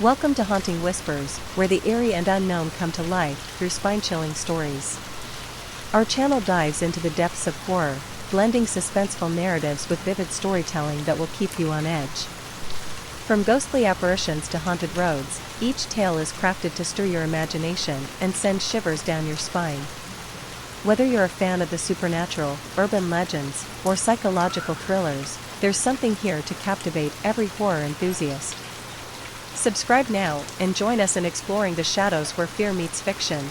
Welcome to Haunting Whispers, where the eerie and unknown come to life through spine-chilling stories. Our channel dives into the depths of horror, blending suspenseful narratives with vivid storytelling that will keep you on edge. From ghostly apparitions to haunted roads, each tale is crafted to stir your imagination and send shivers down your spine. Whether you're a fan of the supernatural, urban legends, or psychological thrillers, there's something here to captivate every horror enthusiast. Subscribe now and join us in exploring the shadows where fear meets fiction.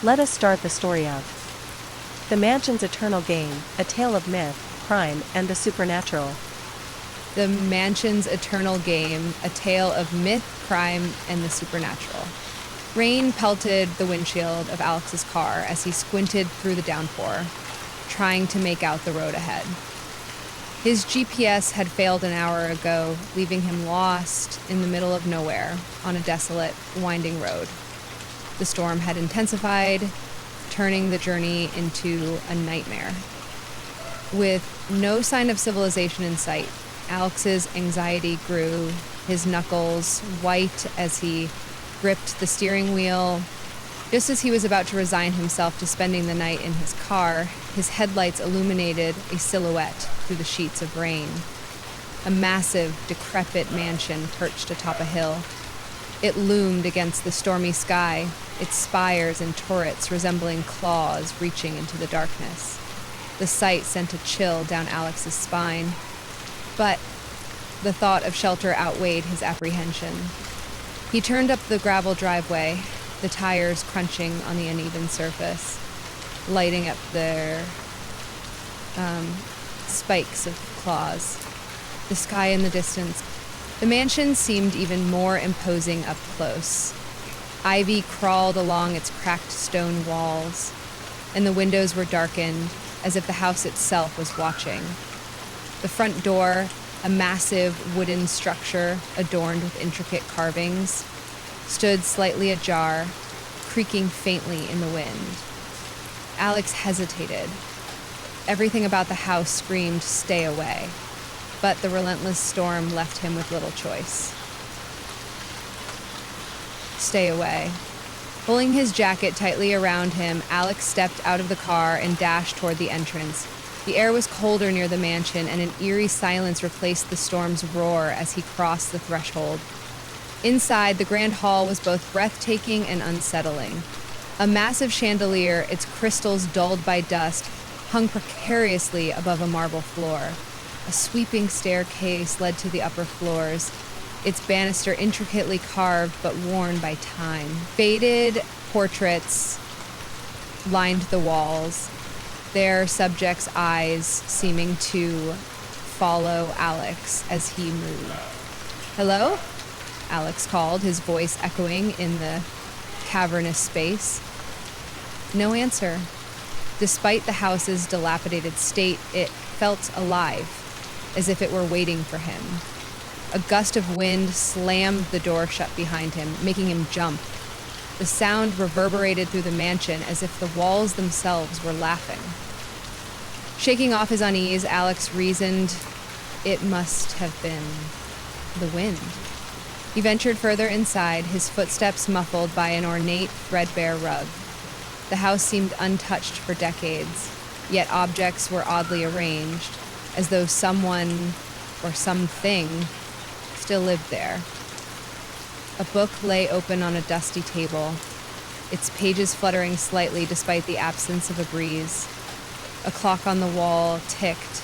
Let us start the story of The Mansion's Eternal Game, a tale of myth, crime, and the supernatural. The Mansion's Eternal Game, a tale of myth, crime, and the supernatural. Rain pelted the windshield of Alex's car as he squinted through the downpour, trying to make out the road ahead. His GPS had failed an hour ago, leaving him lost in the middle of nowhere on a desolate, winding road. The storm had intensified, turning the journey into a nightmare. With no sign of civilization in sight, Alex's anxiety grew, his knuckles white as he gripped the steering wheel. Just as he was about to resign himself to spending the night in his car, his headlights illuminated a silhouette through the sheets of rain. A massive, decrepit mansion perched atop a hill. It loomed against the stormy sky, its spires and turrets resembling claws reaching into the darkness. The sight sent a chill down Alex's spine, but the thought of shelter outweighed his apprehension. He turned up the gravel driveway, the tires crunching on the uneven surface, lighting up their spikes of claws. The sky in the distance. The mansion seemed even more imposing up close. Ivy crawled along its cracked stone walls, and the windows were darkened as if the house itself was watching. The front door, a massive wooden structure adorned with intricate carvings, stood slightly ajar, creaking faintly in the wind. Alex hesitated. Everything about the house screamed, "Stay away," but the relentless storm left him with little choice. Stay away. Pulling his jacket tightly around him, Alex stepped out of the car and dashed toward the entrance. The air was colder near the mansion, and an eerie silence replaced the storm's roar as he crossed the threshold. Inside, the grand hall was both breathtaking and unsettling. A massive chandelier, its crystals dulled by dust, hung precariously above a marble floor. A sweeping staircase led to the upper floors, its banister intricately carved but worn by time. Faded portraits lined the walls, their subjects' eyes seeming to follow Alex as he moved. "Hello?" Alex called, his voice echoing in the cavernous space. No answer. Despite the house's dilapidated state, it felt alive, as if it were waiting for him. A gust of wind slammed the door shut behind him, making him jump. The sound reverberated through the mansion as if the walls themselves were laughing. Shaking off his unease, Alex reasoned it must have been the wind. He ventured further inside, his footsteps muffled by an ornate, threadbare rug. The house seemed untouched for decades, yet objects were oddly arranged, as though someone or something still lived there. A book lay open on a dusty table, its pages fluttering slightly despite the absence of a breeze. A clock on the wall ticked,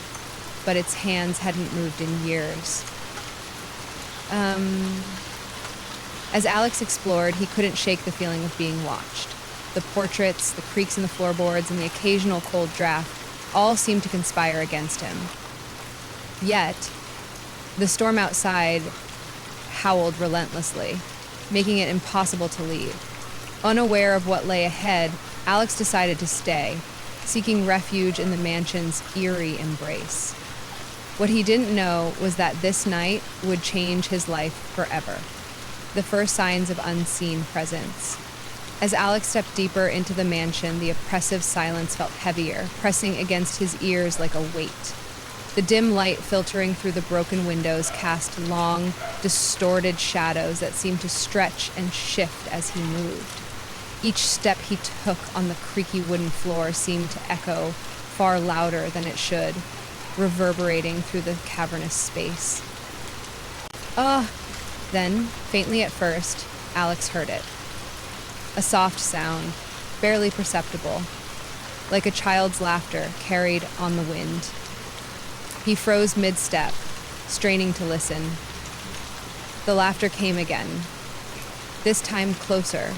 but its hands hadn't moved in years. As Alex explored, he couldn't shake the feeling of being watched. The portraits, the creaks in the floorboards, and the occasional cold draft all seemed to conspire against him. Yet, the storm outside howled relentlessly, making it impossible to leave. Unaware of what lay ahead, Alex decided to stay, seeking refuge in the mansion's eerie embrace. What he didn't know was that this night would change his life forever. The first signs of unseen presence. As Alex stepped deeper into the mansion, the oppressive silence felt heavier, pressing against his ears like a weight. The dim light filtering through the broken windows cast long, distorted shadows that seemed to stretch and shift as he moved. Each step he took on the creaky wooden floor seemed to echo far louder than it should, reverberating through the cavernous space. Then, faintly at first, Alex heard it. A soft sound, barely perceptible, like a child's laughter carried on the wind. He froze mid-step, straining to listen. The laughter came again, this time closer,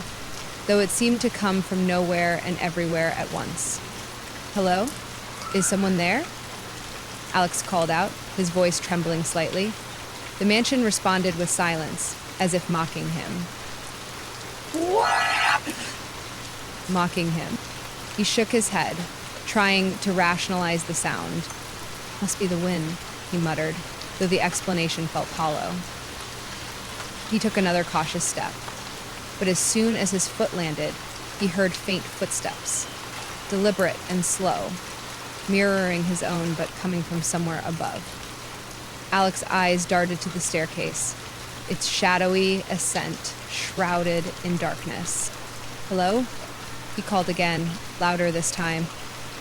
though it seemed to come from nowhere and everywhere at once. "Hello? Is someone there?" Alex called out, his voice trembling slightly. The mansion responded with silence, as if mocking him. Mocking him. He shook his head, trying to rationalize the sound. "Must be the wind," he muttered, though the explanation felt hollow. He took another cautious step, but as soon as his foot landed, he heard faint footsteps, deliberate and slow, mirroring his own but coming from somewhere above. Alex's eyes darted to the staircase, its shadowy ascent shrouded in darkness. "Hello?" he called again, louder this time.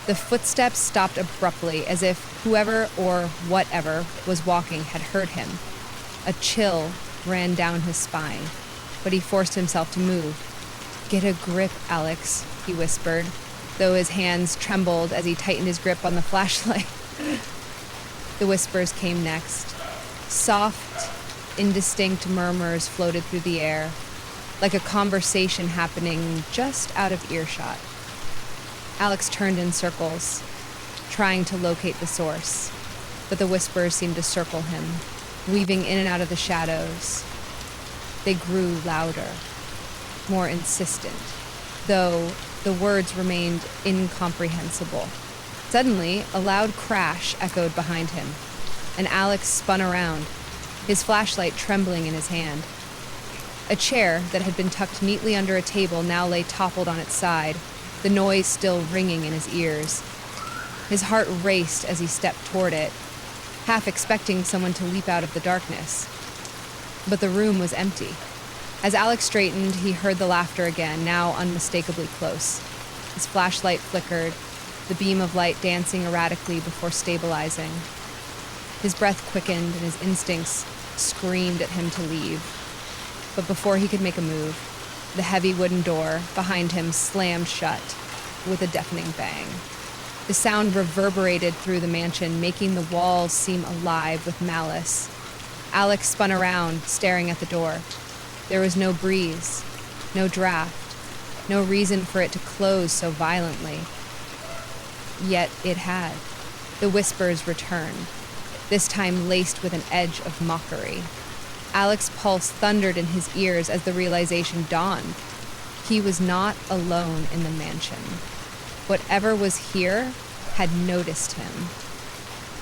The footsteps stopped abruptly, as if whoever or whatever was walking had heard him. A chill ran down his spine, but he forced himself to move. "Get a grip, Alex," he whispered, though his hands trembled as he tightened his grip on the flashlight. The whispers came next. Soft, indistinct murmurs floated through the air, like a conversation happening just out of earshot. Alex turned in circles, trying to locate the source, but the whispers seemed to circle him, weaving in and out of the shadows. They grew louder, more insistent, though the words remained incomprehensible. Suddenly, a loud crash echoed behind him, and Alex spun around, his flashlight trembling in his hand. A chair that had been tucked neatly under a table now lay toppled on its side, the noise still ringing in his ears. His heart raced as he stepped toward it, half expecting someone to leap out of the darkness. But the room was empty. As Alex straightened, he heard the laughter again, now unmistakably close. His flashlight flickered, the beam of light dancing erratically before stabilizing. His breath quickened and his instincts screamed at him to leave. But before he could make a move, the heavy wooden door behind him slammed shut with a deafening bang. The sound reverberated through the mansion, making the walls seem alive with malice. Alex spun around, staring at the door. There was no breeze, no draft, no reason for it to close so violently. Yet it had. The whispers returned, this time laced with an edge of mockery. Alex's pulse thundered in his ears as the realization dawned. He was not alone in the mansion. Whatever was here had noticed him,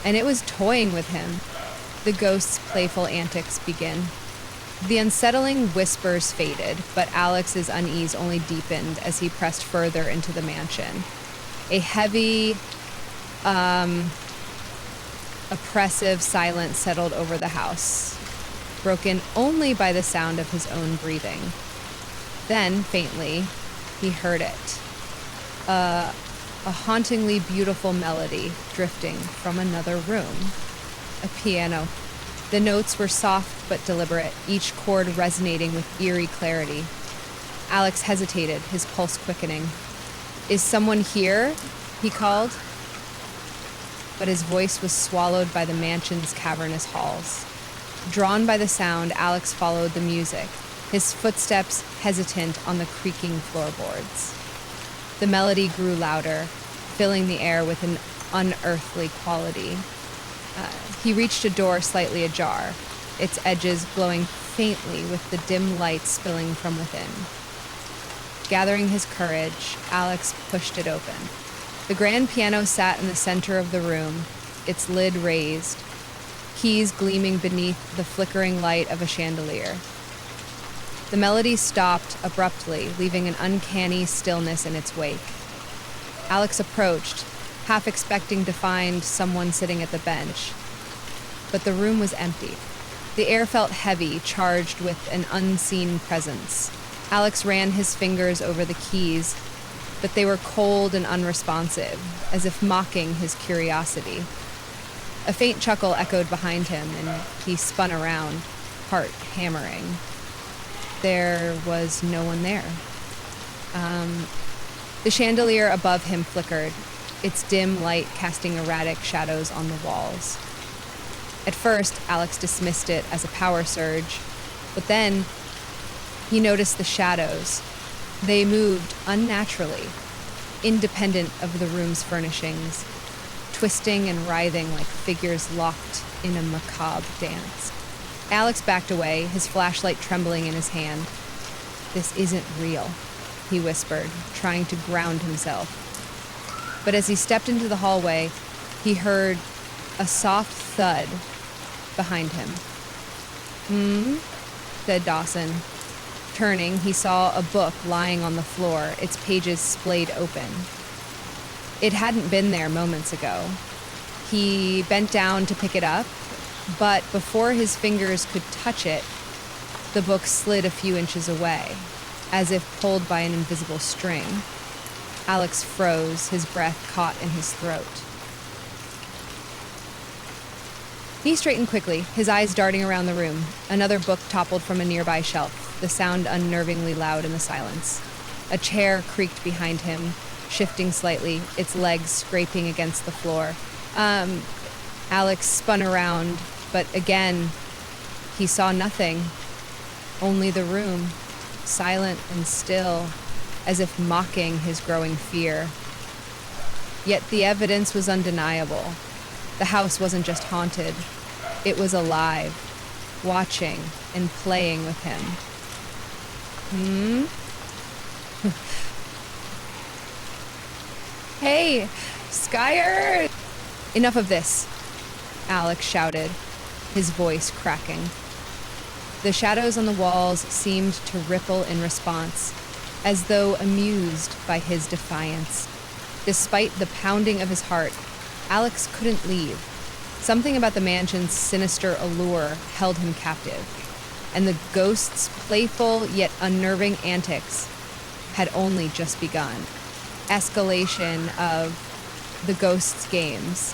and it was toying with him. The ghost's playful antics begin. The unsettling whispers faded, but Alex's unease only deepened as he pressed further into the mansion. A heavy, oppressive silence settled over the house, broken only by the sound of his own breathing. Then, faintly, he heard it. A hauntingly beautiful melody drifting from another room. A piano. The notes were soft but deliberate, each chord resonating with eerie clarity. Alex hesitated, his pulse quickening. "Is someone here?" he called. But his voice was swallowed by the mansion's cavernous halls. Drawn by the sound, Alex followed the music, his footsteps hesitant on the creaking floorboards. The melody grew louder, filling the air with an unearthly quality. He reached a door slightly ajar, its edges glowing faintly with the dim light spilling from within. Gathering his courage, Alex pushed it open. The grand piano sat in the center of the room, its lid raised, keys gleaming beneath the flickering light of a chandelier. The melody stopped abruptly, leaving an uncanny stillness in its wake. Alex approached, half expecting to find someone sitting at the bench. But the room was empty. The air felt heavy, charged with an unseen presence. Alex ran his fingers over the keys, but they were cold and unresponsive, as if mocking his curiosity. A faint chuckle echoed behind him, and he spun around, heart hammering. There was no one there. The chandelier above him flickered, its dim light casting erratic shadows on the walls. At first, Alex dismissed it as a power surge, but then he noticed the shadows. They moved unnaturally, independent of the room's furnishings, twisting and writhing like figures locked in a macabre dance. Alex backed away, his flashlight trembling in his hand. "This isn't real," he whispered, trying to ground himself. But as he stepped into the hallway, he heard a soft thud behind him. Said Dawson. Turning, he saw a book lying on the floor, its pages splayed open. It hadn't been there moments ago. He bent down to pick it up, but before his fingers could touch it, the book slid a few inches away, as if pulled by an invisible string. Alex froze, his breath caught in his throat. He straightened quickly, his eyes darting around the room. Another book toppled from a nearby shelf, the sound unnervingly loud in the silence. A chair creaked behind him, shifting slightly, its legs scraping against the floor. Alex spun around, but again, he saw nothing. Only the room, silent and still, as if mocking his growing fear. Yet the evidence was undeniable. The house wasn't just haunted, it was alive, watching and playing with him. "Hey, Skyer!" "Enough of this," Alex shouted, his voice cracking. The shadows on the walls seemed to ripple in response, as though amused by his defiance. Despite the pounding of his heart, Alex couldn't leave. Something about the mansion's sinister allure held him captive, and the ghost's playful yet unnerving antics had only just begun. Escalation of the ghost's games.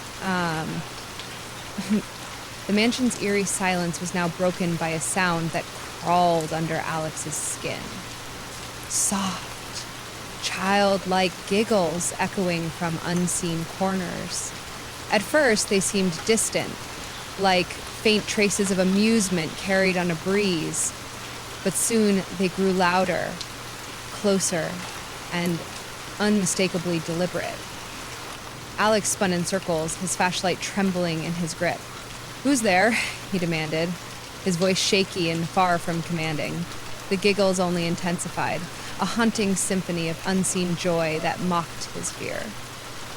The mansion's eerie silence was now broken by a sound that crawled under Alex's skin. Soft, childlike giggles echoing from unseen corners. At first, they seemed distant, like faint traces of amusement carried on a breeze, but soon they grew louder, closer, and unmistakably deliberate. Alex spun in circles, his flashlight trembling in his grip. "Who's there?" he demanded, his voice shaky and far from commanding. The giggles only intensified, a haunting symphony of unseen joy that mocked his fear.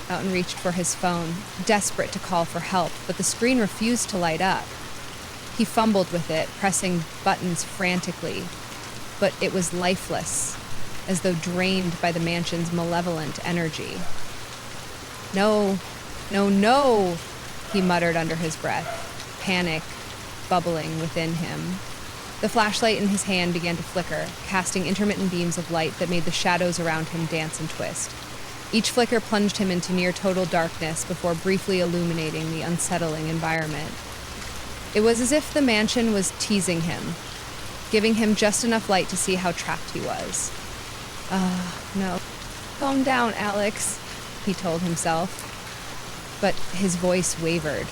Mountain reached for his phone, desperate to call for help, but the screen refused to light up. He fumbled with it, pressing buttons frantically, but it was lifeless, as though drained by the mansion's malevolent energy. "No, no, no," he muttered under his breath, panic bubbling within him. The flashlight in his hand began to flicker, casting intermittent beams of light that made the shadows around him dance and twist. Each flicker plunged him into near total darkness before briefly illuminating the unsettling environment. It was as if the mansion was teasing him, giving him just enough light to see how trapped he was. No. "Calm down, Alex," he told himself. But his voice wavered.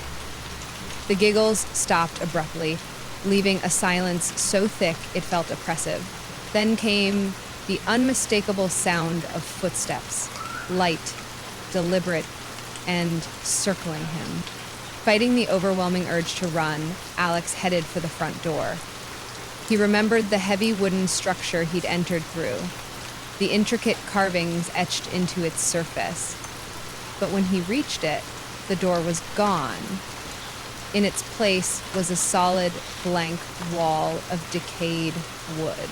The giggles stopped abruptly, leaving a silence so thick it felt oppressive. Then came the unmistakable sound of footsteps, light, deliberate, and circling him. Fighting the overwhelming urge to run, Alex headed for the front door. He remembered the heavy wooden structure he'd entered through, the intricate carvings etched into its surface. But when he reached it, the door was gone. In its place was a solid, blank wall of decayed wood.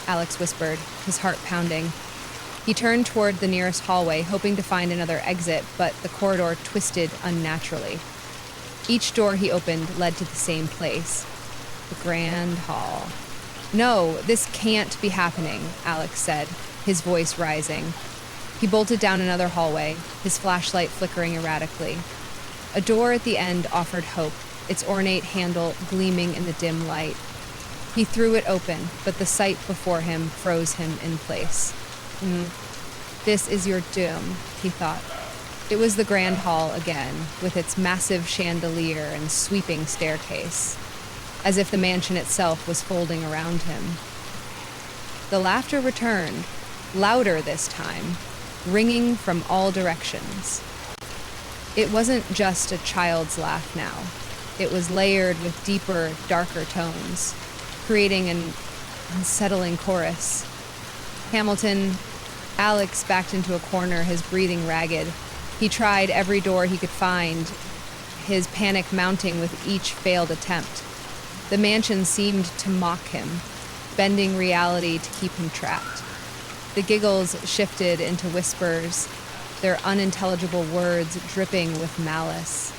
Alex whispered, his heart pounding. He turned toward the nearest hallway, hoping to find another exit, but the corridor twisted unnaturally. Each door he opened led to the same place, the grand hall. "No, this can't be happening," Alex said, his voice rising. He bolted down another hallway, his flashlight flickering erratically. A door at the end offered hope, its ornate handle gleaming in the dim light. He threw it open, but the sight before him froze him in place. This is your doom, he thought. It was the grand hall again, with its massive chandelier and sweeping staircase, as if the mansion itself was folding around him. The laughter returned, louder this time, ringing from all directions. It wasn't just a child's laugh now. It was layered with deeper, darker tones, creating an unsettling chorus. Alex backed into a corner, his breathing ragged. He tried every door he could find, his panic mounting with each failed attempt. The mansion seemed to mock him, bending reality to keep him trapped. The giggles shifted into whispers, their unintelligible words dripping with malice.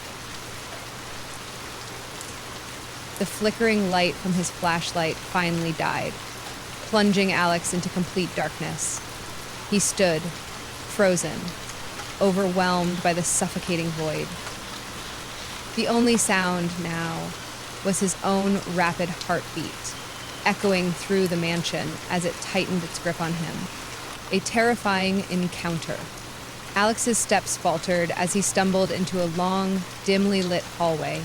The flickering light from his flashlight finally died, plunging Alex into complete darkness. He stood, frozen, overwhelmed by the suffocating void. The only sound now was his own rapid heartbeat, echoing through the mansion as it tightened its grip on him. A terrifying encounter. Alex's steps faltered as he stumbled into a long, dimly lit hallway.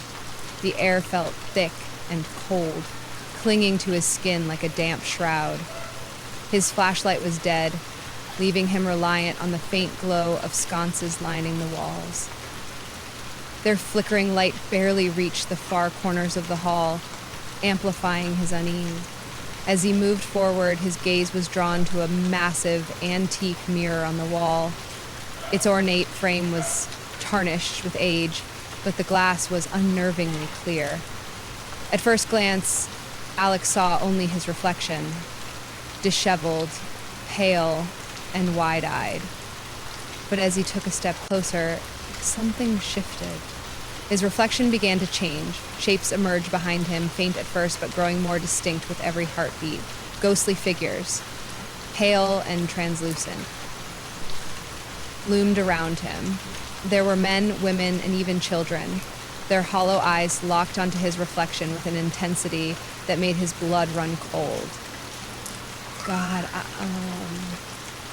The air felt thick and cold, clinging to his skin like a damp shroud. His flashlight was dead, leaving him reliant on the faint glow of sconces lining the walls. Their flickering light barely reached the far corners of the hall, amplifying his unease. As he moved forward, his gaze was drawn to a massive, antique mirror on the wall. Its ornate frame was tarnished with age, but the glass was unnervingly clear. At first glance, Alex saw only his reflection, disheveled, pale, and wide-eyed. But as he took a step closer, something shifted. His reflection began to change. Shapes emerged behind him, faint at first but growing more distinct with every heartbeat. Ghostly figures, pale and translucent, loomed around him. There were men, women, and even children, their hollow eyes locked onto his reflection with an intensity that made his blood run cold. God,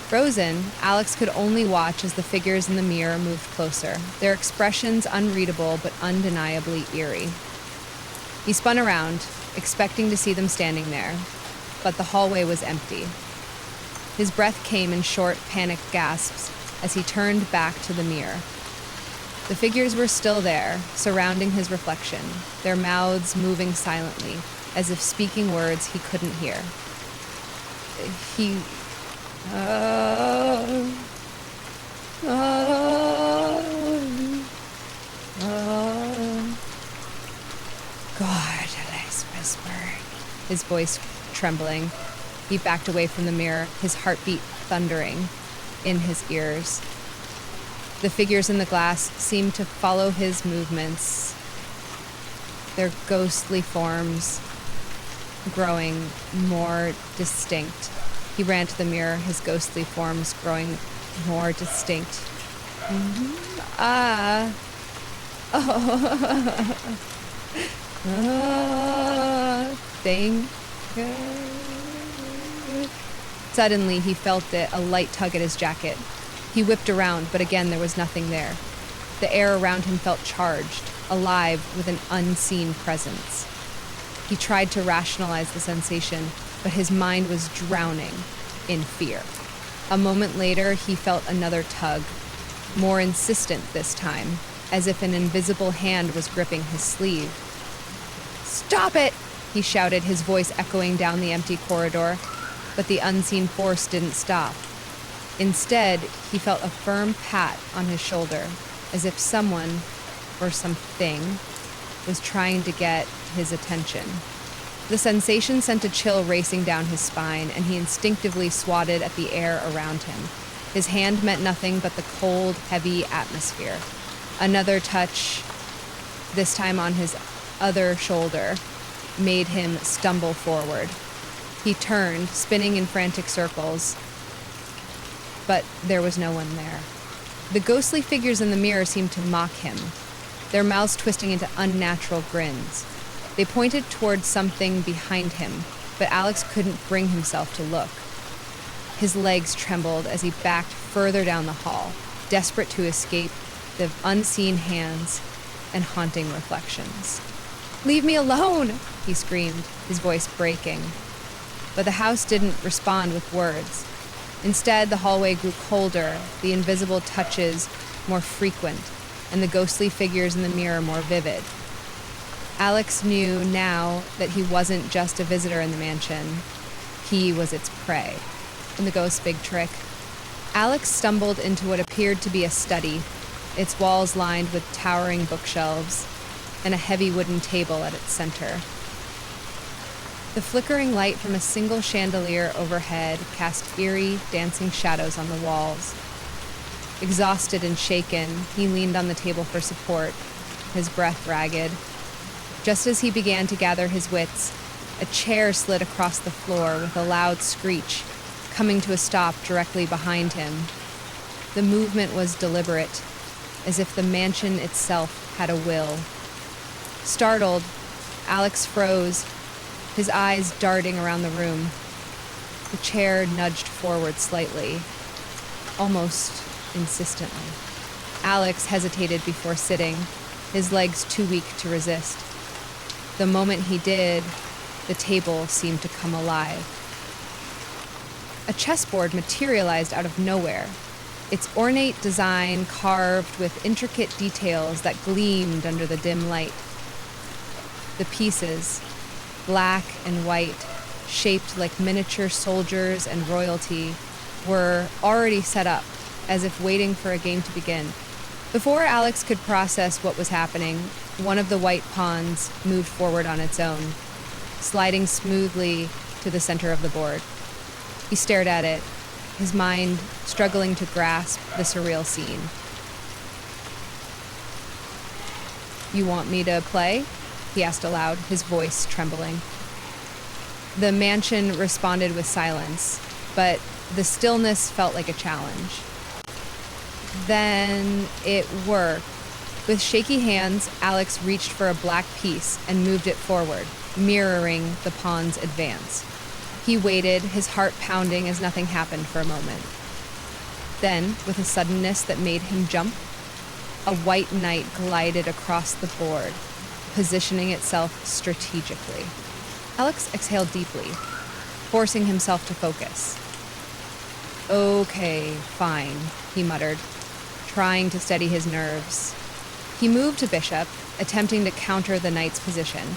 Frozen, Alex could only watch as the figures in the mirror moved closer, their expressions unreadable but undeniably eerie. He spun around, expecting to see them standing there, but the hallway was empty. His breath came in short, panicked gasps as he turned back to the mirror. The figures were still there, surrounding his reflection, their mouths moving silently, as if speaking words he couldn't hear. God, Alex whispered, his voice trembling. He backed away from the mirror, his heartbeat thundering in his ears. The figures in the glass seemed to follow his movements, their ghostly forms growing more distinct. He ran to the mirror, his ghostly forms growing more distinct. Thank you. Suddenly, he felt a light tug at his jacket. He whipped around, but again there was nothing there. The air around him felt charged, alive with an unseen presence. He tried to rationalize the sensation, but his mind was drowning in fear. A moment later, he felt another tug, more insistent this time, as if an invisible hand was gripping his sleeve. "Stop it!" he shouted, his voice echoing down the empty corridor, but the unseen force didn't stop. Instead, he felt a firm pat on his shoulder, as if someone, or something, was trying to get his attention. The sensation sent a chill racing down his spine, and he instinctively swatted at the air around him. His hand meant nothing but the cold, heavy atmosphere. Another touch, this time on his other shoulder, made him stumble forward. He turned, spinning in frantic circles, but there was no one there. The ghostly figures in the mirror seemed to mock him, their mouths twisting into unnatural grins. They pointed towards something behind him, but Alex couldn't bring himself to look. His legs trembled as he backed further down the hall, desperate to escape the unseen hands and haunting reflections. "Leave me alone!" he screamed, his voice breaking. But the house didn't respond with words. Instead, the hallway grew colder, the invisible touches more frequent, and the ghostly figures in the mirror more vivid. Alex knew now that he wasn't just a visitor in the mansion. He was its prey. And the ghost's big trick. Alex stumbled into what appeared to be a study, its walls lined with towering bookshelves, and a heavy wooden table at its center. The flickering light from a single chandelier overhead cast eerie, dancing shadows on the walls. Exhausted and shaken, he leaned on the table for support, his breath ragged. Just as he began to gather his wits, a chair slid across the floor with a loud screech, coming to a stop directly behind him. The movement was deliberate, as if the mansion itself had a will. Startled, Alex froze, his eyes darting around the room. The chair nudged forward slightly, almost insistently. Alex hesitated before sitting, his legs too weak to resist. The moment he did, the table seemed to come alive. A chessboard materialized out of nowhere, its ornate design carved with intricate details that gleamed under the dim light. The pieces, black and white, shaped like miniature soldiers and royalty, were already set up, as if waiting for a game to begin. Before Alex could process what was happening, one of the white pawns moved forward on its own, sliding smoothly to the center of the board. He stared at it, his mind struggling to grasp the surreal scene. "You want me to play?" he asked aloud, his voice trembling. The mansion responded with silence, but the stillness felt like a challenge. Then it worked. With shaky hands, Alex reached for a black piece and moved it forward, mirroring the pawn's advance. He waited, his heart pounding as nothing happened for a moment. Then, with a suddenness that made him jump, a white knight glided across the board, positioning itself strategically. Alex exhaled deeply, forcing himself to focus. "Okay, fine," he muttered, trying to steady his nerves. He moved to bishop, attempting to counter the knight's position.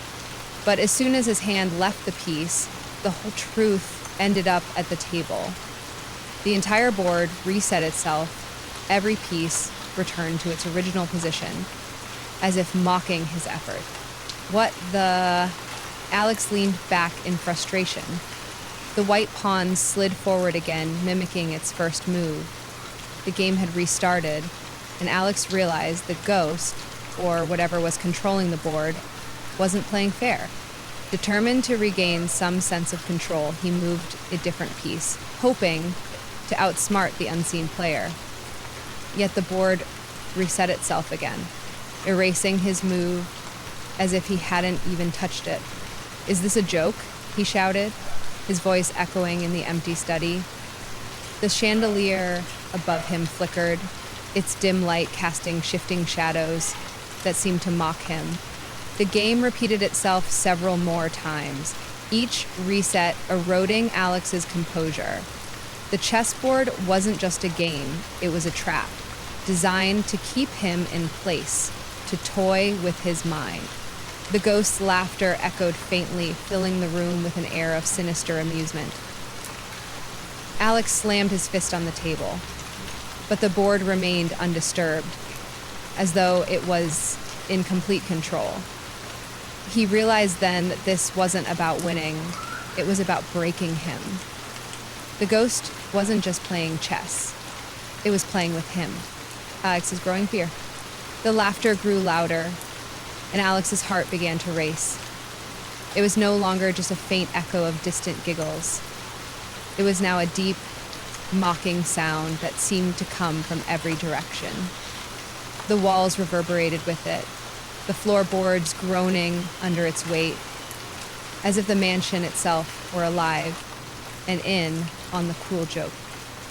But as soon as his hand left the piece, the whole truth ended up at the table. The entire board reset itself, every piece returned to its original position, as if mocking his effort. "What the..." Alex leaned back in frustration. The white pawn slid forward again, mimicking its first move. The game had restarted, and Alex realized the ghost, or whatever was controlling the board, wasn't playing fair. Determined to regain some sense of control, he moved a different piece, hoping to outsmart the unseen player. Yet the board reset itself again, erasing his move as if he hadn't even touched it. "Is this a joke?" he shouted, his voice echoing in the empty study. The chandelier above him flickered, its dim light casting shifting shadows that seemed to mock him. The game repeated itself several more times, each reset eroding Alex's composure. The chessboard wasn't just a game, it was a trap, designed to keep him in place, to toy with his mind. The ghost's laughter echoed faintly, filling the room with an air of sinister amusement. Alex slammed his fist on the table, but the board remained undisturbed, as though it was in complete control. He realized then that this wasn't about winning, it was about breaking him. The ghost wasn't just playing chess, it was playing with him. Alex's growing fear. The laughter grew louder, and Alex's heart began to race. It was no longer just a faint echo of distant giggles. It was now a deep, mocking sound that seemed to come from every direction. The walls reverberated with it, the floorboards groaning under its weight, as if the mansion itself were alive and in on the cruel joke.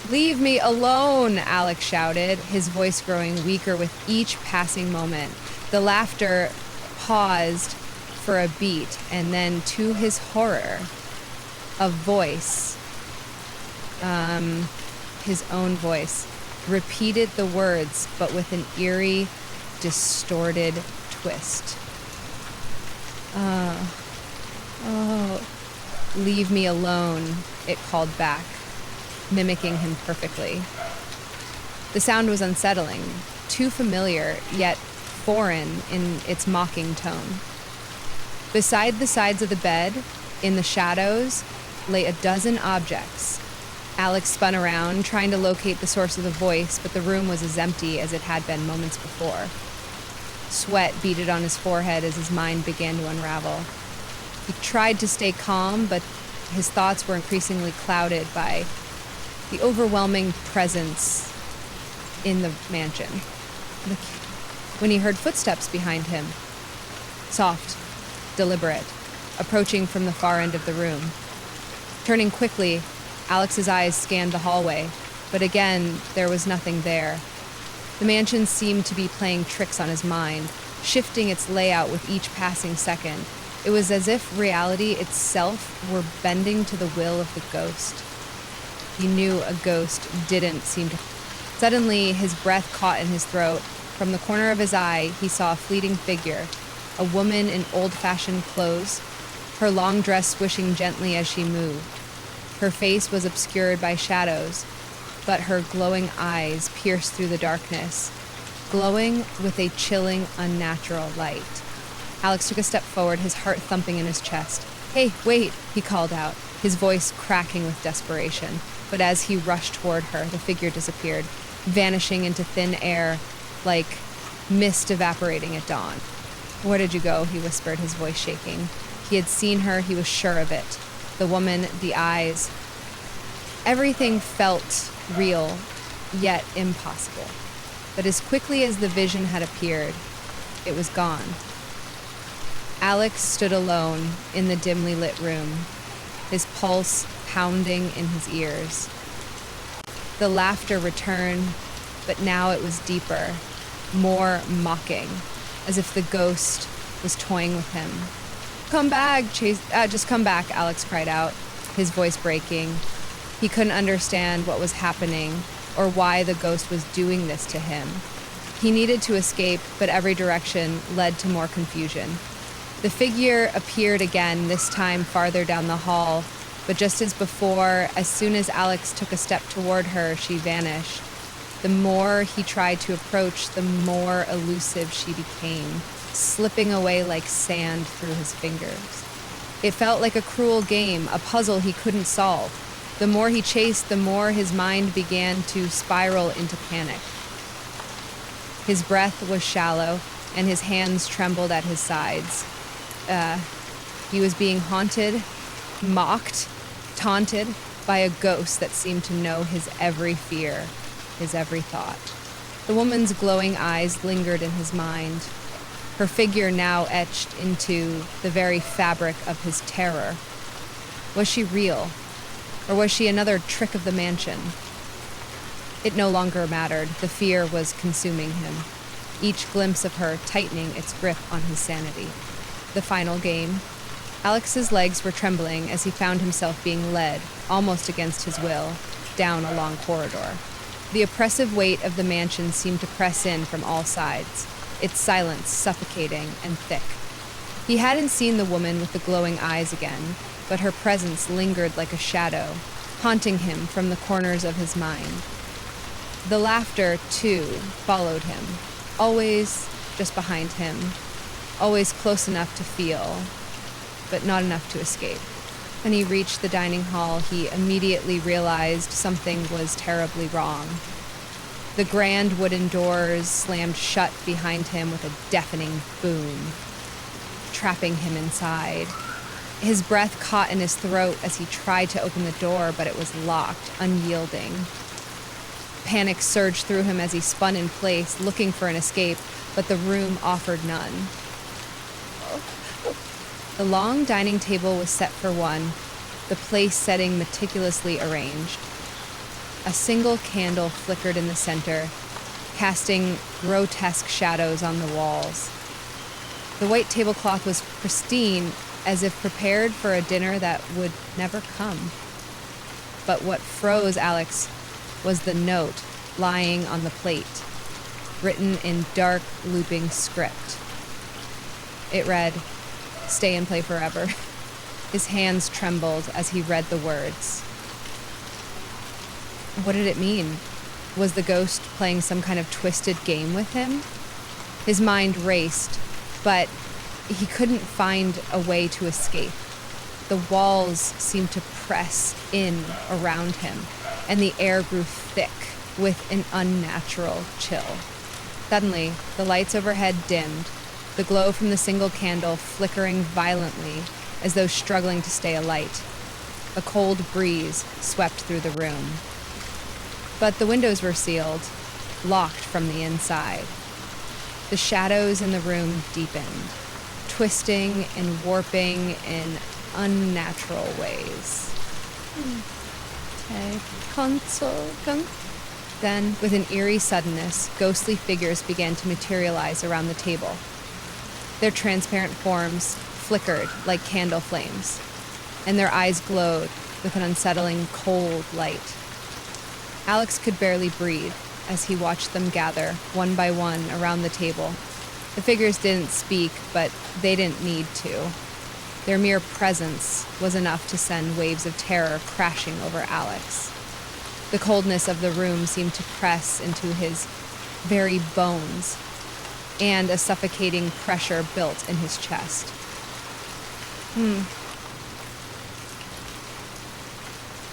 "Leave me alone," Alex shouted, his voice growing weaker with each passing moment. The laughter paused for a beat, and then, to his horror, a voice, his own voice, repeated the words, but with an eerie, distorted twist. Oh, leave me alone, it called back, mimicking him perfectly. The sound was unsettling, too familiar, yet foreign in its mocking tone. Beside the sides of the bed, in the shadows, lay a dozen objects. Alex spun around, trying to locate the source of the voice, but the room was as empty as it had been moments before. Sweat beaded on his forehead as his mind began to unravel. He tried to stay calm, but his thoughts were increasingly clouded by the overwhelming presence in the mansion. When he heard footsteps behind him, soft, deliberate, approaching from the far end of the room. Turning quickly, Alex's eyes scanned the hallway, but again, there was nothing there. The mansion seemed to be playing tricks on his mind, shifting its layout with each passing second. It was as if reality itself were bending to the will of the ghost. He knew a ghost didn't seem to... Suddenly, his breath caught in his throat. From the corner of his eye, he saw a fleeting figure, a woman in old-fashioned clothes, her long dress swishing gently as she moved. Her face was obscured by shadows, but her glowing eyes pierced through the darkness, glowing with a chilling, unnatural light. Alex took a step forward, his heart thumping in his chest. "Hey, wait," he called out, his voice cracking with desperation. But as he rushed toward her, the figure disappeared, vanishing into thin air like mist evaporating at dawn. "Where did you go?" he whispered, his voice shaking. He had seen her, he was sure of it. The woman, the eyes. Everything felt real, yet impossible. But as quickly as the vision had appeared, it was gone. Alex stood alone in the dimly lit room, his pulse pounding in his ears. The laughter returned, but now it was deeper, more mocking, as if the ghost was toying with him. "Come back, just come back," Alex cried out, his voice breaking. He couldn't understand what was happening or why the ghost was doing this to him. He needed to escape, but every direction led to more confusion. The figure appeared again, this time farther down the hall, but just as before, as soon as Alex took a step toward her, she vanished. The more he tried to approach, the more elusive she became, slipping away like sand through his fingers. It felt like a cruel game, a puzzle he couldn't solve. The more he chased, the more his mind began to spiral into panic. His breath was shallow, and his hands trembled at his sides. He was being haunted, mocked, taunted by a ghost that seemed to know his every fear, his every thought. The woman's glowing eyes lingered in his mind, her figure now etched into the very fabric of his terror. Was she real, or was she another trick of the mansion? It no longer mattered. The fear was consuming him, each glimpse of her tightening its grip on his sanity. The final game. Alex's legs were trembling as he found himself being led, almost against his will, down a long corridor. The oppressive weight of the mansion seemed to press in from all sides, its silence suffocating and thick. He hadn't seen the woman with the glowing eyes again, but her presence lingered like a shadow, haunting him from the corners of his mind. The laughter, too, followed him, always just behind him, always close enough to feel, but not enough to escape. When he reached the dining hall, he immediately realized something was terribly wrong. The grand wooden doors slammed shut behind him with a deafening boom, trapping him inside. His breath caught in his throat as he tried to open the door, but it was locked, unyielding. Panic surged through him as he spun in place, looking for an escape, but the room offered none. The long dining table was set for one, the place setting meticulously arranged. A single candle flickered in the center, casting grotesque shadows on the walls. The white tablecloth was pristine, as if prepared for a dinner that would never come. But what froze Alex was the note lying on the plate, written in dark, looping script. It read, "Stay and play forever." His hands trembled as he read the words. What did it mean? Was the ghost playing some kind of twisted game with him? His mind raced, but he couldn't find a way to escape. The walls seemed to press in around him, and the air grew thick with an unnatural chill. Suddenly, the lights overhead dimmed, the glow from the single candle flickering violently as though struggling to stay alight. A cold breeze swept through the room. But the windows were sealed, locked from the inside. The shadows in the room deepened, twisting and warping in unnatural ways. Then, with an eerie suddenness, ghostly figures began to materialize around the table. Their transparent forms flickered like candle flames, and their eyes glowed with an unsettling, cold light. Alex could barely breathe as he watched them gather, one by one, around the table. The figures didn't speak, but they didn't need to. Their mere presence was enough to send waves of terror crashing over Alex. The coldness of the room seemed to press into his very bones, and a suffocating pressure built in his chest.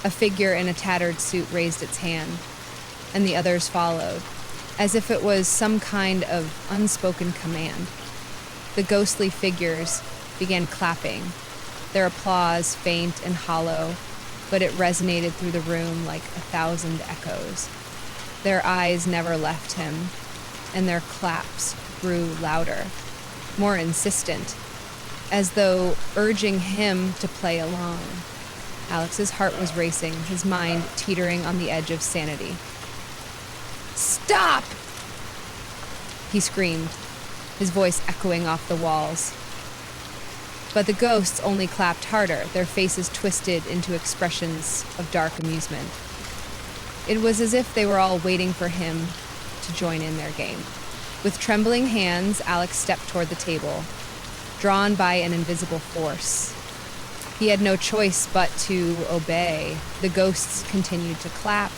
A figure in a tattered suit raised its hand, and the others followed, as if it was some kind of unspoken command. The ghostly figures began clapping, their applause faint and hollow, but it resonated through the room like 1,000 echoes. Their eyes never left him, and their claps grew louder, more insistent, as though urging him to play along. Alex's heart was racing, his mind teetering on the edge of sanity. "Stop!" he screamed, his voice echoing off the walls. But the ghosts only clapped harder, their faces twisted into expressions of dark amusement. It was as if they were all waiting for him to join in their game. With trembling hands, Alex stepped toward the table, drawn by an invisible force. He had no choice but to obey. The ghosts continued to clap,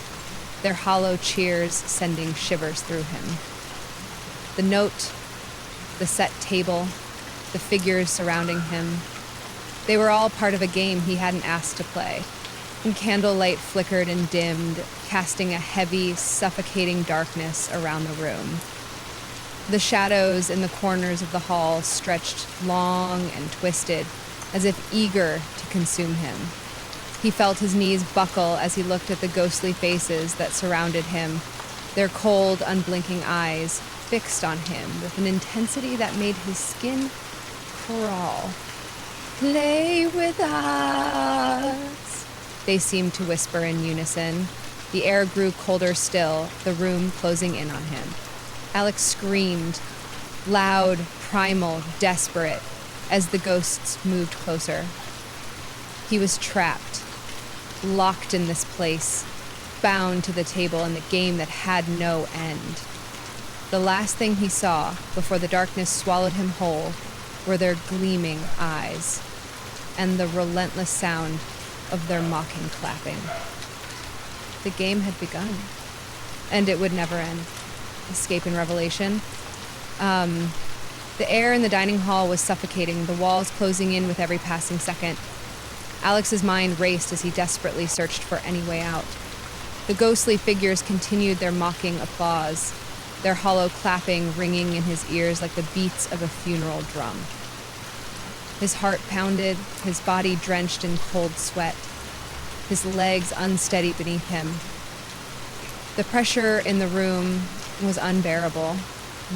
their hollow cheers sending shivers through him. The note, the set table, the figures surrounding him, they were all part of a game he hadn't asked to play. And candlelight flickered and dimmed, casting a heavy, suffocating darkness around the room. The shadows in the corners of the hall stretched long and twisted, as if eager to consume him. He felt his knees buckle as he looked at the ghostly faces that surrounded him, their cold, unblinking eyes fixed on him with an intensity that made his skin crawl. "Play with us," they seemed to whisper in unison. The air grew colder still, the room closing in on him. Alex screamed, loud, primal, desperate, as the ghosts moved closer. He was trapped, locked in this place, bound to the table in the game that had no end. The last thing he saw before the darkness swallowed him whole were their gleaming eyes and the relentless sound of their mocking clapping. The game had begun, and it would never end. Escape and revelation. The air in the dining hall was suffocating, the walls closing in with every passing second. Alex's mind raced as he desperately searched for any way out. The ghostly figures continued their mocking applause, their hollow clapping ringing in his ears like the beats of a funeral drum. His heart pounded, his body drenched in cold sweat, his legs unsteady beneath him. The pressure in the room was unbearable,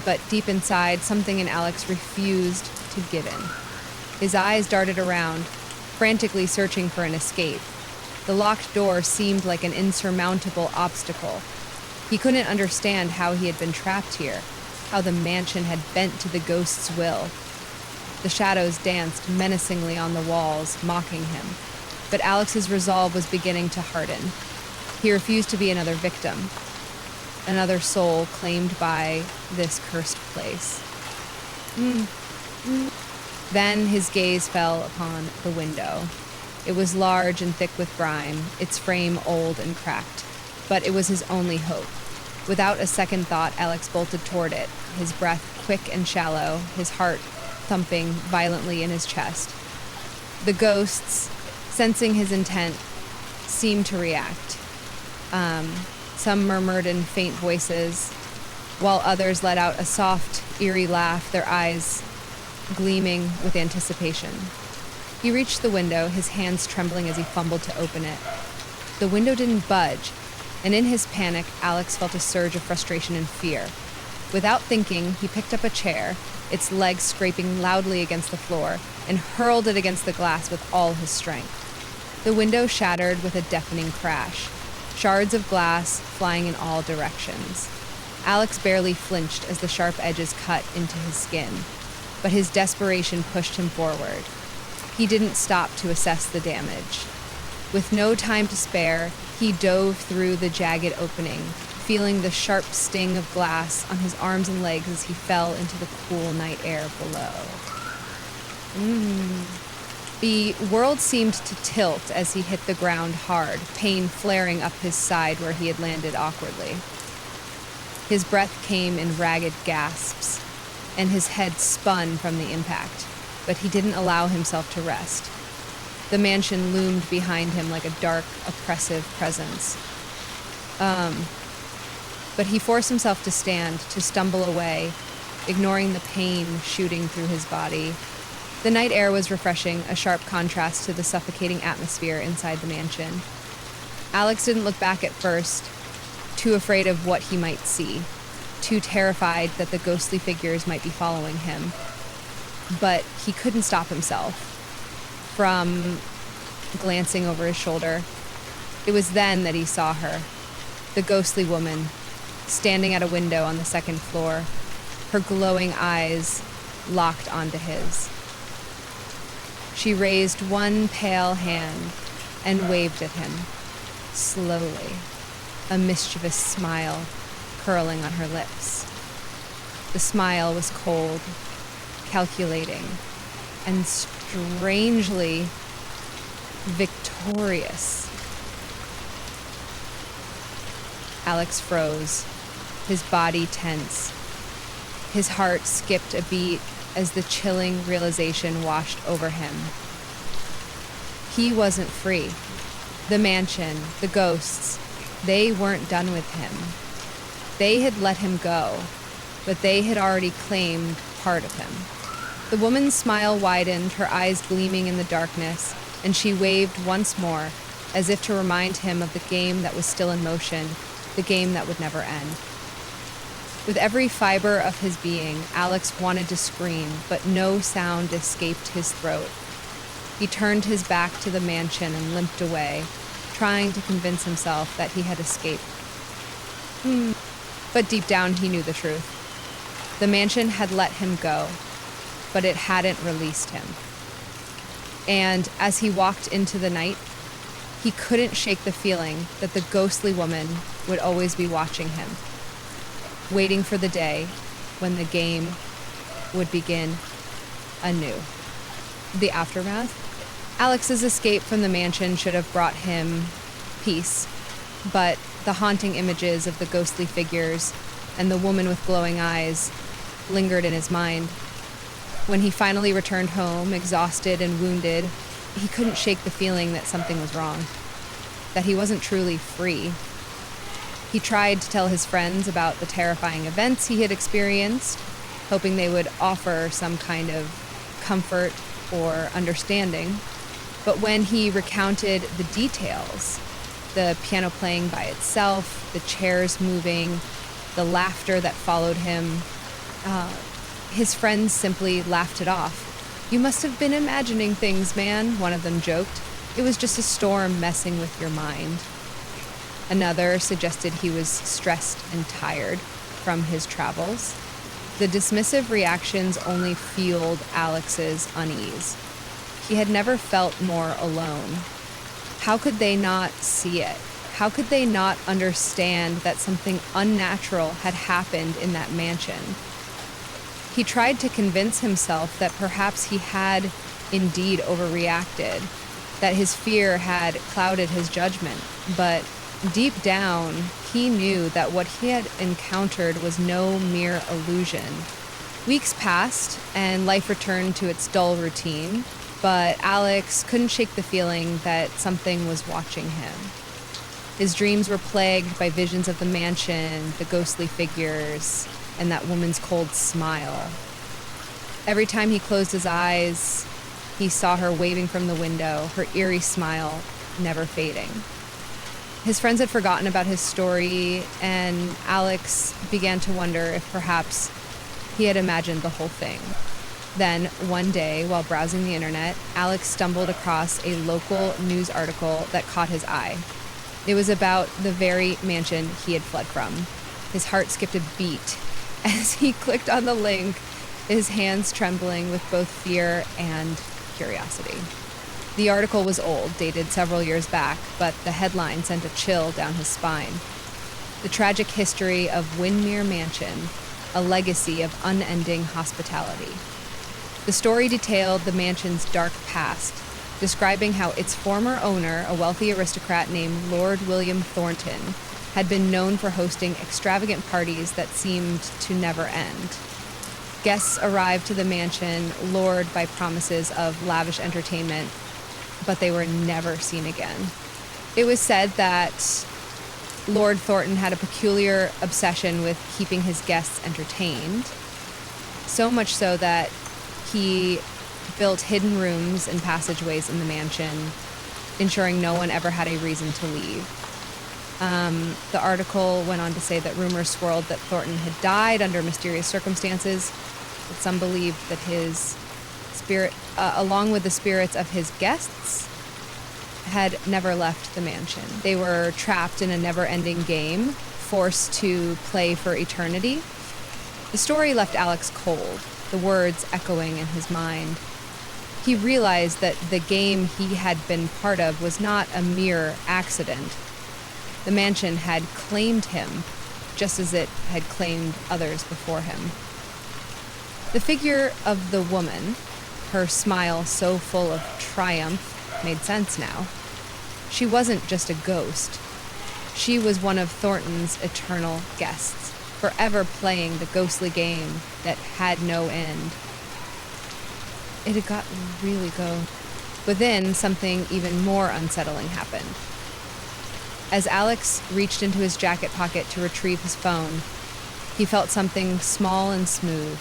but deep inside, something in Alex refused to give in. His eyes darted around, frantically searching for an escape. The locked door seemed like an insurmountable obstacle. He couldn't understand how he had been trapped here, how the mansion had bent to the ghost's will. The shadows danced menacingly on the walls, mocking him. But Alex's resolve was beginning to harden. He refused to be another victim, another soul claimed by this cursed place. Then his gaze fell upon the window. It was large and thick with grime, its frame old and cracked, but it was his only hope. Without a second thought, Alex bolted toward it, his breath quick and shallow, his heart thumping violently in his chest. The ghosts, sensing his intent, seemed to react. Some murmured in faint voices, while others let out a soft, eerie laugh, their eyes gleaming with anticipation. He reached the window, his hands trembling as he fumbled to open it. The window didn't budge, and in his panic, Alex felt a surge of frustration and fear. Without thinking, he picked up a chair, its legs scraping loudly against the floor, and hurled it against the glass with all his strength. The window shattered with a deafening crash, shards of glass flying in all directions. Alex barely flinched as the sharp edges cut into his skin, but his desperation pushed him forward. He didn't stop to assess the damage. With no time to spare, he dove through the jagged opening, feeling the sharp sting of glass on his arms and legs as he fell into the cool night air below. The world seemed to tilt as he hit the ground hard, pain flaring up his side where he had landed awkwardly. His breath came in ragged gasps, and his head spun from the impact, but he didn't allow himself to rest. The mansion loomed behind him like a dark, oppressive presence. But he forced himself to stand, to stumble away, ignoring the pain shooting through his body. The night air was refreshing, a sharp contrast to the suffocating atmosphere inside the mansion. Alex didn't look back at first, too afraid of what he might see, too terrified that the ghostly figures might be following him. But he couldn't stop himself from glancing over his shoulder. It was then that he saw her, the ghostly woman, standing at a window on the second floor, her glowing eyes locked onto his. She raised one pale hand and waved at him, slowly, a mischievous smile curling on her lips. The smile was cold, calculating, and strangely victorious. Alex froze, his body tense. His heart skipped a beat as the chilling realization washed over him. He wasn't free. The mansion, the ghosts, they weren't done with him. They had let him go, but they had already claimed part of him. The woman's smile widened, her eyes gleaming in the darkness, and she waved once more, as if to remind him of the game that was still in motion, the game that would never end. With every fiber of his being, Alex wanted to scream, but no sound escaped his throat. He turned his back to the mansion and limped away, trying to convince himself that he had escaped. But deep down, he knew the truth. The mansion had let him go, but it hadn't released him. And as he walked into the night, he couldn't shake the feeling that the ghostly woman would always be watching him, waiting for the day when the game would begin anew. The aftermath? Alex's escape from the mansion should have brought him peace, but the haunting images of the ghostly figures and the woman with glowing eyes lingered in his mind. When he finally returned home, exhausted and wounded, he couldn't shake the feeling that something was wrong, that he wasn't truly free. He tried to tell his friends about the terrifying events he had experienced, hoping they would offer some kind of comfort or understanding. But when he recounted the details, the piano playing by itself, the chairs moving, the laughter that followed him, his friends simply laughed it off. "You must have been imagining things, man," one of them joked. "It was just a storm messing with your mind." Another suggested he was stressed and tired from his travels. The dismissive reactions only fueled Alex's unease. He had never felt more alone. How could they not see it? How could they not understand that something unnatural had happened in that mansion? He tried to convince himself that perhaps he had indeed overreacted, that his fear had clouded his judgment, but deep down, he knew that what he had encountered was no mere illusion. Weeks passed, and life returned to its dull routine, but Alex couldn't shake the feeling that something was watching him. His dreams were plagued by visions of the mansion, the ghostly figures, and that woman's cold smile. Every time he closed his eyes, he saw her waving from the window, her eerie smile never fading. His friends had forgotten about his story, and Alex began to wonder if perhaps he had imagined the whole thing. Then, one day, while browsing the internet, Alex stumbled across a local news article that caught his eye. It was about the very mansion he had fled from. His heart skipped a beat as he clicked on the link, his hands trembling with both fear and curiosity. The article was old, dated several years back, but the headline sent a chill down his spine. The tragic history of Windermere Mansion, a legacy of unending hospitality. The story detailed the mansion's dark past, describing how its former owner, a wealthy aristocrat named Lord William Thornton, had been known for hosting extravagant parties that seemed to never end. Guests arrived to the mansion, lured by promises of lavish entertainment, but they were never seen again. It was said that Lord Thornton had a peculiar obsession with keeping his guests entertained, so much so that he built hidden rooms and passageways in the mansion, ensuring no one ever had a reason to leave. The article went on to say that rumors swirled that Thornton had died under mysterious circumstances, but some believed that his spirit, along with the spirits of his guests, had never left the mansion. They were trapped in a never-ending game, forced to play for eternity. The story left Alex cold, the words echoing in his mind. He realized that the game he had been part of was not a mere accident. The mansion had claimed him, just as it had claimed others before him. The figure of the woman, her smile so full of triumph, made sense now. She wasn't just a ghost. She was one of Thornton's eternal guests, forever playing the ghostly game that had no end. It had gotten really good. But then something even more unsettling happened. As Alex reached into his jacket pocket to retrieve his phone, he felt something small and smooth.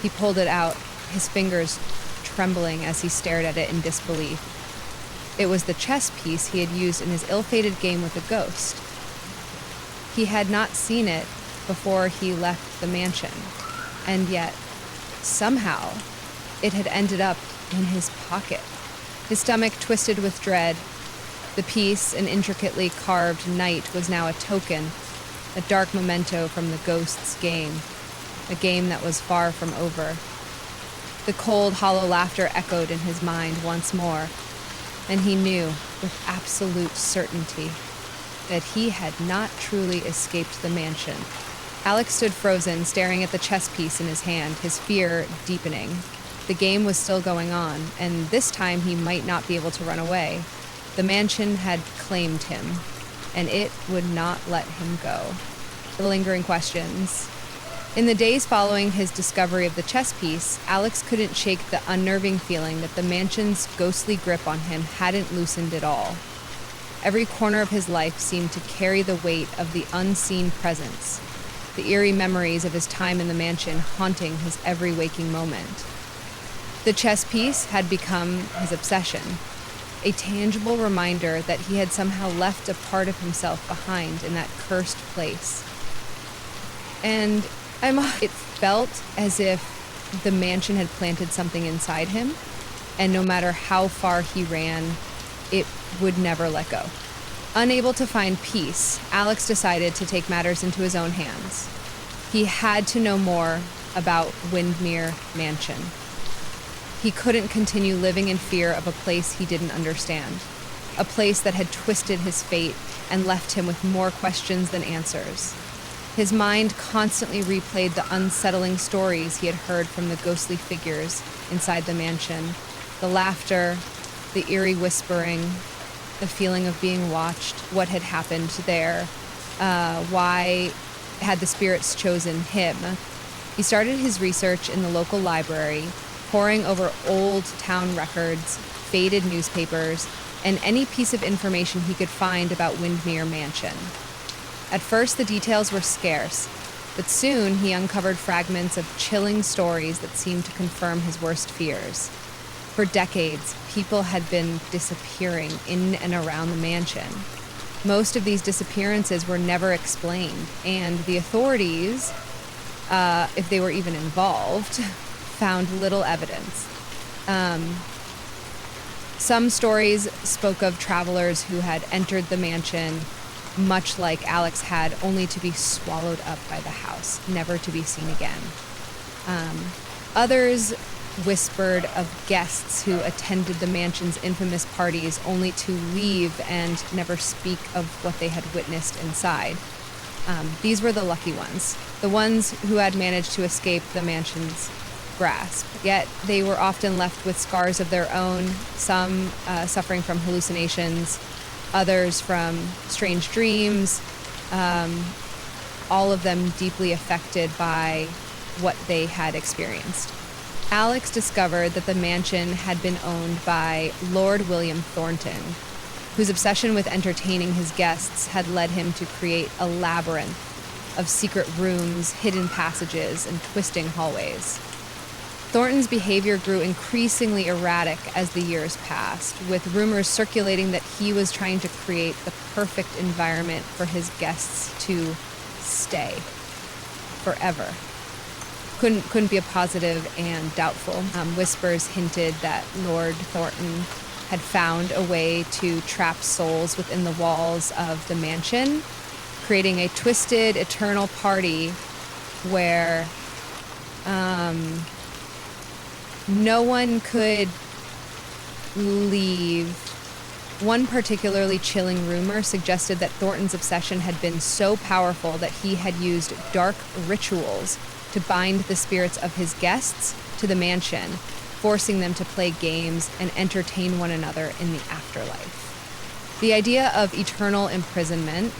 He pulled it out, his fingers trembling as he stared at it in disbelief. It was the chess piece he had used in his ill-fated game with a ghost. He had not seen it before he left the mansion, and yet, somehow, it had ended up in his pocket. His stomach twisted with dread. The piece, an intricately carved knight, was now a token, a dark memento from the ghost's game, a game that was far from over. The cold, hollow laughter echoed in his mind once more, and he knew with absolute certainty that he had not truly escaped the mansion. Alex stood frozen, staring at the chess piece in his hand, his fear deepening. The game was still going on, and this time he might not be able to run away. The mansion had claimed him, and it would not let him go. The lingering questions. In the days following his discovery of the chess piece, Alex couldn't shake the unnerving feeling that the mansion's ghostly grip on him hadn't loosened at all. Every corner of his life seemed to carry the weight of the unseen presence, the eerie memories of his time in the mansion haunting his every waking moment. The chess piece had become his obsession, a tangible reminder that he had somehow left a part of himself behind in that cursed place. And it felt as if the mansion had planted something inside him, and no matter how far he ran, it would never let go. Unable to find peace, Alex decided to take matters into his own hands. He had to know more about Windmere Mansion. He couldn't continue living in fear of a place he didn't understand, a place that had twisted his fate and left him with more questions than answers. His mind constantly replayed the unsettling stories he had heard from the ghostly figures inside the mansion, the laughter, the eerie whispering, the feeling of being watched, what had happened there, why had the spirits chosen him. He started his research in the local library, poring over old town records, faded newspapers, and any piece of information he could find about Windmere Mansion. At first, the details were scarce, but soon he uncovered fragments of chilling stories that seemed to confirm his worst fears. For decades, people had been disappearing in and around the mansion. Most of these disappearances were never explained, and the authorities, if they were even involved, found little evidence. Some stories spoke of travelers who had entered the mansion, much like Alex had, only to be swallowed up by the house, never to be seen again. Others whispered of guests who attended the mansion's infamous parties only to leave and never speak of what they had witnessed inside. These were the lucky ones, the ones who had managed to escape the mansion's grasp. Yet they were often left with scars of their own, some suffering from hallucinations, others from strange dreams, all of them deeply affected by what they had experienced. Alex discovered that the mansion had been owned by Lord William Thornton, whose obsession with entertaining his guests had led him to create a labyrinth of secret rooms, hidden passages, and twisting hallways. Thornton's behavior grew increasingly erratic as the years passed, with rumors circulating that he was trying to create the perfect environment for his guests to stay forever. Couldn't be a positive and doubtful. Whispers hinted that Lord Thornton had found a way to trap souls within the walls of the mansion, creating a twisted, eternal party where no one could leave. One particularly chilling rumor suggested that Thornton's obsession had been so powerful that he had used dark rituals to bind the spirits of his guests to the mansion, forcing them to play games and entertain one another in the afterlife. The idea of eternal imprisonment,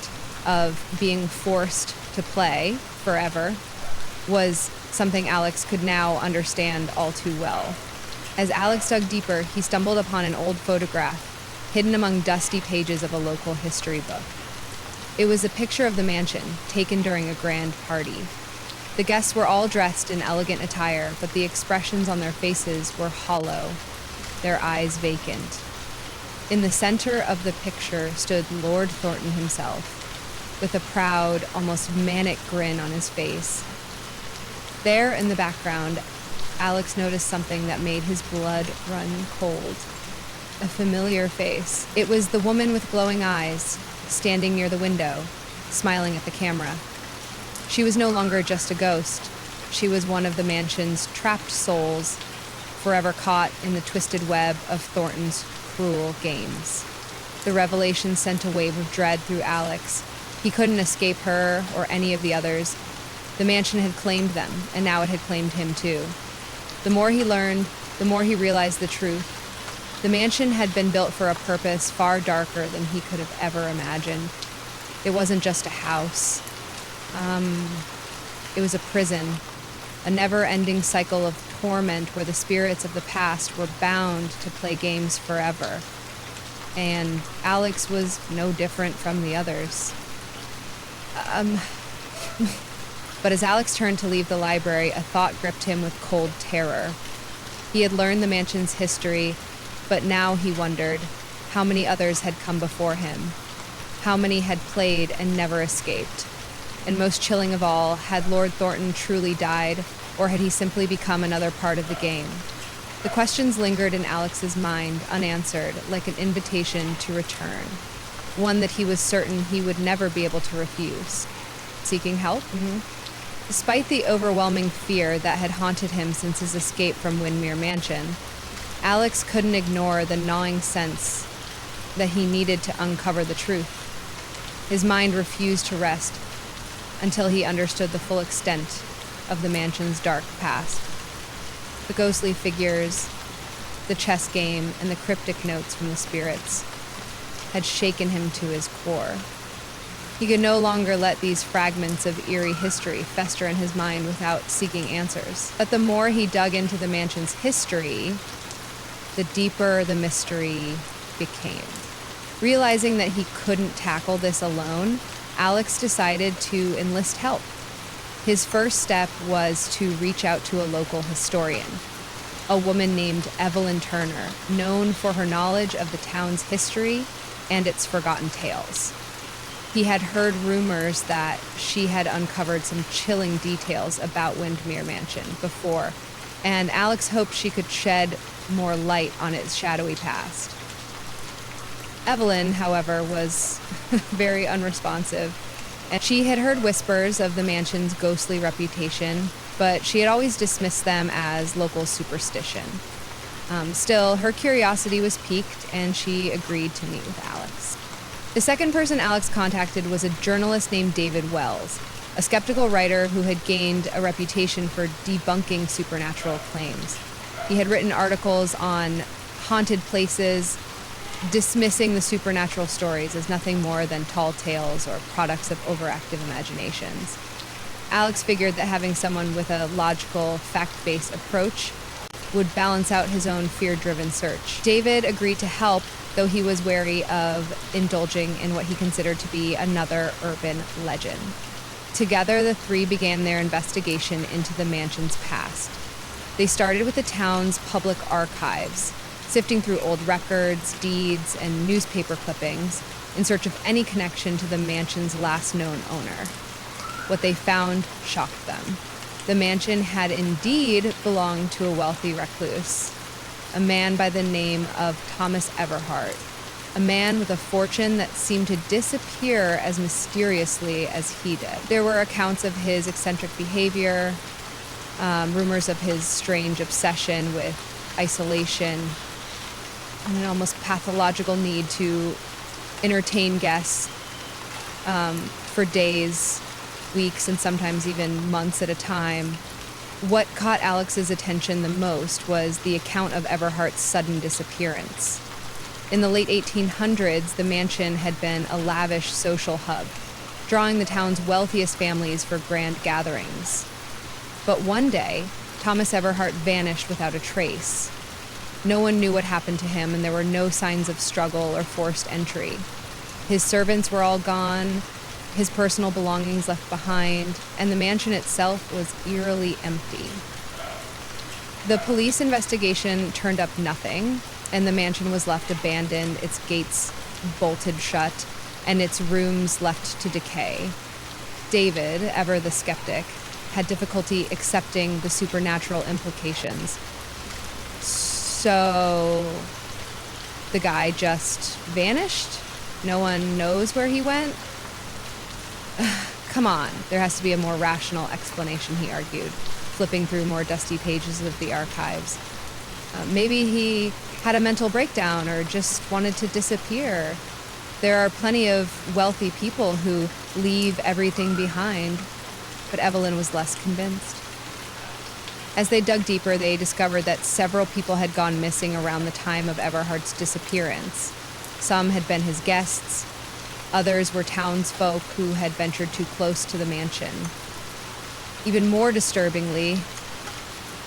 of being forced to play forever, was something Alex could now understand all too well. As Alex dug deeper, he stumbled upon an old photograph hidden among dusty pages of a local history book. It was a picture of the mansion, taken during a grand party. The guests were all dressed in elegant attire, but the expressions on their faces were hollow, their eyes vacant. In the center of the picture stood Lord Thornton himself, with a proud, almost manic grin on his face. There in the background, Alex noticed something that made his blood run cold. A familiar face. It was the woman with glowing eyes, standing near the window, smiling at the camera. She was no longer just a ghost. She was one of the mansion's trapped souls, forever caught in the twisted web of Thornton's cruel games. The revelation sent a wave of dread through Alex. He couldn't escape her or any of the others. The mansion had claimed them, and now it had claimed him too. The more he learned, the more he realized the truth. The mansion had been built for a purpose far darker than he could have ever imagined. It wasn't just a house. It was a prison, a never-ending cycle of torment where the spirits of the past were bound to play games forever. And Alex was no different from the others. But as Alex turned to leave the library, a thought gripped him with cold terror. He had learned the mansion's history, but now he wondered how many others had come before him, how many had played and never escaped. And most chilling of all, had Lord Thornton truly died, or had he simply become another part of the game? The questions lingered in Alex's mind, unanswered, like an invitation to return, one that he was certain he would never be able to refuse. Seeking help? Despite the overwhelming fear that had haunted him since his escape from Windmere Mansion, Alex couldn't ignore the gnawing sense that he needed to uncover the truth. His mind refused to rest until he understood the full extent of the mansion's dark past. The ghostly figures, the chess game, and the cryptic notes from the spirits had shaken him to his core. He could no longer let these fragments of eerie history fester in his mind without seeking answers. But the more he dug into the mansion's history, the deeper the mystery became. Realizing that he couldn't tackle this alone, Alex decided to enlist help. His first step was to reach out to a local historian, a woman named Evelyn Turner, known for her knowledge of the town's history and its forgotten tales. He had heard rumors that she had uncovered some chilling details about Windmere Mansion before, and Alex hoped she could shed more light on its shadowy past. Evelyn, however, was very unresponsive, and she had heard whispers of the mansion's ghostly reputation, but she had always dismissed them as local superstition. Still, her curiosity was piqued, and she agreed to meet with Alex. The second person Alex contacted was a journalist named David Wells, a skeptical writer who had gained a reputation for debunking supernatural claims. He had written articles on haunted places, dismissing the supernatural stories as nothing more than tall tales or products of overactive imaginations. Alex figured that having someone with a logical, fact-based approach would balance out his own fear-driven search. David agreed to help, though he was wary of indulging in what he considered to be another urban legend. Together, the three began their investigation into the mansion's past. They started with the town's public archives, sifting through old records, deeds, and newspaper clippings in search of any connection to the mansion's last known owner. What they found shocked them. The mansion had indeed belonged to a wealthy recluse, a man by the name of Thomas Everhart, a man with a fortune that seemed to disappear as mysteriously as he did. There were accounts of his eccentric behavior, rumors of his strange obsession with isolation, and an almost pathological need to entertain guests for days, weeks, and sometimes even months at a time. What caught Alex's attention the most was the account of Everhart's sudden disappearance. In the late 1800s, the mansion had been a lavish social hub, drawing the town's wealthiest families for grand gatherings. But one day, Thomas Everhart vanished without a trace. No one knew what happened to him, and there were no signs of struggle or forced entry. His servants were all gone, his personal belongings left behind, and the mansion itself was eerily empty. The police investigation turned up nothing, and the mansion was left abandoned, its gates bolted shut, and its rooms left to decay. David, ever the skeptic, had difficulty accepting the supernatural implications. So, the guy just vanished? No one knows where he went? Come on, there has to be a more rational explanation, he argued, flipping through more dusty pages of the archives. Maybe he had a mental breakdown or just wanted to disappear. There are plenty of wealthy people who leave everything behind, but Evelyn was less convinced. As they dug deeper, they discovered that several people had gone missing around the time of Everhart's disappearance. Some had been his guests. Others were townsfolk who had ventured too close to the mansion. Even more disturbingly,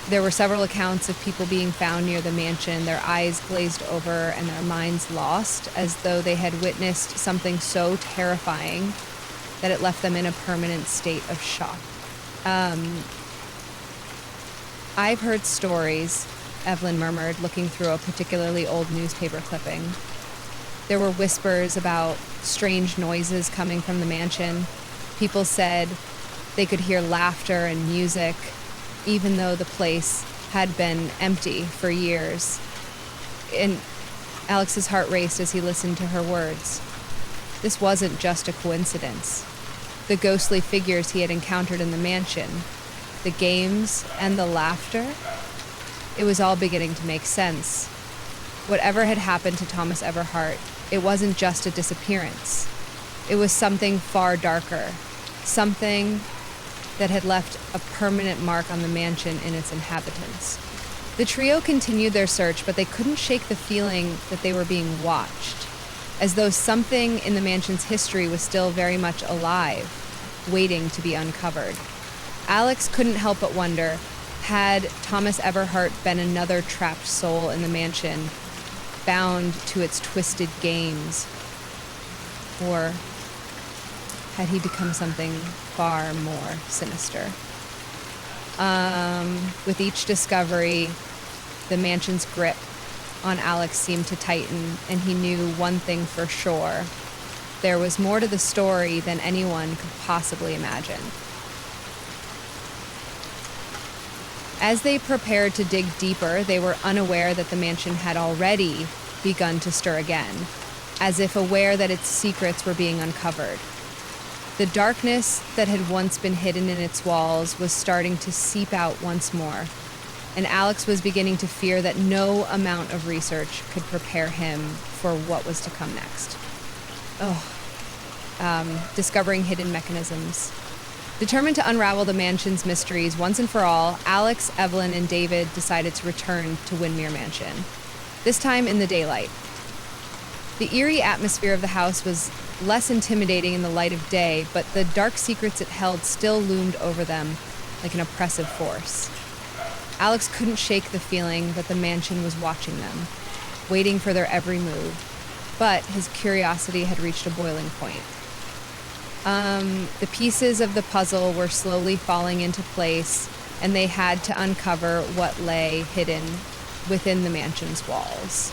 there were several accounts of people being found near the mansion, their eyes glazed over and their minds lost, as though they had witnessed something so terrifying that it left them in a permanent state of shock. I've heard stories, Evelyn murmured, looking through a particularly old newspaper clipping. There were whispers about strange noises coming from the mansion. People said they could hear laughter and music, even though the place had been empty for years. And Alex's heart raced as he listened to her words. This wasn't just a coincidence. The ghostly figures he had encountered in the mansion, the games and the laughter, it was all beginning to make sense. Whatever had happened to Thomas Everhart, it wasn't just a disappearance. It was something far darker, something that had left a permanent mark on the mansion and its inhabitants. The trio continued their search, but they couldn't shake the feeling that they were being watched, as though something in the mansion's history was still very much alive, waiting to be uncovered. Alex couldn't help but wonder, had Thomas Everhart been another trapped soul in the mansion, bound to its twisted games? Or had he become something far more sinister? With each discovery, the mansion's grip on Alex seemed to tighten, and he knew one thing for sure. There was more to the story than anyone could possibly imagine. As they prepared to dig deeper, they were unaware that the mansion had already begun to stir again, as if aware that its secrets were being uncovered. The darkness that had once been hidden in its walls was starting to seep out once more, and Alex was beginning to fear that no amount of research could prepare him for what was to come next. Discovering hidden mechanisms. Determined to unravel the mansion's mysteries once and for all, Alex, Evelyn, and David decided to return to Windmere Mansion, this time in the daylight. The eerie atmosphere of the house was less intimidating in the light of day, but the dark secrets it held still loomed over them like an oppressive force. Alex couldn't shake the feeling that the mansion was watching them, waiting for their every move, but his curiosity had reached a boiling point. The pieces of the puzzle were slowly falling into place, and they had to uncover what lay hidden within the mansion's walls.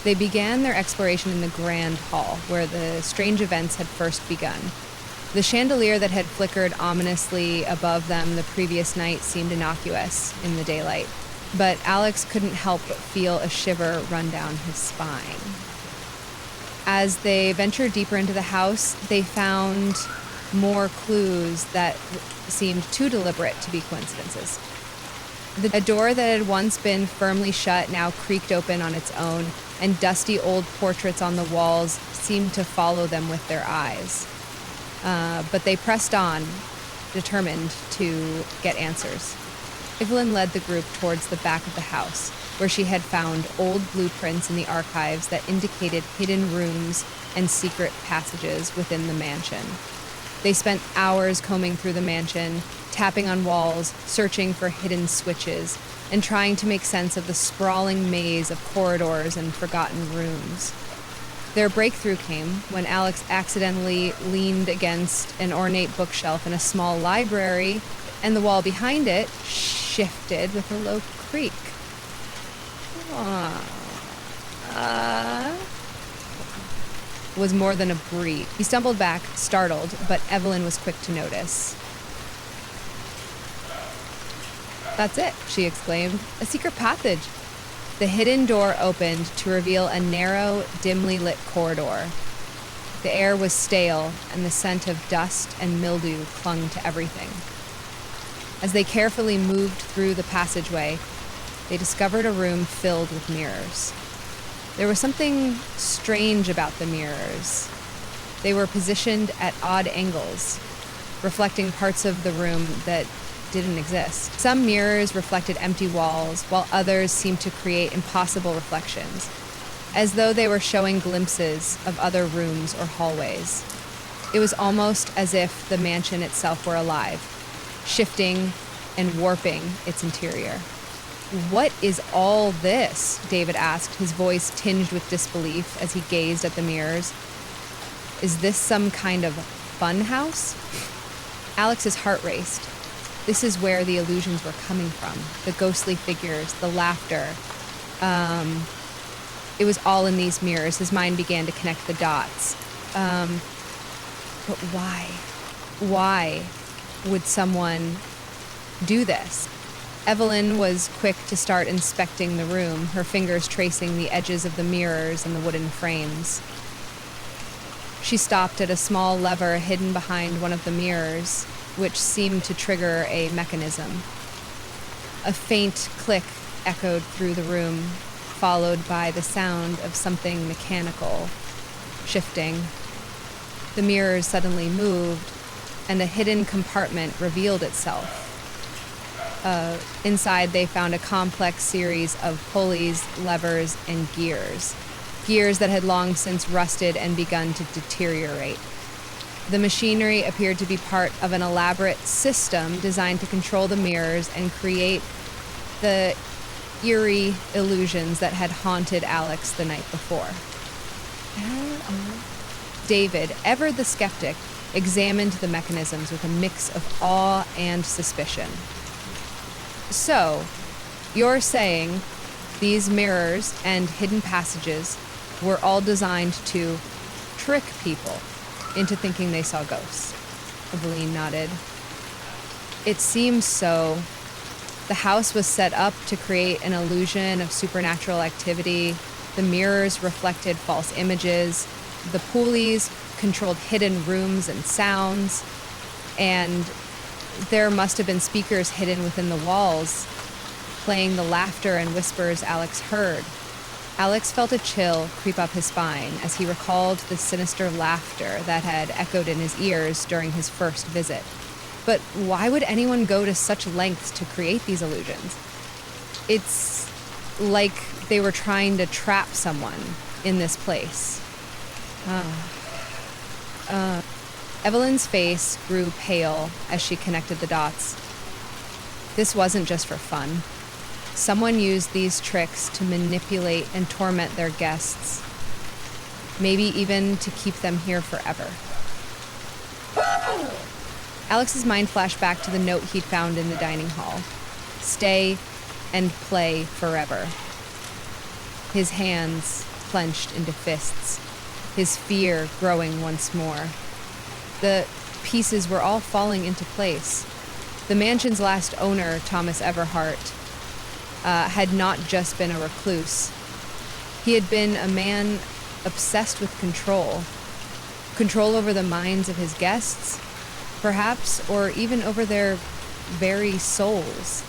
They began their exploration in the grand hall, where the strange events had first begun. The chandelier that had flickered ominously above them the previous night seemed innocuous in the daylight, but Alex couldn't help but feel a shiver run down his spine. As they ventured deeper into the house, they found more clues that seemed too deliberate to be coincidences. A door that had once been firmly shut now creaked open on its own, and dusty old portraits on the walls seemed to follow them with their eyes. But they pressed on, determined to get answers. Evelyn led the group towards the back of the house, where she had found old blueprints in the archives that indicated hidden rooms and secret passages within the mansion. They spent hours combing through the mansion, tapping on walls, searching for hidden switches, and trying to make sense of the sprawling maze of corridors and forgotten rooms. Their breakthrough came when Alex accidentally leaned against an ornate bookshelf in a small library, and the wall behind it shifted with a low creak. Was more than a breathe. He stumbled back, startled, but Evelyn was quick to notice. "That's it," she exclaimed. "A secret passage." The hidden door opened to reveal a narrow, dimly lit corridor. The air was stale, and the scent of dust and mildew clung to everything. As they carefully moved through the passageway, they discovered a room filled with mirrors. There was something strange about the mirrors. They were positioned at odd angles, reflecting parts of the room that didn't exist. Some mirrors reflected empty walls, while others seemed to create impossible reflections, as though they were showing glimpses of other rooms or hallways. It was almost as if the mansion itself were alive, shifting and warping its interior. "What is all this?" David asked, his voice tinged with disbelief as he gazed at the mirrors. "Is this some kind of fun house?" Alex's heart raced. This is where the illusions were coming from. The ghostly figures, the laughter. It was all in these mirrors. His mind began to connect the dots. But why? Why would someone do this? Evelyn was quick to start inspecting the room, her fingers tracing the edges of the mirrors and the wooden frames. She stopped at a small lever hidden behind one of the mirrors, which seemed to trigger a mechanism. A faint click echoed through the room, followed by the sound of something mechanical shifting. The mirrors suddenly moved, and a hidden compartment revealed itself. Inside, they found a complex series of pulleys, levers, and gears. Gears that had long since rusted and begun to deteriorate. The machinery appeared to be part of an elaborate system designed to control the mirrors and create the eerie illusions that had haunted Alex the night before. David, ever the skeptic, examined the mechanisms with a mix of awe and suspicion. "So, you're saying these mirrors and hidden passages were all designed to trick people into thinking they saw ghosts?" Evelyn nodded. "It seems so. The house was set up to create an illusion of supernatural activity. The mirrors reflected false images. The pulleys controlled hidden rooms and sounds. And there must have been speakers hidden within the walls, playing the laughter and whispers Alex heard." Alex felt a chill creep up his spine as he recalled the sinister laughter that had echoed in his ears during his first visit. But why would anyone go to such lengths to create these illusions? It's like they were trying to trap someone in this place. Evelyn's face grew pale as she connected the dots. This wasn't just for fun. Someone used these tricks to manipulate and torment their guests, maybe even to keep them here forever. Alex's mind flashed back to the note he'd found in the dining hall. Stay and play forever. His hands clenched into fists, his fear growing once more. The pieces were all falling into place. The mansion's last owner, Thomas Everhart, had not just been a recluse. He had been a man obsessed with control. Control over the minds of his guests, perhaps, or even over their very souls.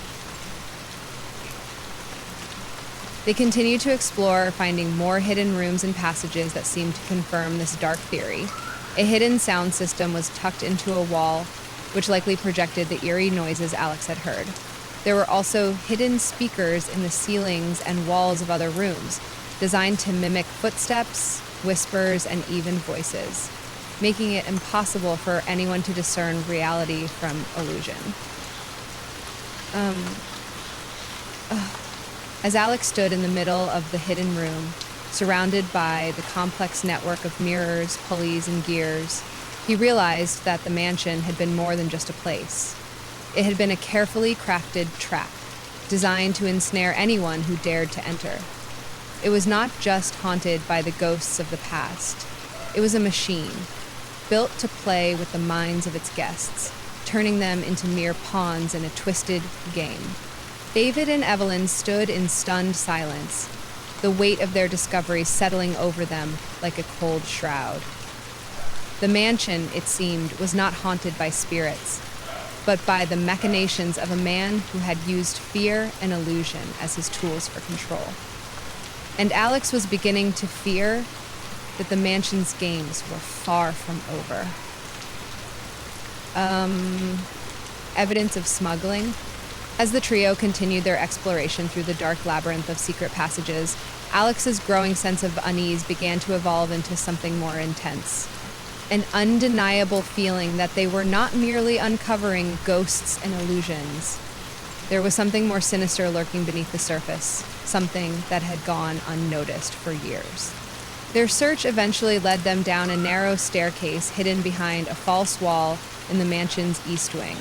They continued to explore, finding more hidden rooms and passages that seemed to confirm this dark theory. A hidden sound system was tucked into a wall, which likely projected the eerie noises Alex had heard. There were also hidden speakers in the ceilings and walls of other rooms, designed to mimic footsteps, whispers, and even voices, making it impossible for anyone to discern reality from illusion. As Alex stood in the middle of the hidden room, surrounded by the complex network of mirrors, pulleys, and gears, he realized that the mansion had been more than just a place. It had been a carefully crafted trap, designed to ensnare anyone who dared to enter. It was not just haunted by the ghosts of the past. It was a machine, built to play with the minds of its guests, turning them into mere pawns in a twisted game. David and Evelyn stood in stunned silence, the weight of their discovery settling over them like a cold shroud. The mansion, it seemed, was not haunted by spirits, but by the machinations of a man who had used fear and illusion as his tools for control. And Alex was beginning to fear that the mansion's games were far from over. Evidence of smuggling? As the trio continued their exploration through the dark labyrinth of secret passages, Alex's growing sense of unease began to evolve into something more intense. an undeniable feeling that they were not merely uncovering ghosts and illusions. There was something more sinister lurking beneath the surface, something that had gone unnoticed for years. Their search eventually led them down a narrow staircase hidden behind a false wall in the mansion's east wing.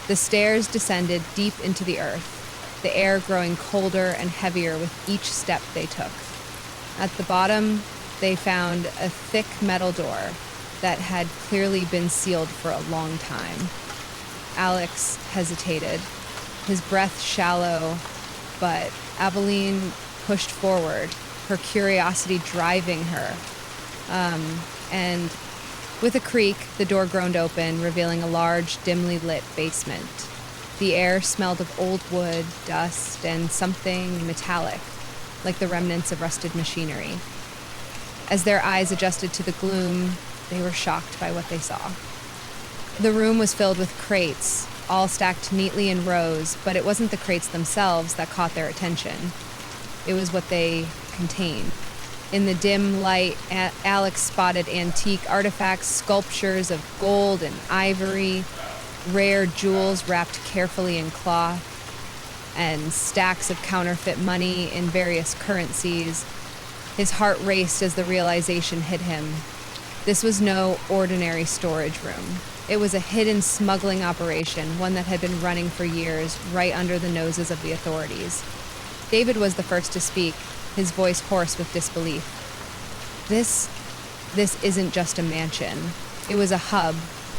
The stairs descended deep into the earth, the air growing colder and heavier with each step they took. At the bottom, they found a thick metal door that had clearly been sealed for a long time. Alex hesitated, his breath shallow, but Aveline pushed forward, her curiosity driving her. And with a creak, the door groaned open, revealing a large, dimly lit basement. The air smelled of old wood, dust, and something metallic, like the remnants of rusted machinery. As their eyes adjusted to the gloom, they were shocked by what they saw. The room was filled with crates, all stacked neatly in rows, but it wasn't the crates themselves that caught their attention. It was what they contained. In the dim light, Alex spotted antique artifacts, sculptures of gold and ivory, rare jewels wrapped carefully in cloth, and stacks of counterfeit money in various currencies. His heart raced as the realization hit him. This was no ordinary storage room. It was a hidden smuggling operation, one that had been running for years, right under the noses of the authorities. David was the first to speak, his voice hoarse with disbelief. This isn't just a mansion. It was a hub,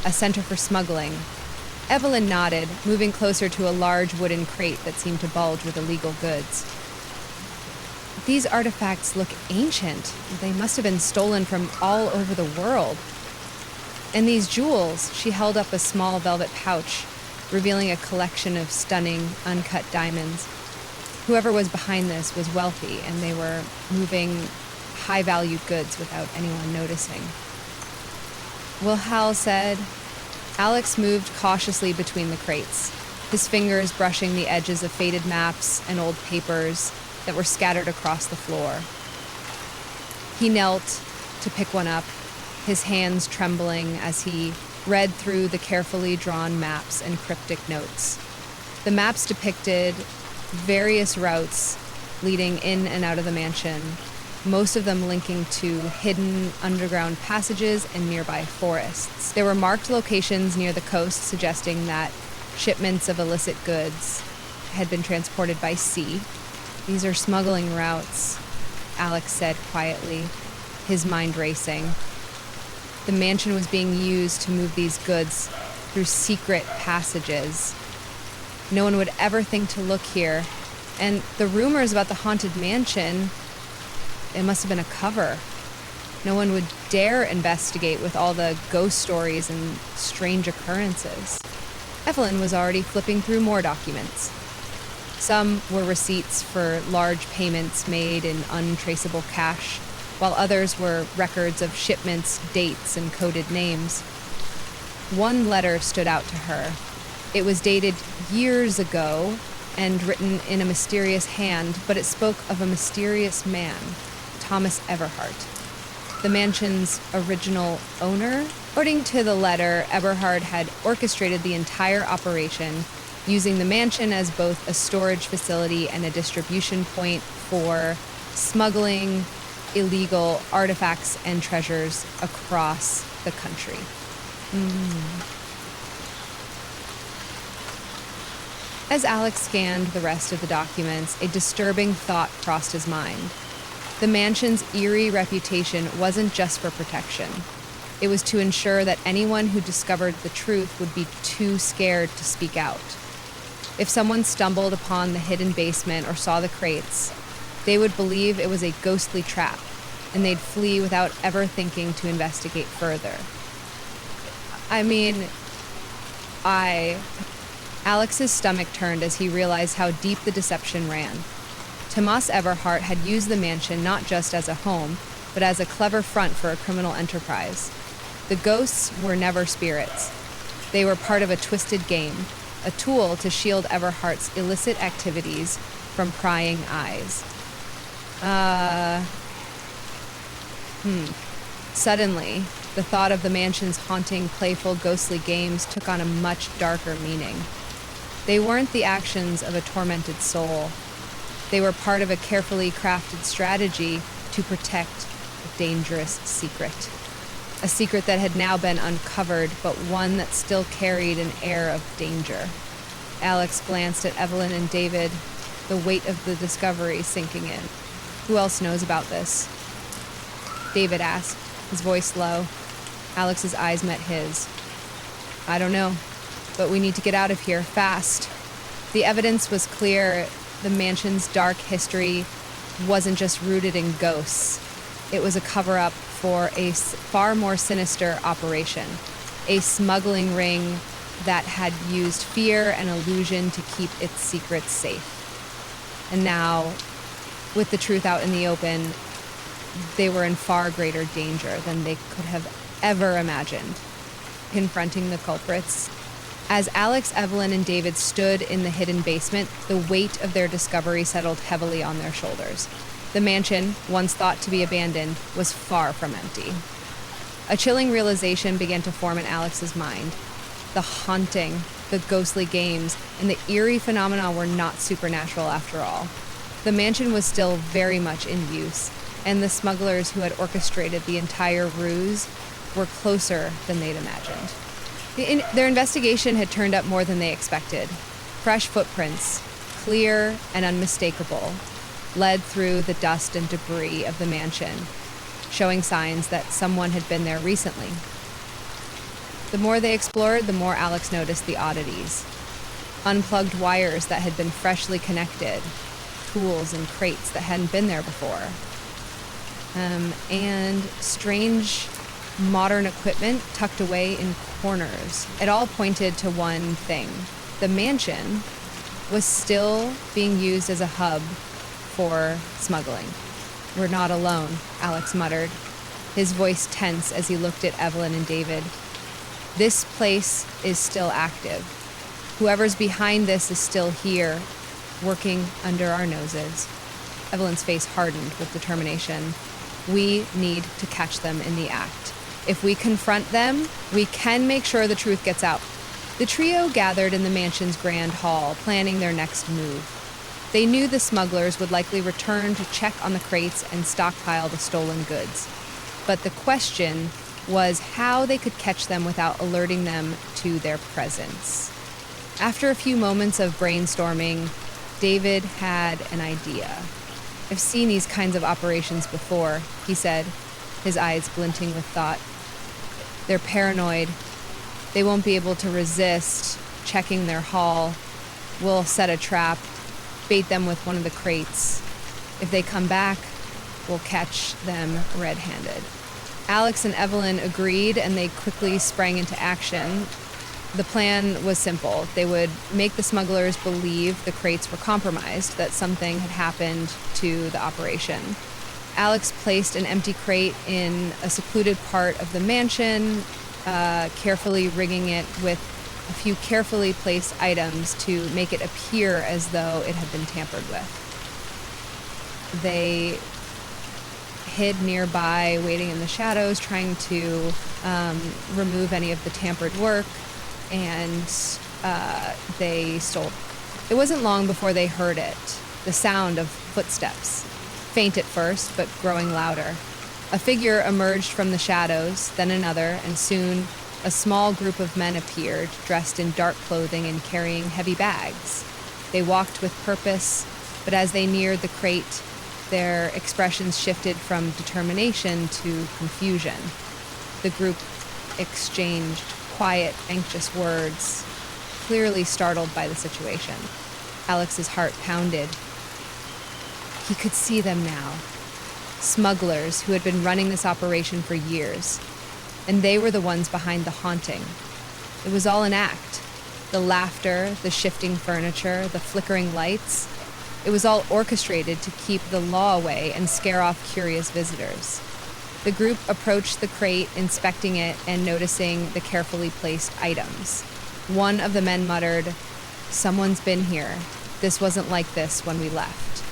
a center for smuggling. Evelyn nodded, moving closer to a large wooden crate that seemed to bulge with illegal goods. These artifacts look ancient. They must have been stolen from all over the world. And these jewels, she held up a small velvet pouch, revealing a collection of stunning, uncut diamonds. Whoever was behind this was wealthy, and they were moving high-value goods without anyone noticing. Well, Hal said. Alex moved cautiously between the crates, his fingers brushing the edges of faded maps and old papers that were scattered across the floor. He knelt to pick one up, his hands trembling as he read through the carefully drawn maps and cryptic notes. The maps depicted various routes leading in and out of the mansion, most of them linking to hidden underground passages and nearby forests. There were marked locations near the coast suggesting that shipments of illicit goods had been transported by sea. These are smuggling routes, Alex said quietly, his mind racing. The mansion was being used to move these goods through secret passages. No one would ever think to look here. And the rumors about the haunted mansion, it must have been a cover. No one would dare investigate with all the ghost stories and strange occurrences. Evelyn was already flipping through more documents. Some were receipts for large payments made in untraceable cash, while others were records of shipments, dates, and coded names. One letter stood out to her. It was dated years ago and written in a mysterious hand, but it spoke of a mysterious man, Thomas Everhart, the mansion's original owner. According to the letter, Eberhard had orchestrated the entire operation, using the mansion as both a storage facility and a distribution point for smuggling illegal artifacts and treasures across the country. As Alex scanned the rest of the documents, a disturbing thought crossed his mind. The mansion's eerie reputation wasn't just for protection. It was to ensure that anyone who discovered the truth would be too scared to speak out. If someone stumbled upon the hidden basement or saw the crates, they would believe it was a ghostly trap, and they'd flee without ever thinking to investigate further. Alex's stomach turned as he realized how deep the deception ran. Thomas Everhart had used the mansion not just as a home, but as a clever front for a criminal enterprise. The ghosts were never spirits. They were part of a twisted game, a tool to shield Everhart's illicit activities from prying eyes. Suddenly, the thought of the mansion's haunting, playful, ghostly games took on a much darker meaning. They weren't the actions of a tormented soul. They were part of a carefully crafted strategy to protect a dangerous secret. A secret that had now been uncovered, but one that still carried an air of danger. Alex glanced at Evelyn and David, the weight of the discovery sinking in. Who else knows about this? David asked, his voice low. Alex's eyes met his. I don't know, but we need to get out of here, fast. The evidence was clear. The mansion's dark history wasn't just rooted in ghosts. It was a cover-up for a far more sinister operation, a smuggling ring that had used fear and illusion to keep its secrets safe. And now, with the truth out in the open, they were in far greater danger than they could have ever imagined. Confronting the culprits, as Alex, Evelyn, and David stood in the hidden basement, the weight of their discovery settled heavily on their shoulders. The mansion, once thought to be abandoned, was far from empty. A chilling realization began to form in Alex's mind. The haunting, the ghostly games, and the eerie phenomena were not supernatural after all. The mansion was still very much in use, and the smugglers who had orchestrated the entire ruse were closer than they'd imagined. Their investigation had turned up more than they expected. Fresh footprints, clear and unmistakable, led through the dust and debris of the mansion, showing signs that someone had been there recently. The more they explored, the more Alex noticed the oddities. Unplugged wires that had been freshly connected, tools and crates that hadn't been there before, and strange modern equipment tucked away in corners. It all pointed to one thing. The mansion was still being used as a hub for smuggling. We're not alone, Alex muttered, his voice tense as he looked at Evelyn and David. This place is still active. Whoever's behind this is still here, working under our noses. Evelyn's face hardened with determination. We need to catch them in the act. If we confront them, we can make sure the truth gets out. The trio gathered in the mansion's grand hall, planning their next move. They knew the smugglers would likely return to check on the crates and stockpile the stolen goods. But the question was how they could catch them without alerting them to their presence. After a few moments of brainstorming, David had an idea. I've seen these kinds of operations before, he said, his eyes glinting with thought. They're paranoid. They won't be able to resist checking their haul. We'll set a trap, bait them with one of the crates. If they come back, we'll catch them red-handed. Alex and Evelyn agreed, and they quickly sprang into action. The plan was simple. They would make the smugglers believe the crates were compromised, that something had happened to the operation. Alex placed an empty crate in a secluded part of the mansion, carefully rigging it with a few carefully placed items to make it appear as though it had been tampered with. They hid nearby, waiting in the shadows, trying to remove any of the tampered work, and they stole. It wasn't long before they heard it, the sound of footsteps, faint at first, but growing louder. A figure emerged from the shadows, then another, and soon a small group of men appeared, dressed in dark clothing and carrying heavy bags. They walked with purpose, but as they neared the crate, their expressions shifted from determination to confusion. The group exchanged quiet, anxious words, clearly startled by the situation. Alex's heart pounded. He could see them now. Smugglers who had been running this operation for years. And they were the ones behind the haunting. It was all an act. The laughter, the shifting furniture, the flickering lights. It was all orchestrated to keep the law away and scare off curious visitors. The group approached the crate, inspecting it and noticing the carefully placed items. One of the men muttered, "Someone's been here. This wasn't like this when we left."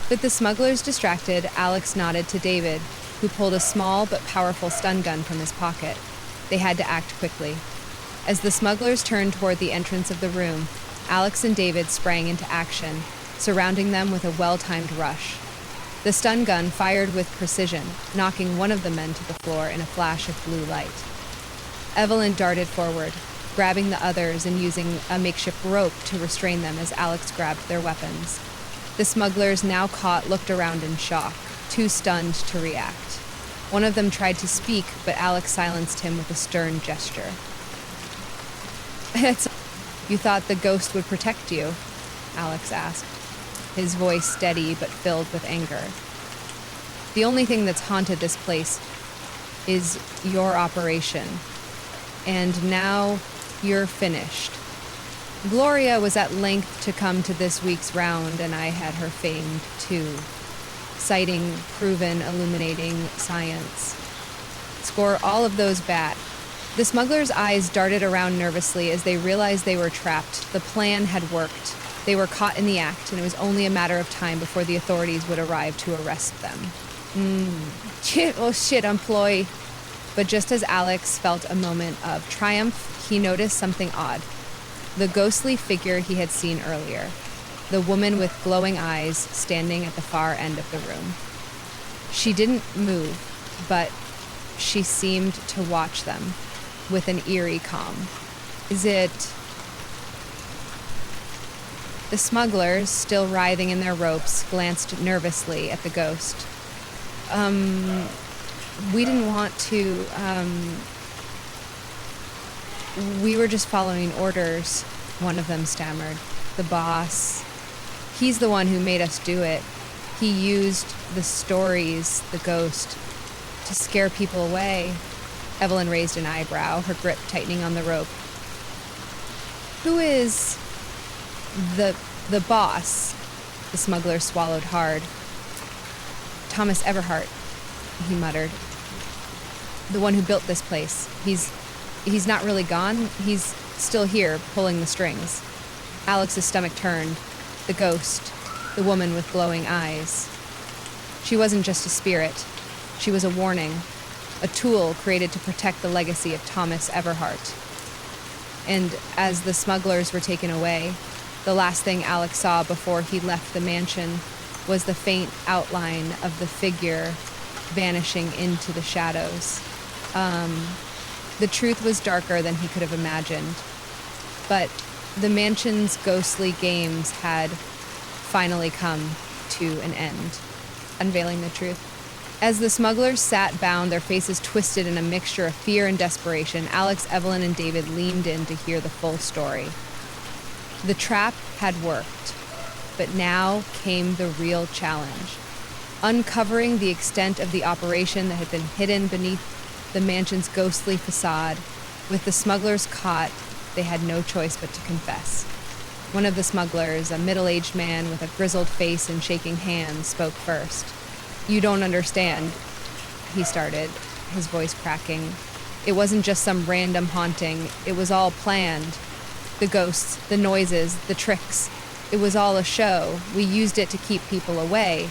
With the smugglers distracted, Alex nodded to David, who pulled a small but powerful stun gun from his pocket. They had to act quickly. As the smugglers turned toward the entrance of the room, Alex and David sprang into action, surrounding them with a well-timed rush. The stun gun fired with precision, knocking one of the men to the floor in a flash of blue light. Evelyn darted forward, grabbing the others and using a makeshift rope to restrain them as Alex grabbed their weapons. The smugglers, now caught, looked around in shock, too stunned to react. One of them tried to speak, but Alex silenced him with a stern gesture. You thought the ghost would protect you? Alex asked, his voice steady but filled with anger. The only thing that's haunted this place is your operation. And now you're finished. Gloria was at length to come to this week's round, and I had her famed too, citing proven, illuminating science. Score all of those bad. The smugglers' eyes darted around nervously as they realized they were trapped. The plan had worked. They were caught in the act, and it was only a matter of time before the authorities would arrive to arrest them. Shit, employee. But just as Alex felt a moment of triumph, he noticed something odd. The ghostly figure he had seen earlier. The woman with glowing eyes standing at the far end of the room. She didn't move, but she seemed to watch them with an eerie calm. Is it... The smugglers, still writhing in their ropes, glanced nervously at the ghost. We didn't want to, we were just following orders, one of them stammered. The boss, he's the one who made us do it. He used the stories, the ghost, to scare people away. Evelyn raised an eyebrow, her grip tightening on the rope. Who is the boss? The smuggler swallowed hard. Thomas Everhart, he muttered. The one who built this place. He's not really gone. He's still here, pulling the strings. Alex's stomach turned. The ghost, the woman with glowing eyes. She wasn't just a spirit. She was a warning, a tool created to protect the legacy of Thomas Everhart. And as the smugglers were taken away, the last thing Alex saw before he left the mansion was the faint outline of the figure vanishing into the shadows. The truth was darker than he could have imagined, but the mansion's ghostly games had finally come to an end, unveiling the truth. As the smugglers sat bound, their faces twisted in a mixture of fear and desperation, Alex, Evelyn, and David leaned in to hear the full story. The trap had worked, but now came the real challenge. Uncovering the extent of the operation that had been hidden beneath the mansion's ghostly facade. With the smugglers caught, they had no choice but to confess. One of the smugglers, a middle-aged man with a grizzled face and shaking hands, spoke first. You don't understand, he started, his voice cracking. It wasn't just some random haunting. It was all planned. The ghosts, the noises, the tricks. It was all a show. We used it to keep people away.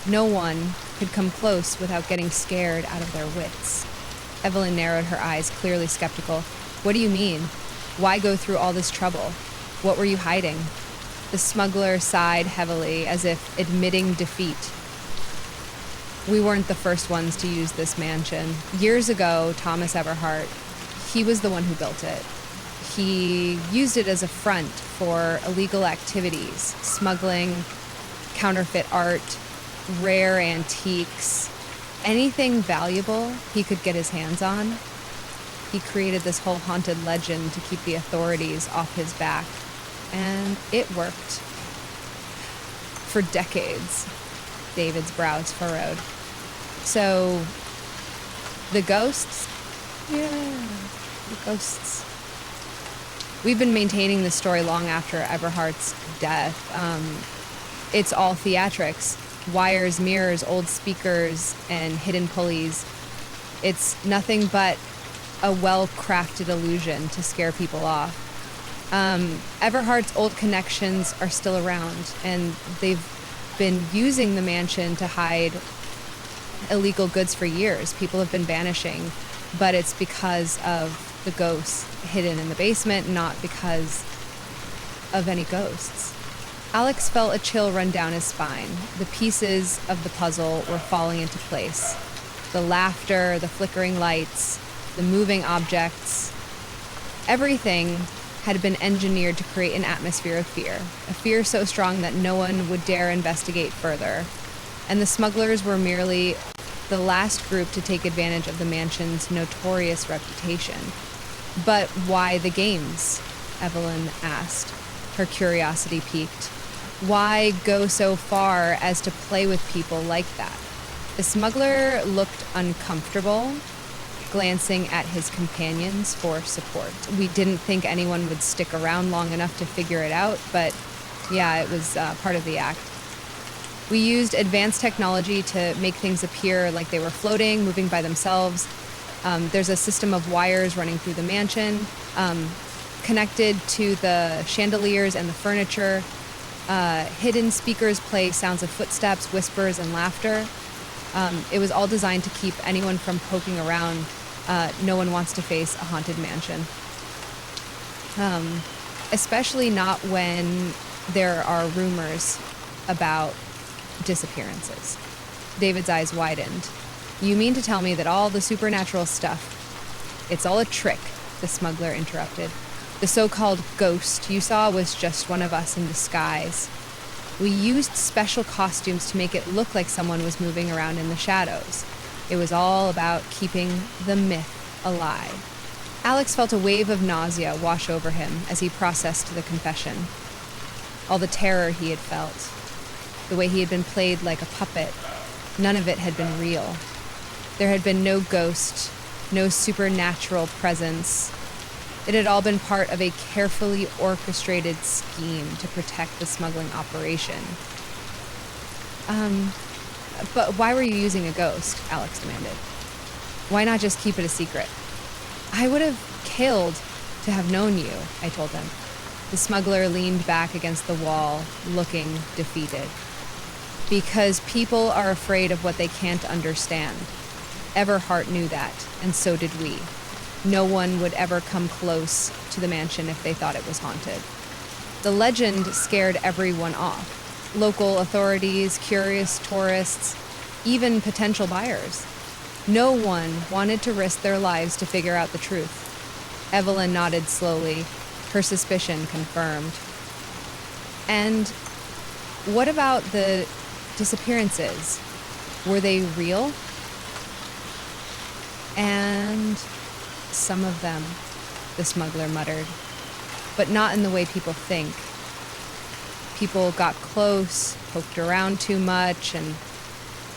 No one could come close without getting scared out of their wits. Evelyn narrowed her eyes, clearly skeptical. What do you mean? Why go through all this trouble? What were you hiding? The smuggler sighed heavily, as if admitting defeat. We weren't the first ones to use this mansion. Years ago, Thomas Everhart, he was the one who built it. He used it as a front for illegal activities, smuggling, counterfeit art, rare antiques, anything valuable he could get his hands on. He created this whole haunted legend to keep the authorities off his back, and it worked. For decades. David's brows furrowed. So, the ghosts? Yeah, the ghosts. We've been maintaining this story long after Everhart's death. It's all theatrics. Wires, mirrors, old speakers, and hidden pulleys. It's nothing but a well-crafted illusion to scare people off. Everhart's old connections are still around, and they've been using the mansion to hide illegal goods for years. People have been vanishing, but it's because of the ghosts hidden in the basement, not because of any ghosts. Alex felt a chill run down his spine. The pieces of the puzzle were falling into place. The laughter, the flickering lights, the moving objects, everything had been engineered to create an atmosphere of fear, a fear so strong that no one would dare investigate further. And the smugglers were merely the last group to take advantage of the mansion's notorious reputation. But why the games? Evelyn asked, her curiosity piqued. Why go so far as to play with people like that? The smuggler looked uncomfortable, glancing at his companions for support. We didn't think anyone would stick around long enough to figure it out, but yeah, it was part of the act. We used advanced technology to make things appear like they were floating, moving by themselves. There's a system of wires running through the mansion, connected to the chandeliers and the furniture. Hidden speakers play sounds of footsteps, whispers, and laughter. It was all designed to keep anyone from poking around. No one wants to face a haunted mansion. Especially not when there are rumors about disappearances. David's eyes widened. You mean to tell me that all the supernatural stuff, it's all a trick, the smuggler interrupted. The so-called ghost you saw was just one of us in disguise. We used special costumes to make it look like someone was moving around in the shadows. It was all about keeping the myth alive. Alex felt a wave of nausea wash over him as he processed the confession. All the terror he had felt, the way he had been played like a puppet, none of it had been real. There had been no ghost, no supernatural presence. It had all been part of a carefully orchestrated scheme to protect the smuggling operation. But why were you using a ghost? Alex demanded. Why not just keep it a secret? I would have killed to have known you, I told him. The smuggler leaned back against the wall, looking defeated. Because people are afraid of what they can't understand. Everhart knew that, and so did we. No one would ever come close to the mansion if they thought it was haunted. The legend scared everyone off. Local authorities, curious tourists, even potential buyers. No one wanted to risk their lives to figure out the truth. Evelyn nodded slowly, her suspicion confirmed. And what about the disappearances? Were they real? And some of them, the smuggler muttered, but not in the way people think. People got close, poked around too much, and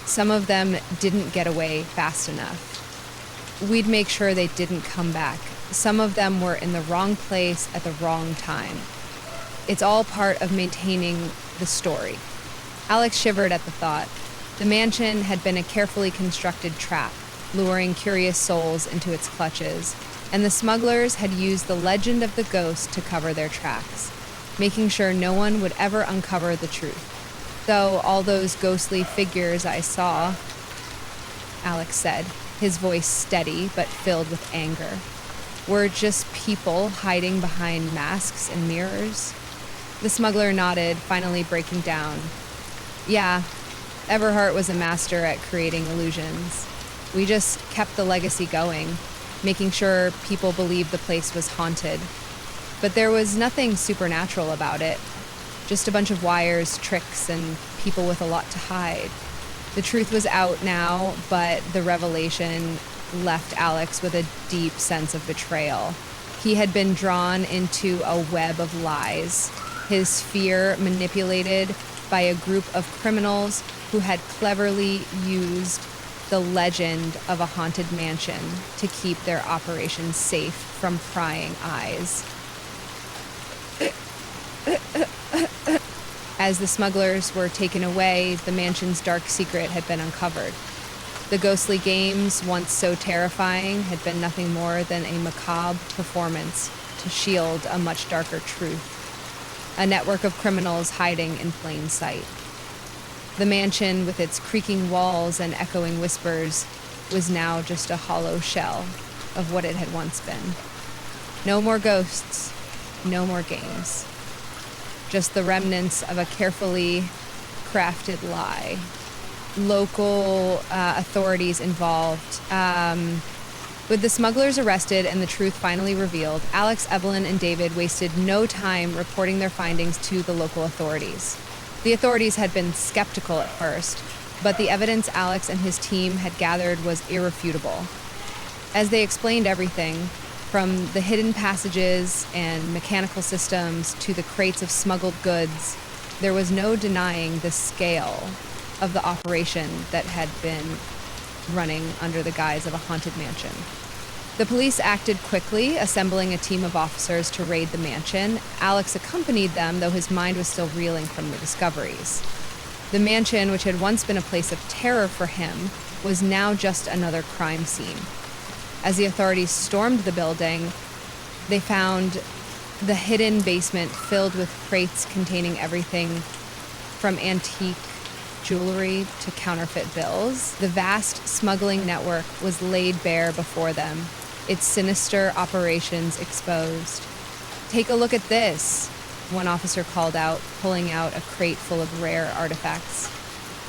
some of them didn't get away fast enough. We'd make sure they didn't come back. Some of them were in the wrong place at the wrong time. It's all part of maintaining the story. Alex shivered at the thought. The mansion had been a carefully constructed trap, luring curious souls into its clutches, and the smugglers had used the legend of the ghost to cover their tracks, making sure no one would ever uncover the truth. Though all those ghostly figures I saw, Alex said, his voice steady but filled with anger, were just people hiding behind masks and mirrors. The smuggler nodded, finally breaking down. Yeah, Everhart was a master at creating illusions. We just kept the legacy going, making sure people believed the place was haunted. But there was nothing supernatural about it. Just a bunch of wires, tricks, and people with a lot to hide. The truth was out now, but the revelation left Alex with a deep sense of betrayal. He had been drawn into a web of lies, his fear manipulated by a group of criminals who had cleverly used the legend of a haunted mansion to keep their operation safe from prying eyes. As the smugglers were taken away, the mansion's dark secret had been uncovered. The ghostly games, once so terrifying, had been nothing more than a macabre performance to shield a much darker truth. A network of criminals hiding in plain sight. The mansion, with its creaking walls and echoing whispers, was now just a hollow shell of what it had once been. No more ghosts, no more games. Just the remnants of a carefully crafted lie. Local authorities involved. With the smugglers arrested and the truth finally revealed, Alex, Evelyn, and David wasted no time reporting their findings to the local authorities. The authorities had been skeptical at first, but the evidence Alex and his team had gathered was irrefutable. As they explained everything, from the hidden passages and mechanical systems to the crates of smuggled goods, there was no denying the scale of the operation that had been running under the guise of a haunted mansion. The police acted quickly, assembling a team of officers to raid the mansion. Alex accompanied them, though his mind was still reeling from the discoveries. The mansion, which had once been a place of terror for him, was now just another crime scene. As the authorities stormed the building, they found the hidden basement filled with crates containing everything from antique jewelry to counterfeit bills. The vast smuggling network was laid bare before them, its sinister operations exposed. "Take a look at this," one officer called out, pulling out a crate full of rare artifacts.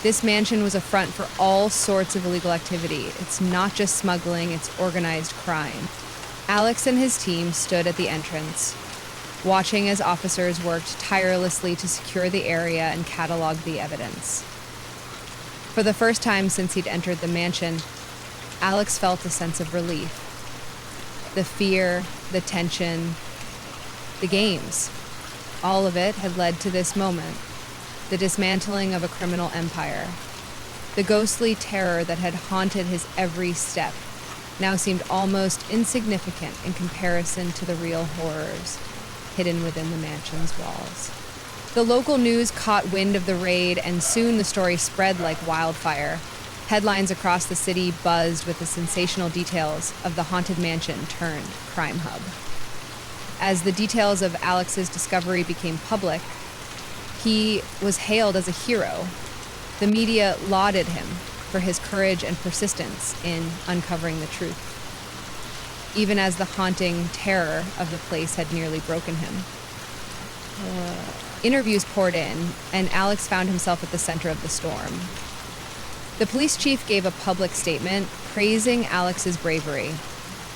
This mansion was a front for all sorts of illegal activity. It's not just smuggling, it's organized crime. Alex and his team stood at the entrance, watching as officers worked tirelessly to secure the area and catalog the evidence. For the first time since he'd entered the mansion, Alex felt a sense of relief. The fear, the tension, the games, all of it had led to this moment, the dismantling of a criminal empire. The ghostly terror that had haunted his every step now seemed almost insignificant in comparison to the real horrors hidden within the mansion's walls. The local news caught wind of the raid, and soon the story spread like wildfire. Headlines across the city buzzed with the sensational details of the haunted mansion turned crime hub. As the details of Alex's discovery became public, he was hailed as a hero. The media lauded him for his courage and persistence in uncovering the truth, even as the haunting terror of the place had nearly broken him. Interviews poured in, and Alex found himself at the center of the storm. The police chief gave a public statement praising Alex's bravery.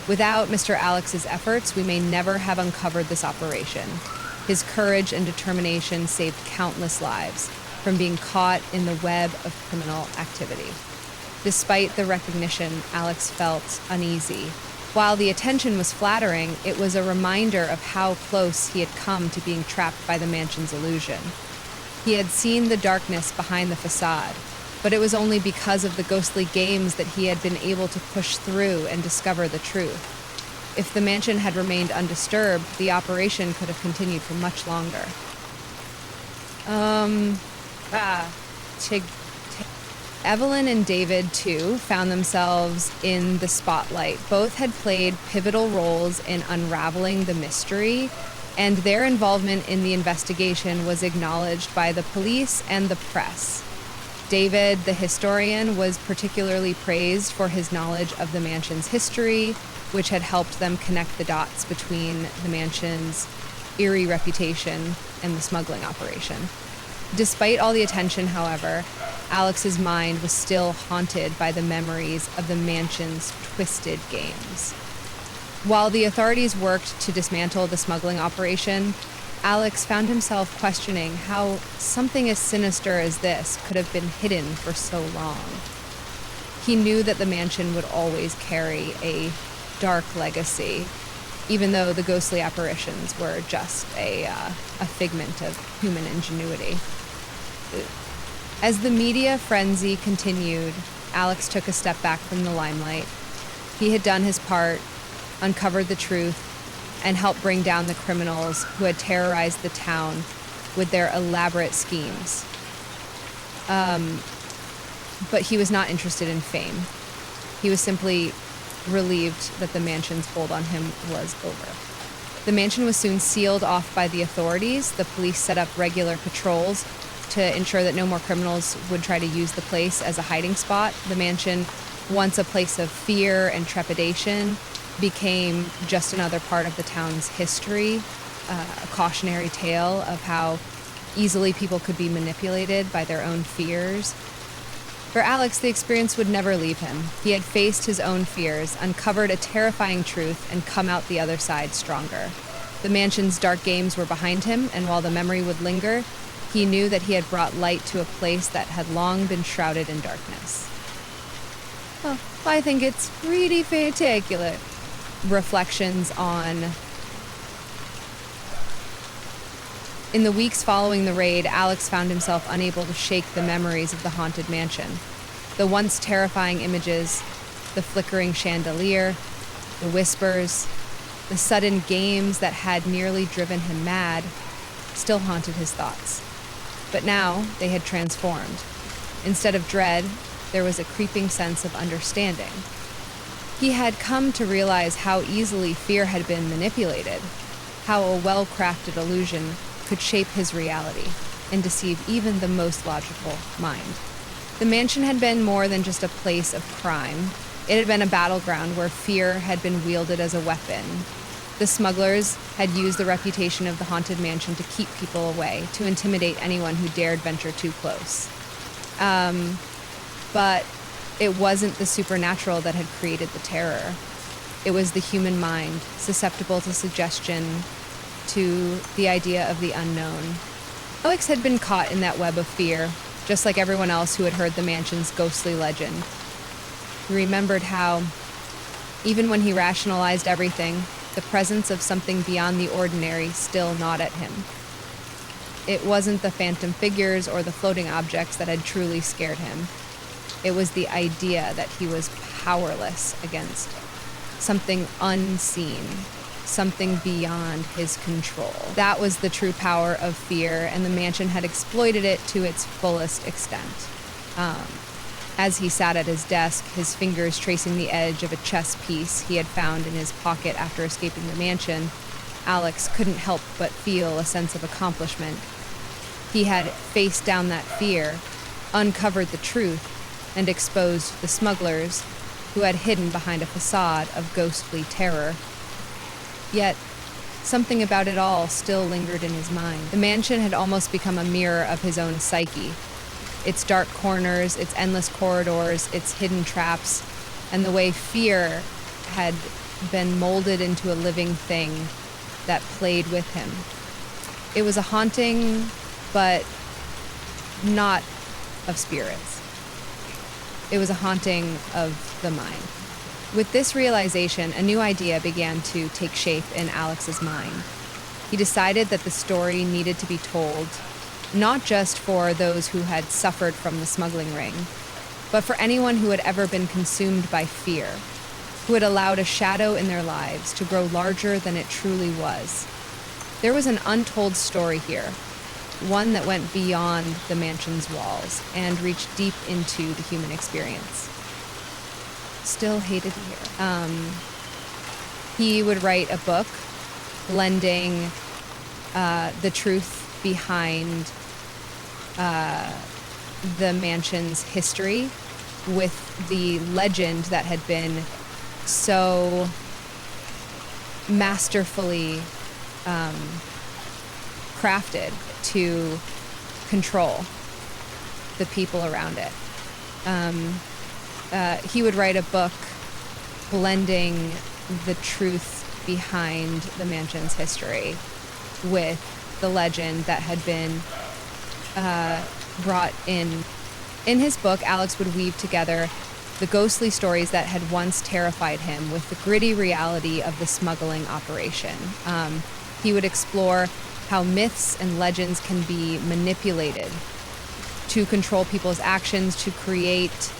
"Without Mr. Alex's efforts, we may never have uncovered this operation. His courage and determination saved countless lives from being caught in the web of criminal activity." Despite the recognition, Alex felt uneasy. While the attention was flattering, it was a reminder of how close he had come to being trapped by the mansion's illusion. He had seen the darkness behind the facade, but it was only because of the ghostly games that he had been able to push through and discover the truth. If the mansion had remained undisturbed, the operation could have continued for much longer. Evelyn and David, too, found themselves in the spotlight. Both had played pivotal roles in unraveling the mystery, and their involvement in the investigation was acknowledged by the police and the press. David, the historian, was particularly praised for his knowledge of the mansion's history, which had helped them connect the dots between the mansion's eerie reputation and the smuggling operation. Despite all the attention, however, Alex's mind was still haunted by the memories of the mansion's twisted games. While the authorities worked to dismantle the smuggling operation, Alex found himself questioning how something as sinister as this could have been hidden for so long. He knew that the mansion would always carry a dark legacy, even though the ghostly apparitions were just a figment of human ingenuity. As the media frenzy continued, Alex took a step back from the limelight. He had done his part, uncovered the truth, and helped bring down the criminals who had terrorized the town with their elaborate schemes. But he was not interested in fame. He was simply relieved that the mansion's hold on him was over. The mansion was soon sealed off by the authorities. The police set up regular patrols, to ensure that no more criminals would try to use the place as a hiding spot. The mansion, once a place of fear and trepidation, became just another part of the town's history, a cautionary tale of how easily people could be manipulated by their own fears. For Alex, the experience would never leave him. He had faced his own fears, uncovered a terrifying truth, and come out the other side stronger. The mansion's dark games were behind him, and while the memory would linger, he knew that he had brought light to a place that had long been shrouded in darkness. Well, I think it's pretty spectacular. Reflections on... In the weeks following the raid, Alex found himself unable to shake the memories of the haunted mansion. The once terrifying images, the flickering chandelier, the whispers, the sudden games that had nearly driven him mad, still haunted his thoughts. But now they had transformed. Instead of dread, there was a creeping sense of understanding. He had come to realize how easily fear had been manipulated, how a well-crafted illusion could shape his reality and deceive even the most logical mind. The mansion had been more than just a place of crime. It had been a battleground where fear had been wielded as a weapon. The smugglers had used the reputation of the haunted mansion to keep people away, to intimidate anyone who dared venture too close. But it wasn't the supernatural that had created the terror. It was the human mind, susceptible to suggestion, to the idea of the unknown. Alex had been caught in that web of fear, just like everyone else who had heard the mansion's ghostly legend. He remembered how, even when he rationalized everything, the presence of something beyond the ordinary still gnawed at him. It wasn't the phantom figures or the floating objects that had truly scared him. It was the idea that he was powerless against something unseen, something beyond his control. That was the true power of fear, and the mansion had exploited it to its fullest extent. As he sat at his desk, his fingers tracing the edge of a chess piece he had found in his pocket after escaping the mansion, Alex couldn't help but feel a sense of accomplishment. He had faced down that fear, uncovered the truth, and exposed the smugglers who had hidden behind a facade of ghostly terror. Yet, something about it all still lingered in his mind. The mansion had almost become a mirror of his own psyche. Its dark corners, its endless corridors, its hidden traps, and the way fear had been molded into a living thing that played with him. It was a haunting, but not of spirits. It was a haunting of the mind. With this realization, a new idea began to take shape in Alex's mind. He decided that the story needed to be told, not just for those who had suffered from the smuggling ring, but for anyone who had ever been consumed by fear, who had allowed a shadow in their lives to grow larger than it truly was. There was an untold story here, one that went beyond the mansion's walls and reached deep into the human experience. Still hated here. He would write a book blending the truth behind the mansion's history with the legend that had been so masterfully crafted to control the people around it. He would write a book blending the truth behind the mansion's history with the legend that had been brought in. In his book, Alex would weave together the ghostly stories that had once terrified him with the gritty reality of the smuggling operation. He would explore how myths and legends can be manipulated to control people's actions, to create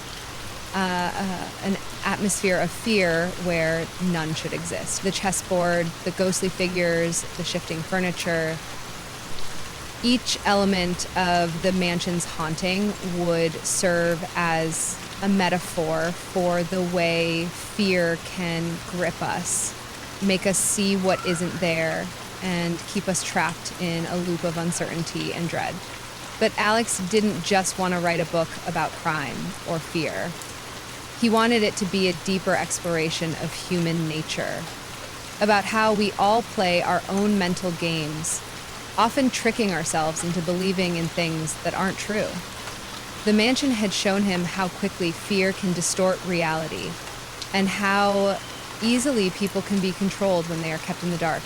an atmosphere of fear where none should exist. The chessboard, the ghostly figures, the shifting furniture. Each element of the mansion's haunting would serve as a metaphor for the way fear can grip us, make us see what isn't there, and keep us trapped in a loop of uncertainty and dread. But Alex didn't just want to write a book about crime or fear. He wanted it to be a deeper exploration of human nature, about how we all play our own mental games, often tricking ourselves into believing in things that aren't true. The mansion had shown him how quickly fear can distort reality, and how easily people can be controlled when they are kept in the dark.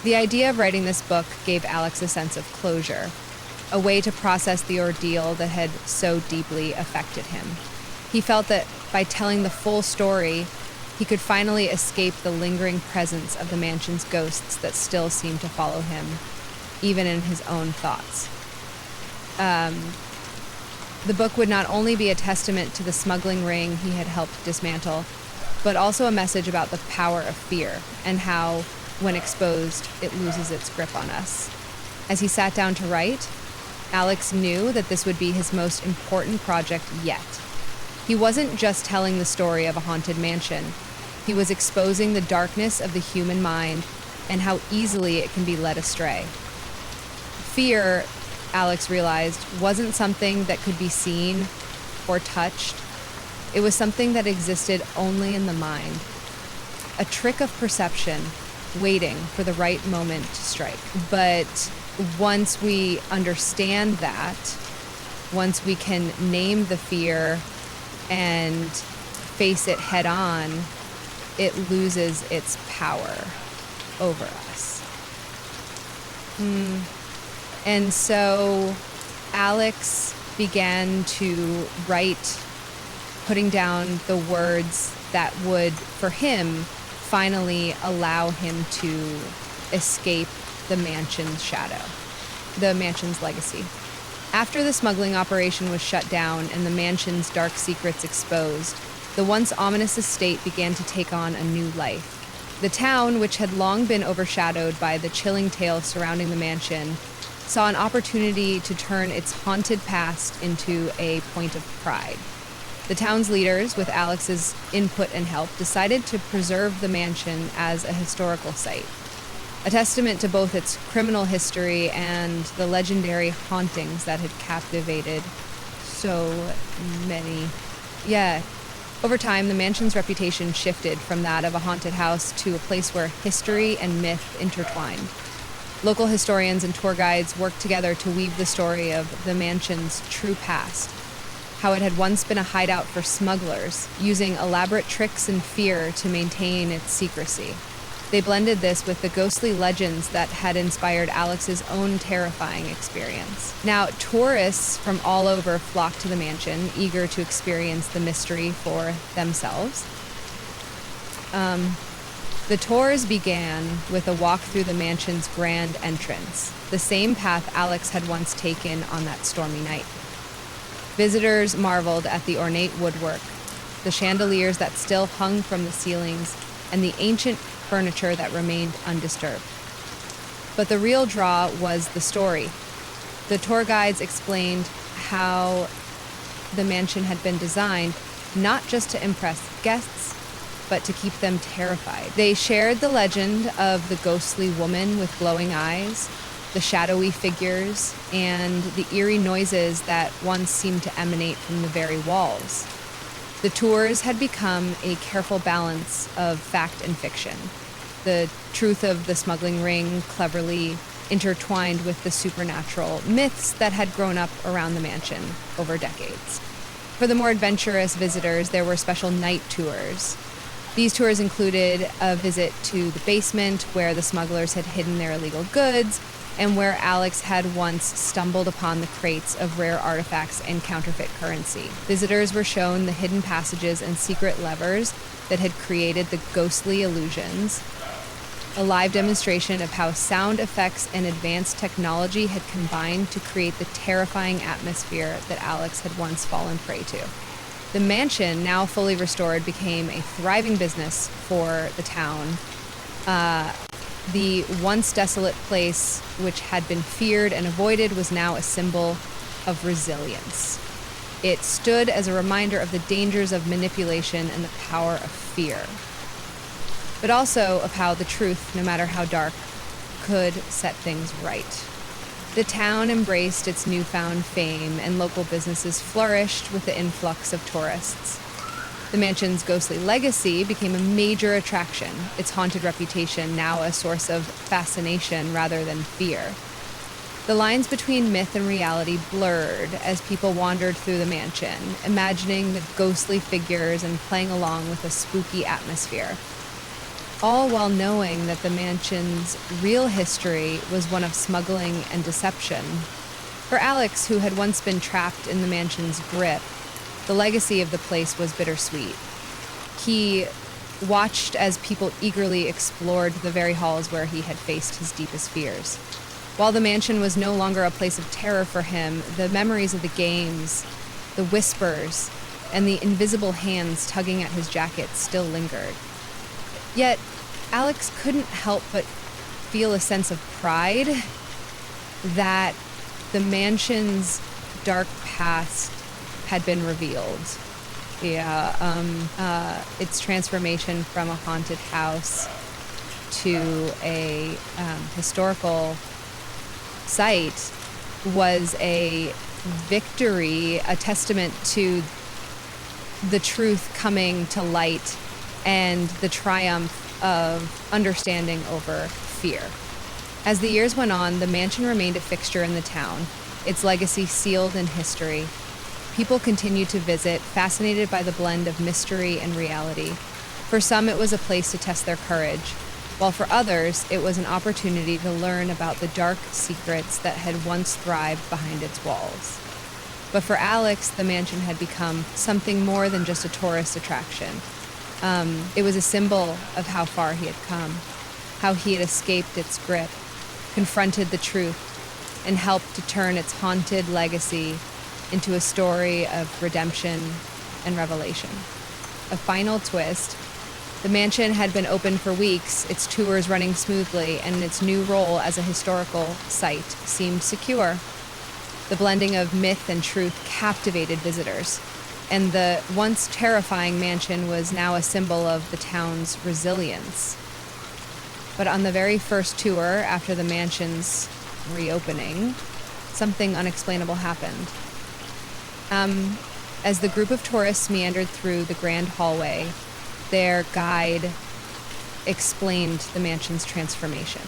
The idea of writing this book gave Alex a sense of closure, a way to process the ordeal that had so deeply affected him. He felt that by telling the full story, he could finally escape the lingering presence of the mansion's ghosts that still seemed to follow him, even in his own thoughts. The book would not only be a testament to the smuggling ring he had helped dismantle, but also a message about the power of fear and how, when exposed, it loses its grip on us. As he sat down to write, Alex knew that this would be his most important project yet. He wasn't just telling the story of a haunted mansion. He was exposing the darkness of the human mind and how easily it can be led astray. Fear, Alex realized, wasn't something that could be seen or touched. It was something that existed only in the mind. A trick of perception, waiting for the right moment to strike. But once we understand that, once we can name the fear and face it head on, it loses its power over us. And so Alex began to write, putting down the words that would, for him, finally allow him to escape the mansion's shadow, the mansion's legacy. After the smuggling operation was shut down and the mansion's dark secrets exposed, the once ominous estate began to take on a new life. The town, which had long been overshadowed by the chilling tales surrounding the mansion, saw an opportunity to turn its haunted past into a point of pride. The town's leaders, with Alex's input and help, decided to preserve the mansion as a historical site, a testament to both its criminal history and the legendary hauntings that had captivated so many. Over time, the mansion's reputation shifted from that of a haunted house to a place where history and myth intertwined. Local historians and tour guides worked together to weave the story of the mansion's true past, how it had once been a hideout for smugglers, using elaborate tricks and fear to maintain its secrecy. They blended this with the ghostly legends that had inspired Alex's own terrifying experience. Now, tourists from all over flocked to the mansion, eager to experience the mystery for themselves. The tours began with a walk through the mansion's grand entrance, the same path Alex had once taken on that stormy night. Visitors marveled at the ornate woodwork, the chandeliers that still hung from the ceilings, and the ancient furniture that remained undisturbed. But the real draw was the story. The tour guides explained how the mansion had been designed not just to impress guests, but to keep them terrified. They shared the legend of the ghostly woman with glowing eyes, the shadowy figures, and the eerie noises that once seemed to emanate from the very walls. The tours had become a careful balance of fact and fiction, the truth of the smuggling ring cleverly intertwined with the supernatural myths that had grown up around the mansion over decades. For the more adventurous visitors, there were special night tours. These tours included a visit to the basement where the smugglers had hidden their illegal goods, and where Alex had once stumbled upon the crates of rare artifacts and counterfeit currency. Visitors were shown the hidden passages and secret levers that had created the ghostly illusions, a live demonstration of how sound effects and advanced technology had combined to create the terrifying atmosphere that Alex had once fallen prey to. The mansion, now fully restored, became a thriving business for the town. The once desolate place, which had been feared and avoided, was now a symbol of resilience. It stood as a reminder of the dangers of manipulation and the power of fear, but also of how the truth, no matter how dark, could set things right. The town embraced its newfound fame, and local businesses flourished with the influx of tourists. The mansion's ghostly legacy became a major attraction, its haunted reputation now a source of fascination rather than fear. The lines between myth and reality blurred as people wandered through the mansion, imagining the ghostly figures and playing along with a spooky atmosphere, all while knowing that the mansion's real history was one of smuggling and deception. For Alex, who had once been trapped in the mansion's grip, the legacy of the place was bittersweet. He watched as people eagerly explored the very halls where he had faced his deepest fears. While the mansion was no longer a place of terror for him, the memories of the games, the whispers, and the invisible hands tugging at his jacket still lingered. Yet, Alex couldn't help but feel a sense of pride that the mansion's dark past had been revealed. Its transformation from a haunted house to a historical site was a victory, a testament to the truth coming to light and the triumph of understanding over fear. As the years went on, the mansion remained a fixture in the town, its legacy sealed in history. People continued to visit, fascinated by the blend of mystery and reality. For some, it was a place to test their courage, while for others, it was an opportunity to learn about the dark secrets that had once thrived behind its walls. But for Alex, the mansion had become something more than just a tourist attraction. It was a symbol of how far he had come, how he had escaped its grip, confronted the truth, and helped to turn its haunted legacy into a story of redemption and revelation. A final twist: the mansion had been open for weeks, its tours running smoothly, and its new role as a historical site seemed secure. The blending of myth and truth captivated visitors, and the once terrifying mansion was now a symbol of the town's resilience. But on the very first tour after the mansion's reopening, something unexplainable happened. As the group of tourists meandered through the grand hallway, their guide explained the mansion's transformation,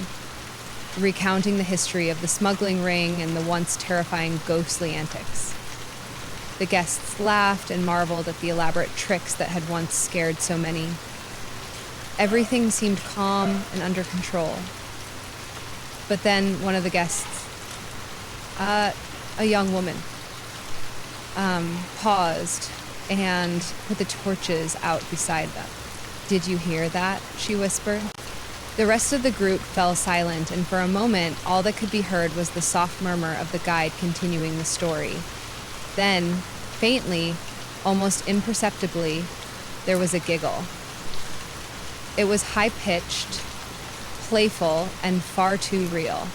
recounting the history of the smuggling ring and the once terrifying ghostly antics. The guests laughed and marveled at the elaborate tricks that had once scared so many. Everything seemed calm and under control. But then one of the guests, a young woman, paused and put the torches out beside them. "Did you hear that?" she whispered. The rest of the group fell silent, and for a moment, all that could be heard was the soft murmur of the guide continuing the story. Then, faintly, almost imperceptibly, there was a giggle. It was high-pitched, playful, and far too real.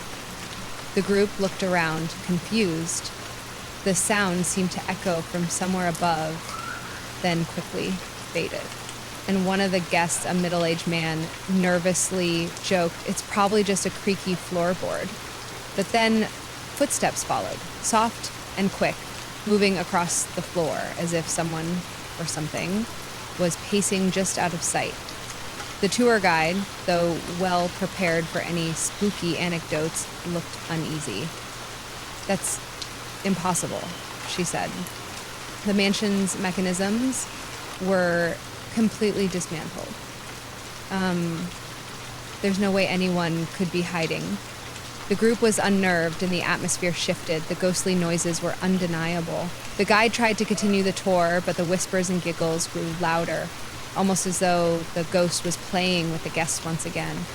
The group looked around, confused. The sound seemed to echo from somewhere above, then quickly faded. And one of the guests, a middle-aged man, nervously joked, "It's probably just a creaky floorboard." But then footsteps followed, soft and quick, moving across the floor as if someone or something was pacing just out of sight. The tour guide, though well prepared for any spooky anecdotes, looked uneasy. "That's impossible," she said. The mansion's mechanisms were completely dismantled. There's no way anyone could be hiding. The group was unnerved and the atmosphere shifted. The ghostly noises were undeniable. The guide tried to continue the tour, but the whispers and giggles grew louder, almost as though the ghost was playing with the guests once again.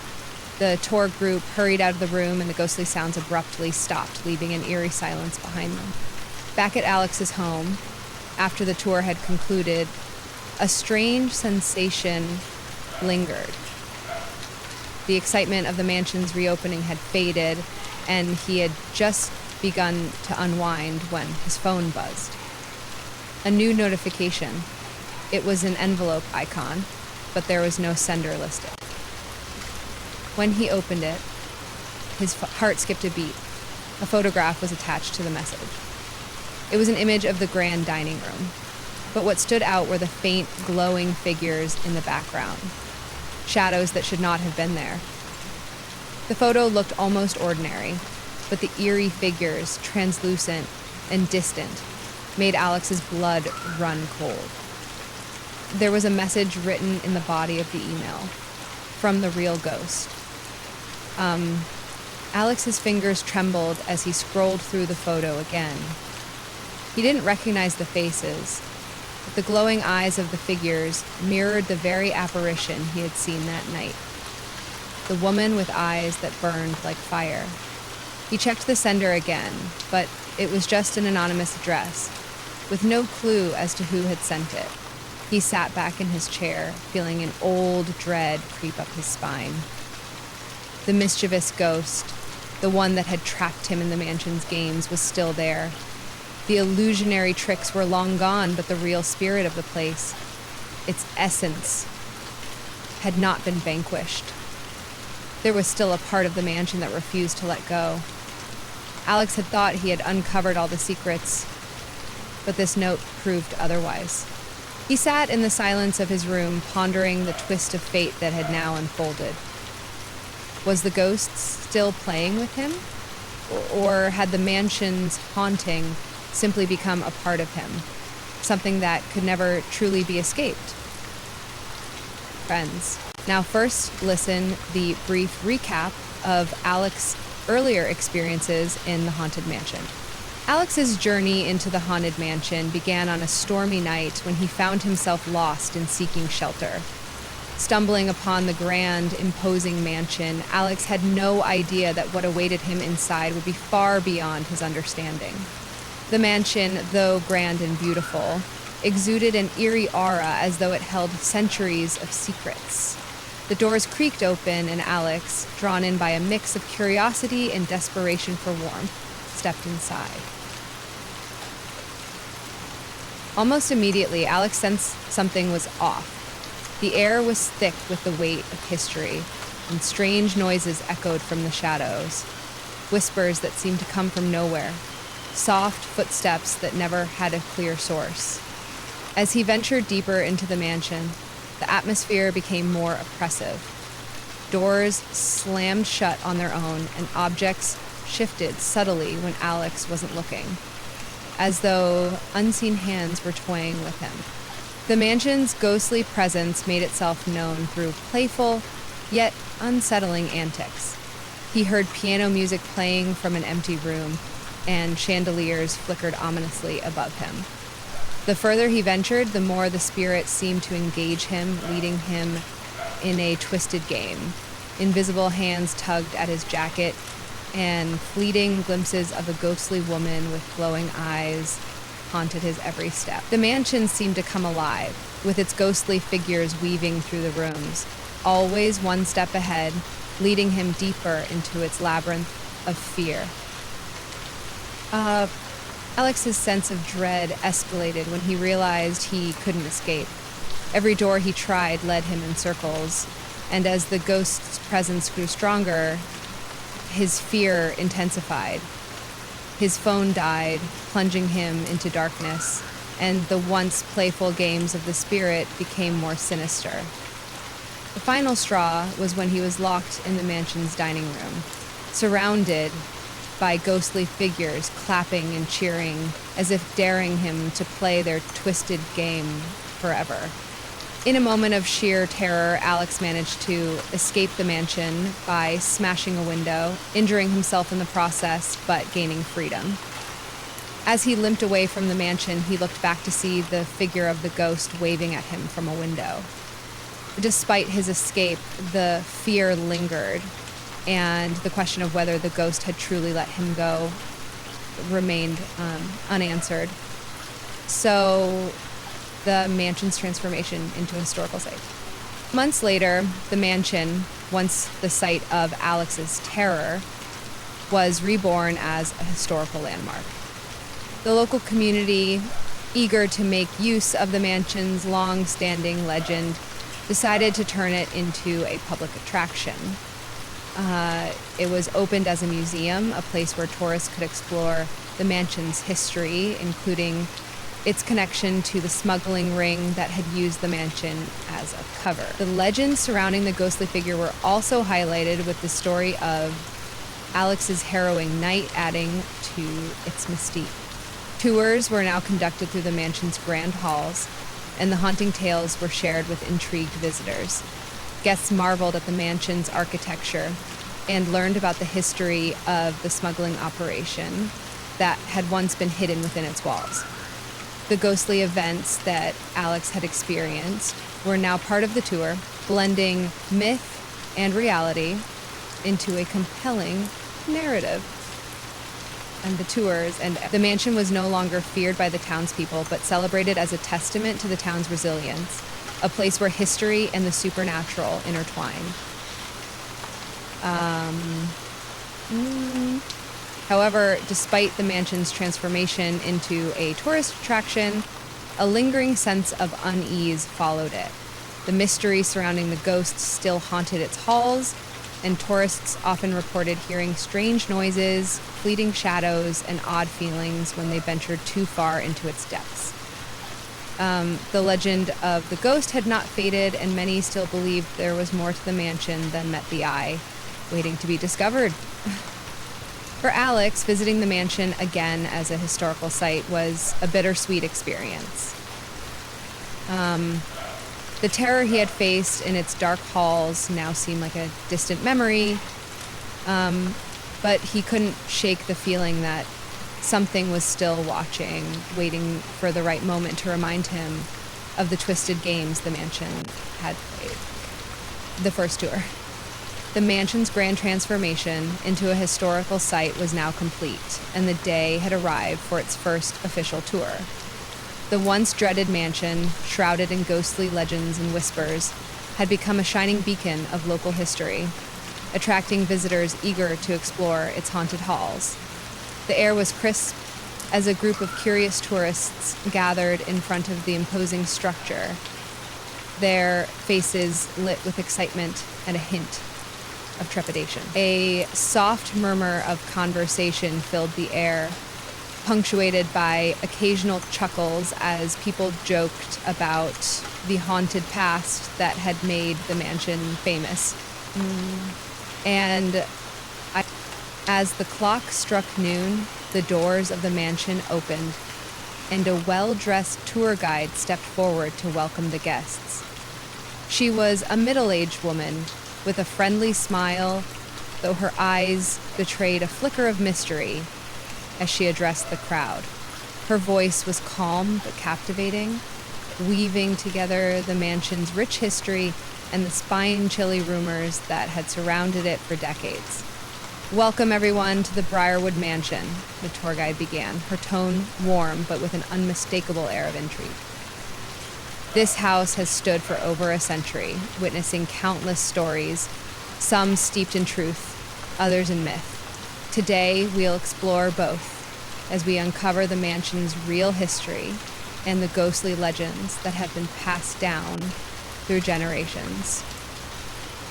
The tour group hurried out of the room and the ghostly sounds abruptly stopped, leaving an eerie silence behind them. Back at Alex's home, after the tour had concluded, a strange sensation lingered. The excitement of the mansion's reopening had faded, and he had just begun to unwind when his phone buzzed. A new notification. It was an envelope icon, but there was no sender listed. When he opened it, His heart skipped a beat. A photograph was attached to the message. It was an image of the grand dining room, but what stood out were the faint, glowing figures in the background, shadows that should not have been there. The photo looked almost ordinary, but the eerie figures, translucent and distant, made Alex's blood run cold. There was a message written in the body of the email, from the real ghost. Alex's fingers trembled as he scrolled through the photo again. He didn't recognize the faces, but the glowing eyes of the figures mirrored the very apparition he had seen that night. The woman with eyes that burned like fire. He checked the sender again, but it was just an anonymous address, with no clue as to who had sent it. He sat back in his chair, feeling an old dread creep up his spine. The mischievous ghost, the one that had trapped him in the mansion's games, was still there. The illusionary tricks were long gone, but the real spirit of the place, its essence, had not been vanquished. There was still a part of the mansion that refused to let go. Alex had thought he had uncovered all the secrets, but this note proved otherwise. He sat in the silence of his room, pondering the twist of fate that had now unfolded. Was the ghost still playing with him? Or had the mansion's haunting simply become a part of him, something that could never truly be escaped? Friends, now first listen the brief recap of Alex's earlier experiences in the haunted mansion. Alex's journey into the haunted mansion began on a stormy night when he found himself lost in seeking shelter. Stumbling upon the grand, imposing mansion, Alex had no idea that what awaited him inside would be far beyond his understanding. The mansion, though grand and beautiful, exuded an eerie aura as though it held centuries of secrets. The doors creaked open, and Alex, drawn in by a mix of curiosity and desperation for warmth, stepped inside. Almost immediately, Alex sensed something was off. The air was thick with the weight of history, and strange noises echoed from the shadows. Whispers that seemed to come from nowhere. Soft footsteps that never had a clear source. As he ventured deeper into the mansion, the atmosphere became more oppressive. Doors slammed shut on their own, and objects shifted subtly when Alex wasn't looking, as though unseen hands were toying with him. The mansion's ghostly presence made itself known through playful, yet unsettling antics. He heard piano music playing from an empty room, and chandeliers flickered ominously above him. The further he ventured, the more the spirit seemed to engage him, leading him in a twisted game. Invisible hands tugged at his jacket, and fleeting glimpses of a ghostly woman with glowing eyes haunted his every step. The mansion seemed to come alive, with its ghostly figures weaving through the rooms, always one step ahead, leading him deeper into its labyrinth of fear. Alex's sense of dread escalated when he realized he couldn't escape. Every door he tried led him in circles, and as the ghost's presence grew stronger, his fear intensified. His phone died, plunging him into darkness, and the once playful games of the spirit became more sinister. The final straw was when he was locked in the mansion's dining room, surrounded by ghostly figures clapping and cheering as if daring him to play their twisted game forever. In a moment of sheer terror, Alex managed to escape the mansion by smashing a window, injuring himself in the process, but gaining freedom. As he limped away from the mansion, he looked back to see the figure of the ghost waving at him from a window. Despite his escape, the fear lingered, and the question of whether the ghost had truly let him go remained unanswered. So the mansion's transformation into a historical site. Months later, the mansion, once the site of Alex's terror, was reborn as a historical landmark. The local community, eager to make use of the mansion's long-standing legend, decided to turn it into a public attraction. It was opened as a museum, a place where tourists could explore the mansion's history, including its connection to the smuggling ring that had used the mansion as a cover. The legends surrounding the ghostly figure were also highlighted, with the story of Alex's harrowing night adding to its mystique. Tours were now conducted through the mansion's grand halls, and the haunting tales were shared with intrigued visitors. Guests marveled at the mansion's architecture and learned about the history of the smuggling operation that had once been hidden within its walls. The ghostly events that Alex had experienced were now part of the tour, blending myth and reality into a compelling narrative. And the mansion was no longer feared by the townspeople, but celebrated as a testament to the town's resilience, a place where history and the supernatural intertwine. However, despite the mansion's transformation into a tourist attraction, a lingering sense of unease followed it. The mystery surrounding the ghosts still haunted its halls, and tourists often reported hearing strange noises, fleeting shadows, and odd feelings when they ventured too far into its depths. The legend of the ghost had not faded, and many still believed there was more to the mansion than met the eye, waiting to be discovered. For Alex, visiting the mansion again as a historical site was a bittersweet experience. The terror he had faced in its dark halls now seemed like a distant memory, but he couldn't shake the feeling that something was still watching, waiting for the right moment to remind him of the twisted games the mansion had played. The first tour. The mansion's grand transformation into a historical site was now complete, and the day had arrived for its first official tour. The once dreaded mansion, shrouded in ghostly legends and whispers, had become a shining beacon of local history, attracting visitors eager to explore its haunted halls. The air was crisp as a group of curious tourists gathered in front of the imposing structure, their faces lit with excitement and a hint of trepidation. A soft murmur of conversation filled the air, punctuated by occasional chuckles as people joked about the haunted past that had made the mansion famous. And as the clock struck noon, the doors of the mansion opened, and a well-dressed tour guide stepped forward to welcome the guests. She was a middle-aged woman with a friendly smile, though her eyes betrayed a flicker of mystery as she addressed the crowd. Her voice was calm but captivating, weaving together the mansion's rich history and the spine-chilling rumors that had surrounded it for decades. "Welcome, everyone, to the Briarwood Mansion," the tour guide began, her tone warm but with an unmistakable air of intrigue. "This house has stood for over a century, witnessing countless stories, some steeped in truth, others in myth. Today, we'll explore both as we uncover the mansion's real history and the ghostly legends that have been passed down through generations."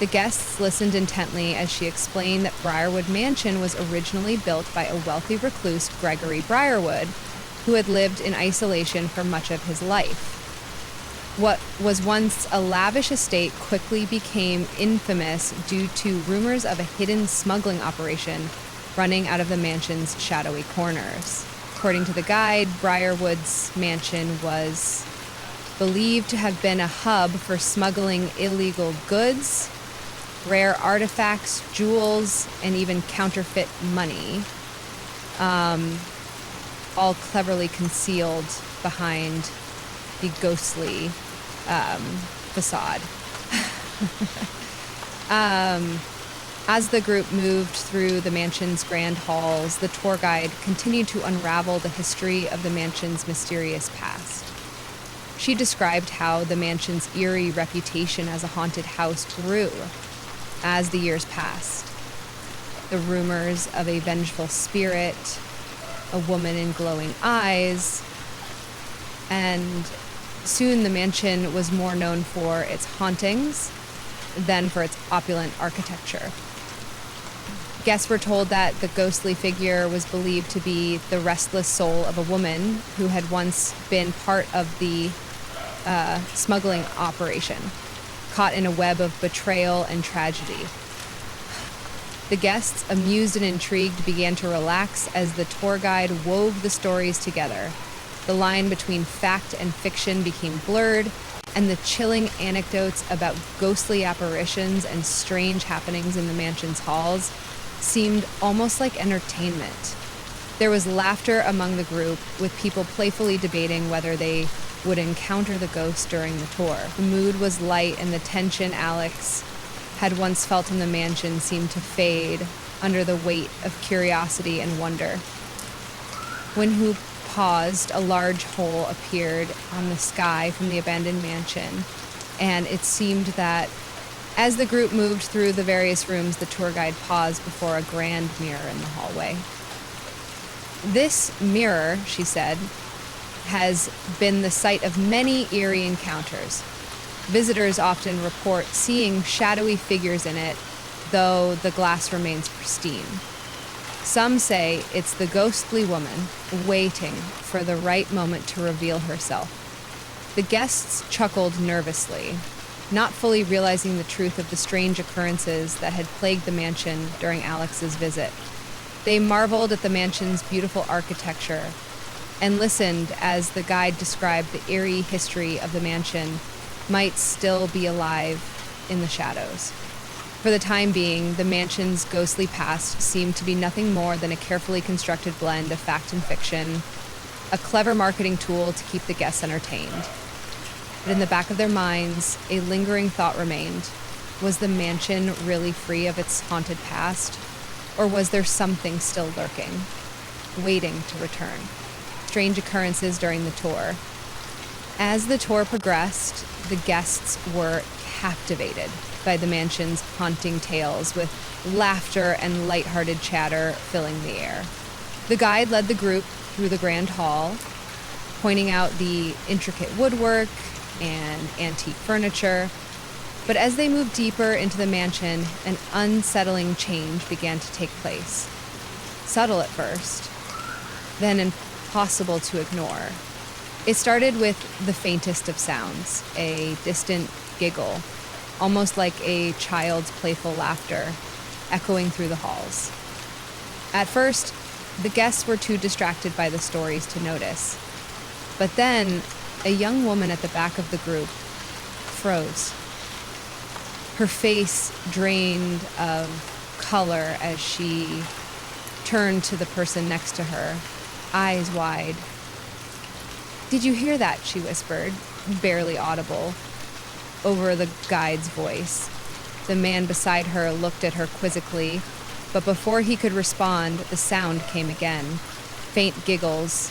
The guests listened intently as she explained that Briarwood Mansion was originally built by a wealthy recluse, Gregory Briarwood, who had lived in isolation for much of his life. What was once a lavish estate quickly became infamous due to rumors of a hidden smuggling operation running out of the mansion's shadowy corners. According to the guide, Briarwood's mansion was believed to have been a hub for smuggling illegal goods, rare artifacts, jewels, and even counterfeit money, all cleverly concealed behind the ghostly facade. As the group moved through the mansion's grand halls, the tour guide continued to unravel the history of the mansion's mysterious past. She described how the mansion's eerie reputation as a haunted house grew as the years passed. The rumors of a vengeful spirit, a woman in glowing eyes, and soon the mansion was more known for its hauntings than for its opulent architecture. Guests were told that the ghostly figure was believed to be the restless soul of a woman who had once been part of the smuggling operation, caught in a web of betrayal and tragedy. The guests, amused and intrigued, began to relax as the tour guide wove the stories together. The line between fact and fiction became blurred, and the chilling anecdotes about ghostly apparitions and strange happenings in the mansion's halls seemed almost like entertainment. There was laughter among the group, with people playfully debating whether they would encounter the ghost during the tour. The mood was light, and the tension Alex had once felt in the mansion seemed to fade under the weight of curiosity and wonder. When Hoop paused, a large hole appeared on the sky from the abandoned mansion, and it seemed that as the group moved through the various rooms, the tour guide paused before a grand mirror in the hallway. "This mirror," she said, "has been the site of many eerie encounters. Visitors often report seeing shadowy figures in it, though the glass remains pristine. Some say it's the ghostly woman waiting for the right moment to reveal herself." The guests chuckled nervously, not fully realizing the truth of the strange occurrences that had plagued the mansion during Alex's visit. They marveled at the mansion's beautiful architecture and listened as the guide described the eerie history of the mansion might still be alive in the shadows. For the time being, the mansion's ghostly past seemed to be nothing more than a carefully constructed blend of fact and fiction, a clever marketing tool to keep the guests entertained. But in the back of their minds, a lingering thought remained. Was the mansion really free of its haunted past? Or was there something still lurking, waiting to return? Strange occurrences during the tour. As the tour progressed, the guests were captivated by the mansion's haunting tales, with laughter and lighthearted chatter filling the air. The guide led the group through the grand hall, pointing out the intricate woodwork and antique furniture. But as they moved deeper into the mansion, an unsettling change began to take place. Subtle at first, then impossible to ignore. It started with the faintest of sounds, a distant giggle, almost like a child's playful laughter, echoing through the halls. At first, the guests were too distracted by the stories to notice. But then, a young woman at the back of the group froze. Her face drained of color as she turned to the person next to her, eyes wide. "Did you hear that?" she whispered, barely audible, over the guide's voice. The man beside her looked at her quizzically, but before he could respond, the sound came again. Faint giggles,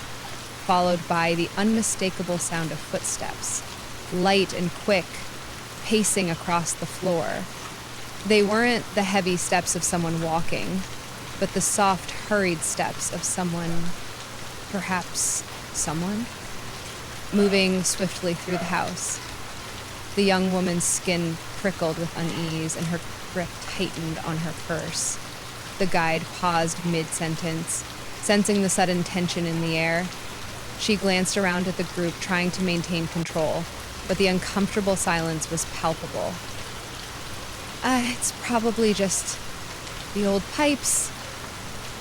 followed by the unmistakable sound of footsteps, light and quick, pacing across the floor. They weren't the heavy steps of someone walking, but the soft, hurried steps of someone, perhaps someone, moving swiftly through the house. The young woman's skin prickled with unease, and her grip tightened on her purse. The guide paused mid-sentence, sensing the sudden tension in the air. She glanced around at the group, trying to maintain control, but the uncomfortable silence was palpable. It's probably just the old pipes,"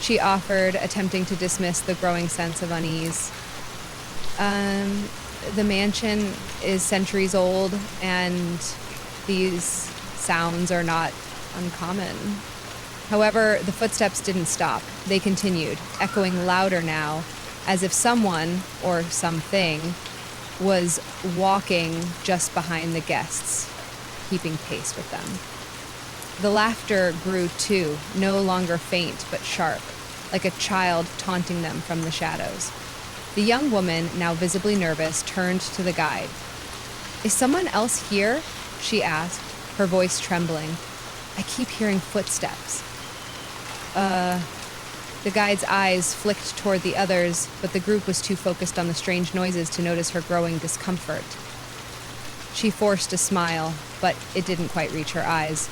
she offered, attempting to dismiss the growing sense of unease. The mansion is centuries old, and these sounds are not uncommon." However, the footsteps didn't stop. They continued, echoing louder now, as if someone, or something, was walking just behind the guests, keeping pace with them. The laughter grew too, no longer faint but sharp, like a child taunting them from the shadows. The young woman, now visibly nervous, turned to the guide. "Is someone else here?" she asked, her voice trembling. "I keep hearing footsteps." The guide's eyes flicked toward the others, but the group was too focused on the strange noises to notice her growing discomfort. She forced a smile, but it didn't quite reach her eyes.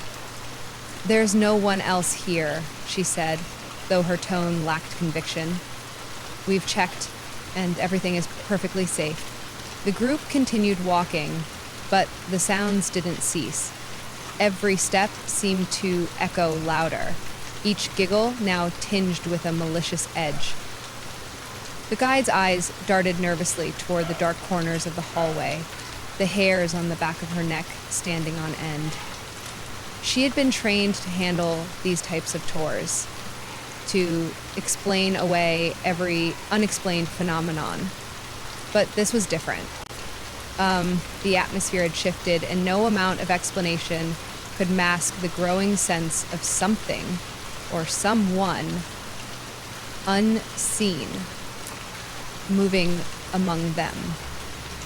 "There's no one else here," she said, though her tone lacked conviction. "We've checked, and everything is perfectly safe." The group continued walking, but the sounds didn't cease. Every step seemed to echo louder, each giggle now tinged with a malicious edge. The guide's eyes darted nervously toward the dark corners of the hallway, the hairs on the back of her neck standing on end. She had been trained to handle these types of tours, to explain away every unexplained phenomenon. But this was different. The atmosphere had shifted, and no amount of explanation could mask the growing sense of something or someone unseen moving among them.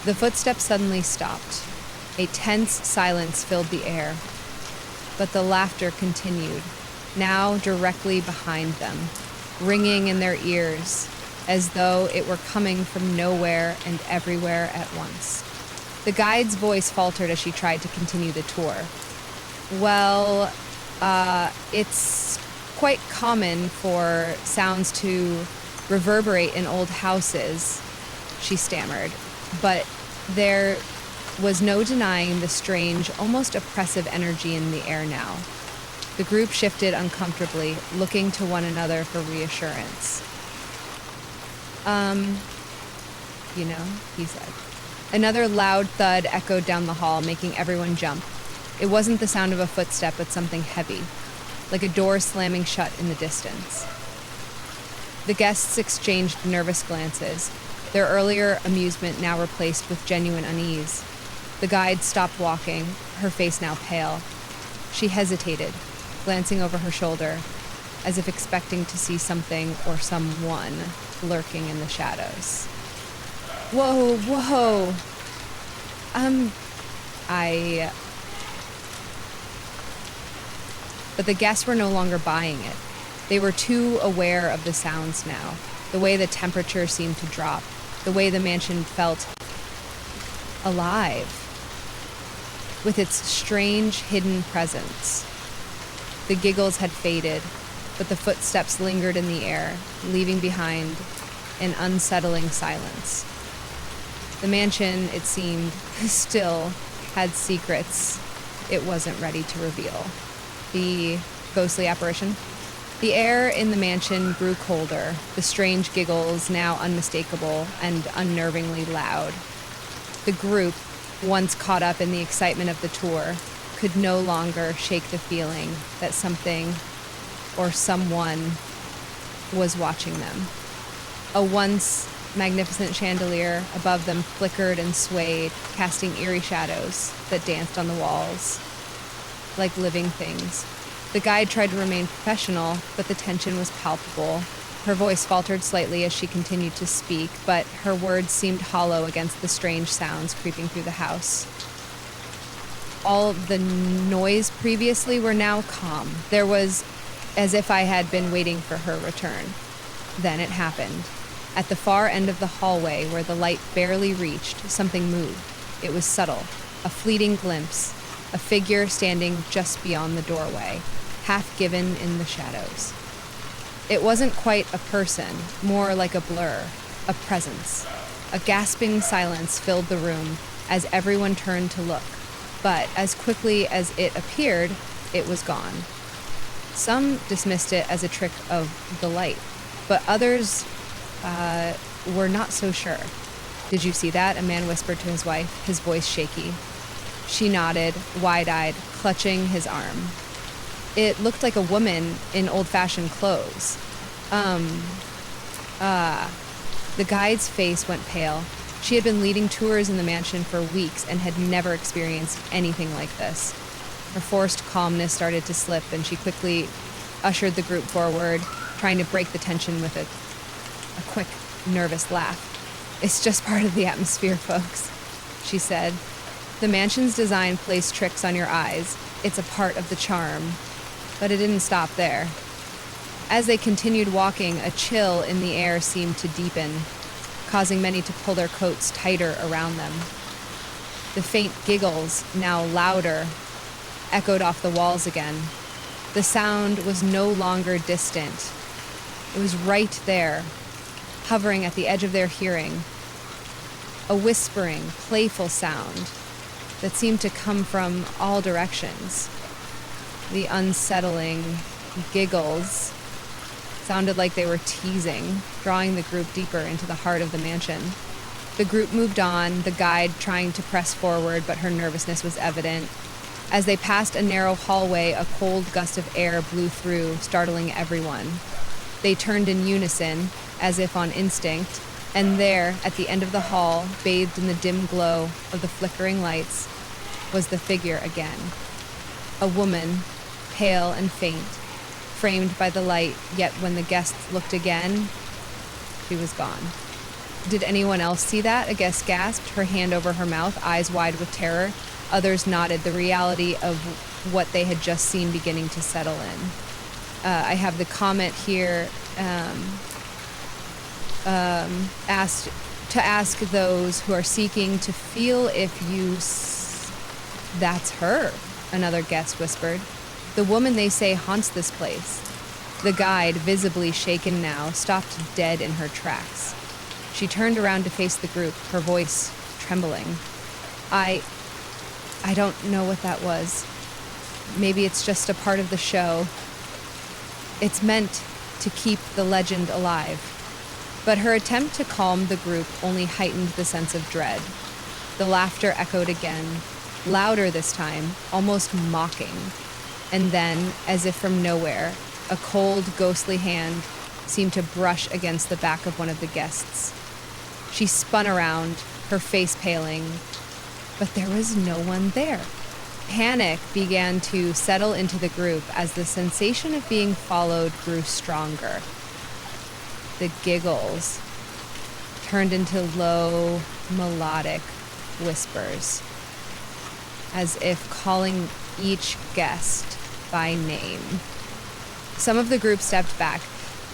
The footsteps suddenly stopped. A tense silence filled the air, but the laughter continued, now directly behind them, ringing in their ears as though it were coming from nowhere and everywhere at once. The guide's voice faltered as she tried to continue the tour. "Well, it's quite common for sounds to reverberate in old houses," she stammered, but there was no denying the strange, almost oppressive energy in the air now. The group shifted uncomfortably, looking to one another for reassurance. He said. Another loud thud echoed down the hall, making everyone jump. It wasn't the sound of a footstep, but something heavy, like a door slamming shut in the distance. The guests exchanged nervous glances, their earlier amusement now replaced with genuine unease. The guide stopped walking, her face now pale. She hesitated, glancing over her shoulder, as if expecting to see something or someone lurking in the shadows. Whoa. But the guests were no longer buying it. They were too aware of the sounds now, the way the temperature seemed to drop, the way the mansion felt alive, with its strange hidden presence. The giggles had faded, but the footsteps lingered in the air, leaving behind an unsettling silence. The mansion, it seemed, still had secrets it wasn't ready to reveal. The ghostly apparition. The air in the mansion grew colder, the strange giggles now unmistakable and unnervingly loud. The group, once caught up in the excitement of the tour, could no longer shake the feeling that something or someone was watching them. A once magnificent chandelier above them flickered and swayed, casting eerie shadows that danced on the walls like living things. The guide tried to remain professional, but the tension was palpable. Her voice faltered slightly as she continued to speak, but her words seemed hollow against the strange sounds creeping through the house. All the noise previously were now calm. There was as if I had been waiting for her return. Then it happened. At the far end of the hallway, where the light barely reached, something moved. It was subtle, a fleeting glimpse, a figure standing just beyond the doorway, half given in the shadows. It wasn't quite a person, more like a blur, a presence. A gasping silence filled the room as everyone turned to look, but as quickly as it appeared, it was gone. Some dismissed it as a trick of the light, but others were not so sure. "Did you see that?" a man whispered to his wife, his voice shaky. She nodded, wide-eyed, clutching his arm. It looked like a woman in old-fashioned clothes. The guide's face went pale. She had been leading tours in the mansion for weeks and had never experienced anything like this. Her forced calmness started to slip, and she quickly ushered the group forward, trying to break the tension with a quick, nervous laugh. "It's just part of the atmosphere, folks," she said. "The mansion's design plays tricks on your eyes. It's a part of the charm." But it didn't stop there. As they continued walking, a chill in the air seemed to deepen, causing many to pull their coats tighter around them. The faint giggles, now louder, echoed off the walls again. The sound was no longer distant. It was right there, hovering at the edge of their hearing. A whispering, playful sound that seemed to come from all directions. The unsettling giggles sounded like they were teasing, drawing the group deeper into the heart of the mansion. The group moved on, the guide trying to press forward, but her nervousness was evident. As they passed a narrow hallway, a cold gust of air blew through, startling everyone. They turned in unison, as if on instinct, and there, at the end of the hall, bathed in the dim glow of the flickering lights, was the figure again. A woman, pale and faint, framed by the light, yet when the guests looked again, she was gone. Did anyone else see that? A guest gasped, her hand over her mouth, eyes wide with terror. Others nodded, the reality of what they had just seen beginning to settle in. I have the comment here, ask those who are seeking to feel if you... That's her, another guest whispered. The woman they say haunts this place. The guide, visibly shaken now, stopped dead in her tracks. She turned around to face the group, her voice trembling. I don't know what that was. Maybe it's just a part of the show. It's meant to keep the legend alive. But her attempt to calm the group only heightened the sense of dread. The laughter echoed again, louder this time, almost mocking. And then, as if from nowhere, a cold, ghostly hand seemed to brush against the back of one of the guests. She spun around, her face paling, but there was no one there. Panic began to settle into the group as the sensation of being followed grew stronger. The giggles turned into low, melodic whispers, as if calling each guest by name. Some of the group stepped back,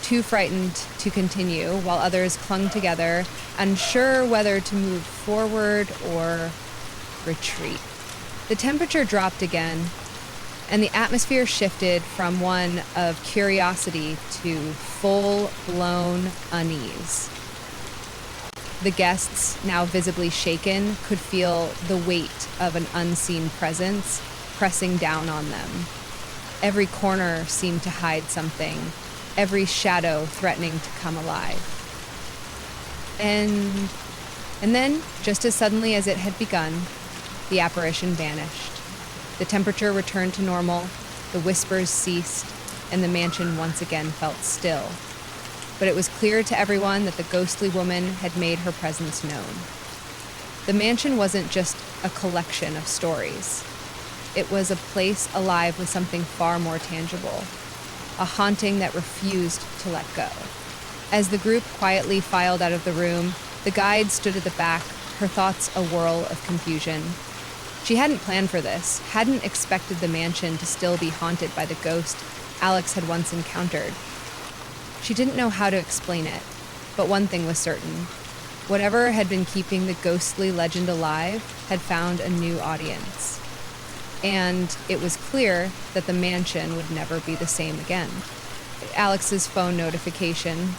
too frightened to continue, while others clung together, unsure whether to move forward or retreat. The temperature dropped again, and the atmosphere shifted from one of curiosity to full-blown unease. The guests, now visibly shaken, could feel the weight of an unseen presence pressing down on them. Every corner seemed to hide something, every shadow threatening to come alive. And then, just as suddenly as it had begun, the apparition vanished. The temperature returned to normal, the whispers ceased, and the mansion once again felt still. But it was clear to everyone that the ghostly woman had made her presence known. The mansion wasn't just a collection of stories. It was a place alive with something far more tangible, a haunting that refused to let go. As the group quietly filed out of the room, the guide stood at the back, her thoughts a whirl of confusion. She hadn't planned for this, hadn't expected the mansion to still be haunted by the ghost Alex had once encountered. She didn't know how to explain it, but one thing was certain. Whatever had been keeping the ghostly legend alive had found a new audience. And it was clear that the mansion would never be the same again. Alex's phone notification.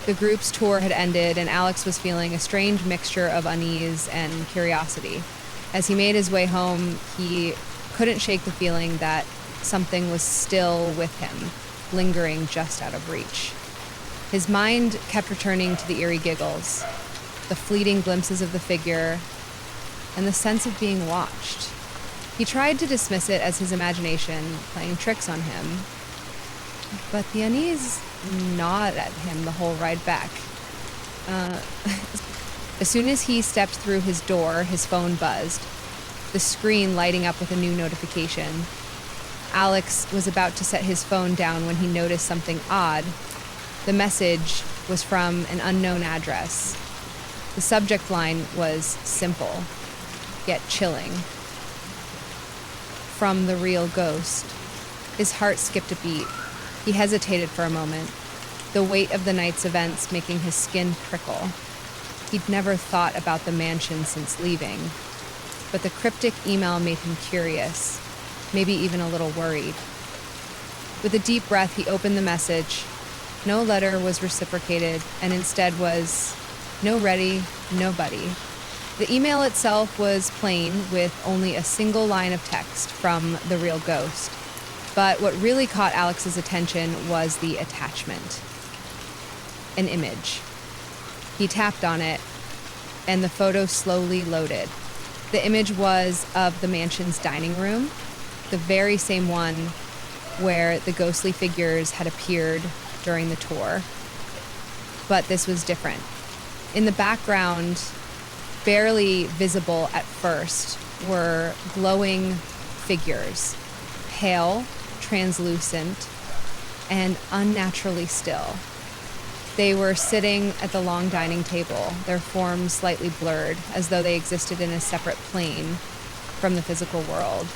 The group's tour had ended, and Alex was feeling a strange mixture of unease and curiosity. As he made his way home, he couldn't shake the feeling that something was still with him, lingering just out of reach. His mind kept returning to the eerie giggles, the fleeting glimpses of the figure, and the sense of being watched. He tried to dismiss it as his imagination playing tricks on him, but the unease gnawed at him the whole ride back. As soon as he stepped through his door, his phone buzzed, the screen lighting up with a new notification. Alex was about to set his phone down when he noticed something odd. The message was from an unknown address. The subject line was simple, yet chilling. From the real ghost. His heart skipped a beat. He hesitated for a moment, the weight of the night's events making his skin prickle. He'd never thought about the mansion since leaving, but the cryptic email made him curious, maybe even a little worried. With a deep breath, he opened the message. No letter was reciprocated, and instead was, "No ready, nobody." The email itself was plain, with only a single line of text from the real ghost. But what really caught Alex's attention was the attachment. An image. He tapped on it, and the photo slowly loaded. The image was of the mansion's dining room, the very same one where the ghostly figures had appeared during the tour. But this was different. In the background, barely visible at first, were glowing figures, pale, translucent, and unnaturally still. They were sitting at the long dining table, their forms slightly blurred, as though they existed in a separate plane from the physical world.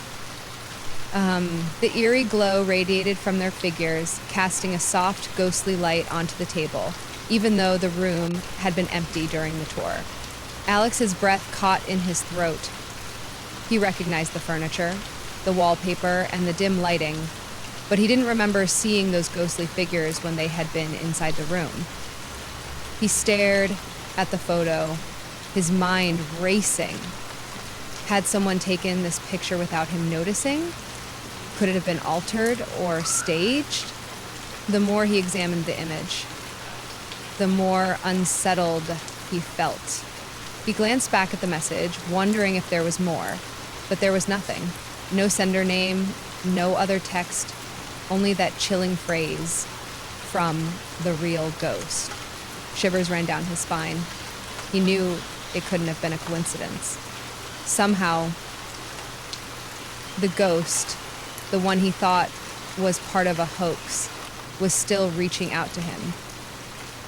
The eerie glow radiated from their figures, casting a soft, ghostly light onto the table, even though the room had been empty during the tour. Alex's breath caught in his throat. He recognized the furniture, the wallpaper, and the dim lighting, but he didn't remember seeing those ghostly figures when they had been inside the room. He stared at the photo, his mind racing. Had someone taken this picture without him noticing? Could it have been altered or staged? The more he examined the image, the more unsettled he felt. He glanced back at the message, wondering if there was more, but there was nothing. No sender name, no other text, only that chilling phrase, "From the real ghost." Shivers ran down his spine. He knew it couldn't have been a coincidence. Somehow, the ghost, the one he thought was part of a hoax, was still reaching out to him,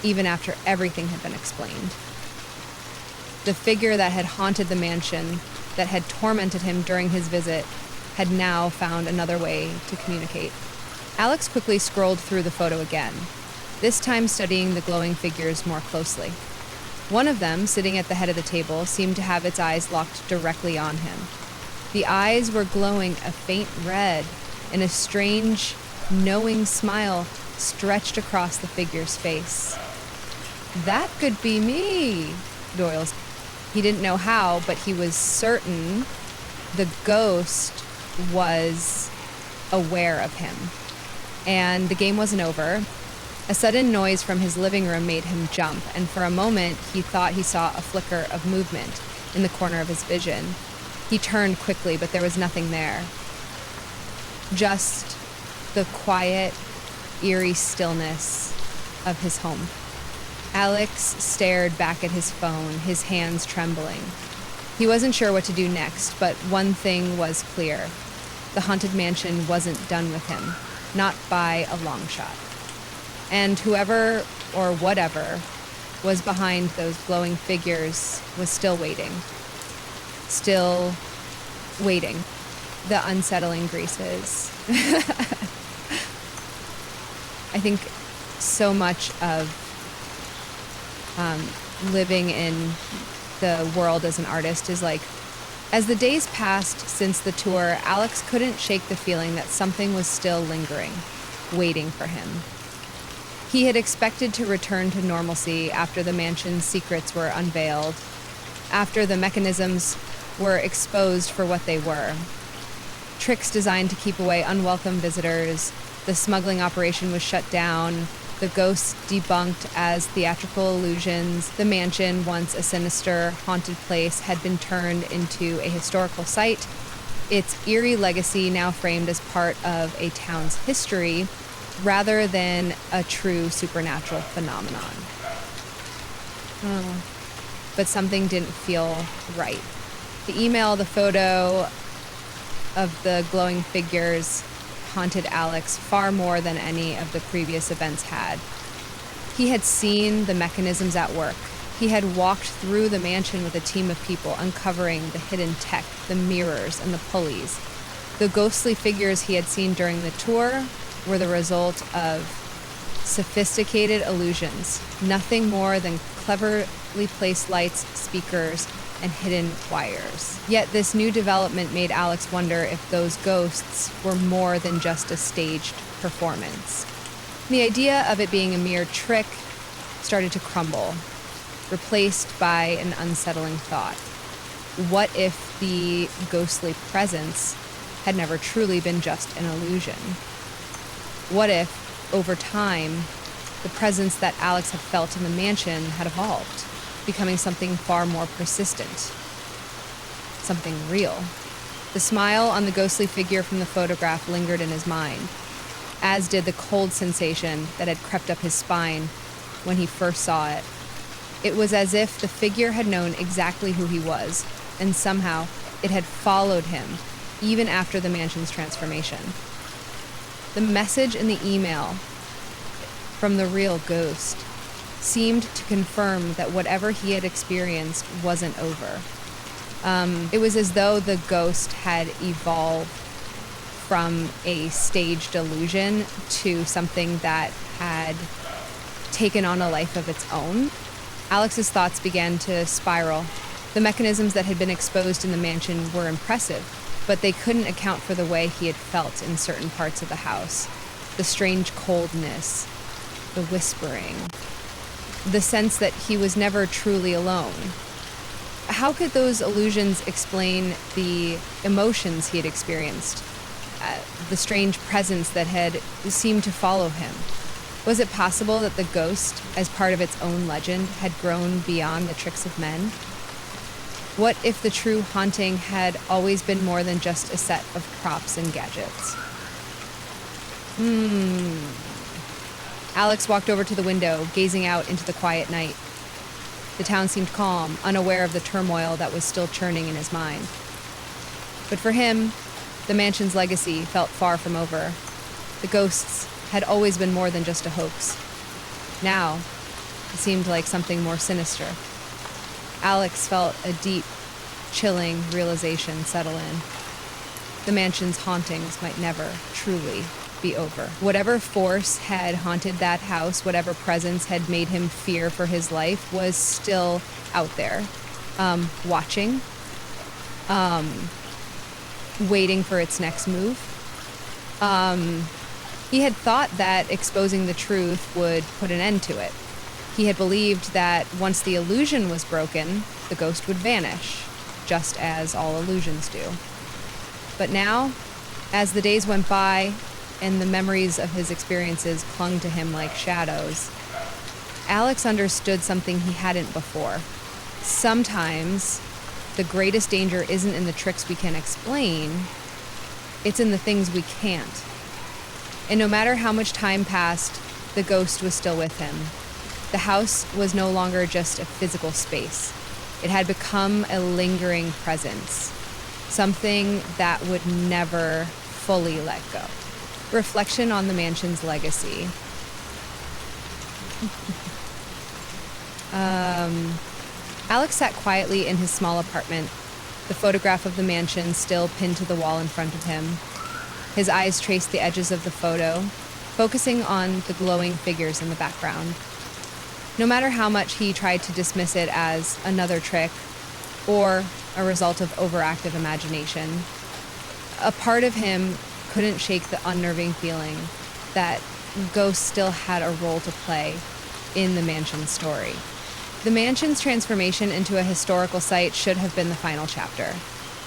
even after everything had been explained. The figure that had haunted the mansion, that had tormented him during his visit, had now found another way to communicate. Alex quickly scrolled through the photo again, this time studying the glowing figures more closely. One of them, sitting at the head of the table, seemed to have its eyes locked directly on him. The eyes were glowing a faint red, and a strange, knowing smile stretched across the figure's face. "That could be me," Doyle said. He didn't know how, but he was certain the ghost was aware of him. And the game wasn't over. A sudden noise from his living room made him jump, and for a moment he thought he saw a flicker of movement in the corner of his vision. He turned quickly, but there was nothing there. Just the quiet, eerie stillness of his home. Alex stared back at his phone, his hands trembling. He wasn't sure what to do next, but one thing was clear. The haunted mansion wasn't done with him, not by a long shot. And whoever or whatever was behind those glowing figures was still waiting. Still waiting. The unsettling greases. I think so much of living in the world as an artist is like, as the days passed since the tour, Alex couldn't shake the feeling that something was still lingering, waiting for him. He had expected to return to normalcy after the mansion's secrets were unveiled, after the mechanisms were exposed for what they were. Tricks designed to keep away unwelcome visitors, the smuggling operation was shut down, the ghosts debunked as theatrical illusions, the mansion, once a sinister, haunted place, had been turned into a historical site, its eerie legacy now framed as part of a town's history, rather than a true supernatural phenomenon. But something didn't feel right. The email, the photo of the glowing figures haunted Alex far more than any of the previous events had. He had seen the mechanisms at work. He had walked through the mansion with a team of people, uncovering the hidden tech, the mirrors, and the pulleys. The ghostly figures he had seen during the tour were the result of sophisticated illusions, nothing more than cleverly placed lights, speakers, and hidden wires. Yet this new development made Alex wonder if those ghosts were more than just a staged performance. The idea of it being a mere trick started to crumble, replaced by an unsettling thought. What if the ghostly presence had never truly been just an illusion? What if, over time, the presence that Alex had felt in the mansion had evolved, becoming something far more persistent, something real? The smile on the ghostly figure from the photograph lingered in his mind, as did the cold sensation that had crept up his spine when he first saw it. It was as if the figure had known exactly who he was, and somehow it had followed him, even after the mansion's transformation. The message in the email from the real ghost seemed to confirm that whatever he had experienced wasn't over. It was as though the ghost had evolved from a staged illusion to something that had taken on a life of its own. Alex's thoughts began to spiral. The mechanisms that had been exposed in the mansion were impressive, but they couldn't account for the way he had felt in certain parts of the house. The strange coldness, the whispering, the sense that he was never truly alone. How could those illusions explain the emotions he had experienced? The strange presence that had seemed to follow him? Was it possible that the ghost, as part of its own legend, had grown beyond the tricks of men? What if the true haunting had always been more than just a set of props and gadgets? Alex walked over to the window, gazing out into the quiet night. The town seemed calm, unaware of the turmoil that was still churning in his mind. But for him, the mansion's legacy felt far from over. The ghosts had always been more than just a hoax. Now, it seemed like something more sinister. Alex felt a deep, chilling realization settle in. The mansion's hauntings might never truly be over. Whatever force had haunted that house, whatever presence had made him fear for his life, was still out there, watching, waiting for its next move. He had thought that exposing the truth would put an end to it. He had believed that once the illusion was broken, the ghost would vanish, just as all illusions do. But now, as the days went by and the memories of his experiences clung to him like shadows, Alex understood something he hadn't before. Sometimes the greatest danger isn't in the tricks we can explain, it's in the things we can't. And no matter how much time passed, the ghost was still with him. The house was no longer just a physical space. It had become a lingering presence, something that would never fully let go. Reflection on the mansion's legacy. Alex sat quietly in his small apartment, the photograph of the mansion still pinned to the wall in front of him. His eyes traced the edges of the photo, focusing on the glowing figures in the background. No matter how much he tried to dismiss it as another trick or a result of overactive imagination, a part of him couldn't shake the unnerving feeling that ghosts still had a role to play in the mansion's story. The mansion's transformation into a historical site should have been the final chapter.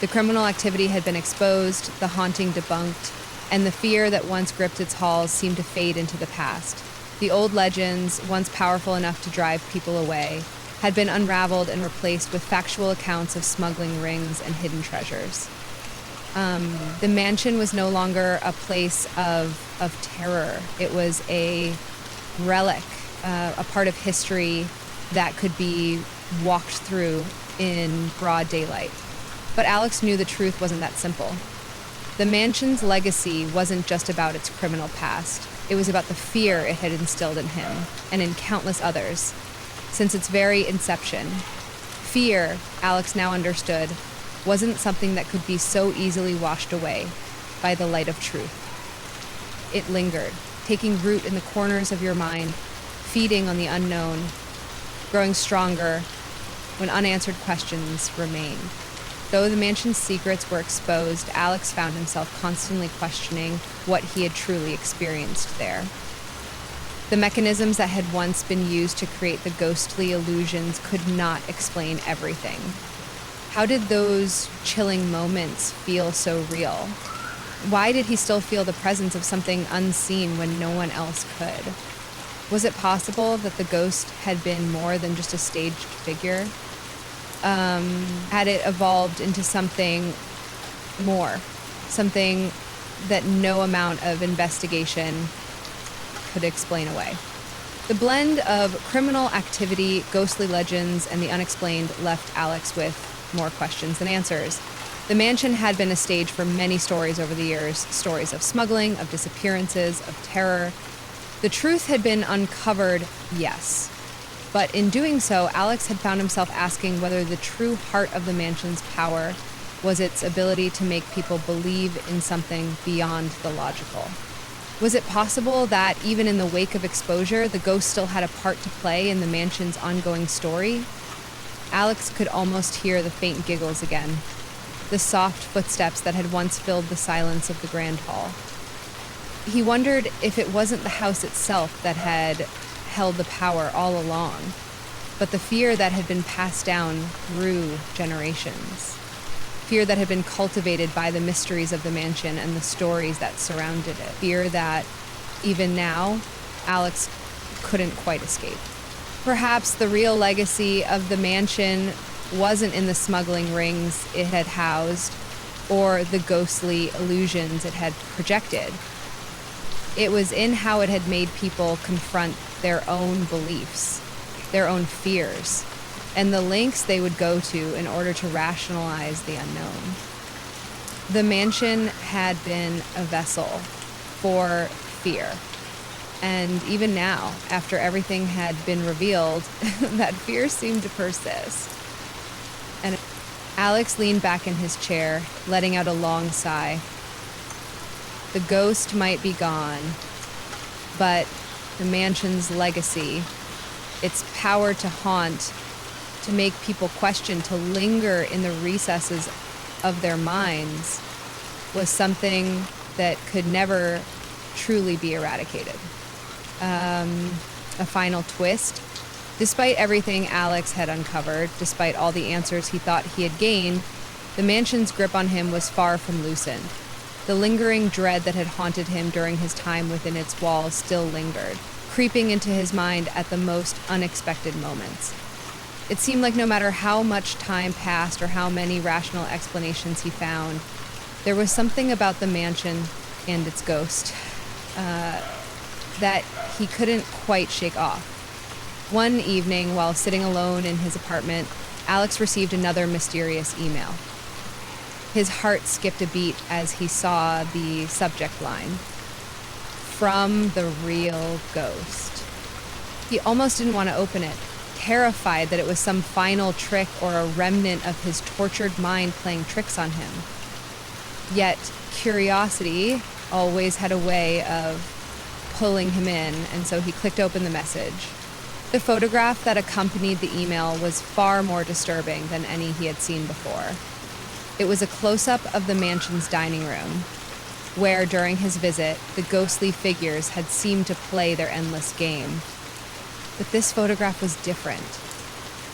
The criminal activity had been exposed, the haunting debunked, and the fear that once gripped its halls seemed to fade into the past. The old legends, once powerful enough to drive people away, had been unraveled and replaced with factual accounts of smuggling rings and hidden treasures. The mansion was no longer a place of terror. It was a relic, a part of history that could be walked through in broad daylight. But Alex knew the truth wasn't that simple. The mansion's legacy wasn't just about its criminal past. It was about the fear it had instilled in him and in countless others since its very inception. Fear, Alex now understood, wasn't something that could be so easily washed away by the light of truth. It lingered, taking root in the corners of your mind, feeding on the unknown, growing stronger when unanswered questions remained. Though the mansion's secrets were exposed, Alex found himself constantly questioning what he had truly experienced there. The mechanisms that had once been used to create the ghostly illusions could not explain everything. How did those chilling moments feel so real? Why did he still feel the presence of something unseen when no one else could? Was it possible that the ghost had been more than just a staged figure? Had it evolved into something more? Something that no amount of investigation could explain away. The blend of criminal activity, ghostly legends, and the unexplained left Alex with more questions than answers. The mansion had been a stage for many stories over the years, stories of smuggling, of disappearances, of terror. The truth had been uncovered, yes. But in doing so, Alex had found himself asking whether the true heart of the mansion's power was its ability to make people believe in something beyond the logical. Was it possible that even in the wake of exposure, the ghost still had a part to play in the mansion's ongoing story? Alex could almost hear the faint giggles again, the soft footsteps that had once filled the silence of the grand hall. He wondered if it wasn't the house itself that had held the power all along, but the fear that had been passed down through generations. Fear that had been cultivated by the mysteries of the mansion and the stories that surrounded it. Fear that, even now, Alex couldn't quite escape. Perhaps the real legacy of the mansion wasn't in the smuggling rings it had housed or the ghostly illusions it had projected. It was in how it had made people confront their own beliefs, their own fears, and the lengths they would go to in order to rationalize the unknown. The mansion had been a vessel for fear. And even now, after everything had been revealed, that fear seemed to persist. And Alex leaned back in his chair, letting out a long sigh. The ghost might be gone, but the mansion's legacy, its power to haunt, to make people question, to linger in the recesses of their minds, was something that could never truly be eradicated. A final twist. Despite everything Alex had uncovered, despite all the answers he thought he had gained, the mansion's grip on him was far from loosened. The lingering dread that had haunted him during his time within its walls still lingered, creeping into his mind at the most unexpected moments. It seemed like no matter how much time passed or how many rational explanations he found, there was something about the mansion and its ghost that he couldn't quite shake off. One evening, while sitting alone in his apartment, Alex received another mysterious email. His heart skipped a beat as he saw the subject line, "From the real ghost." He almost didn't want to open it, terrified that it was some final trick or a remnant of his tortured mind playing tricks on him. Yet, curiosity always had a way of pulling him in, and so he clicked open the message. The photograph that accompanied the email was far more disturbing than any he had seen before. It was a close-up of the mansion's dining room, where during his visit, the ghostly figures had seemed to play their endless game. But this photograph was different.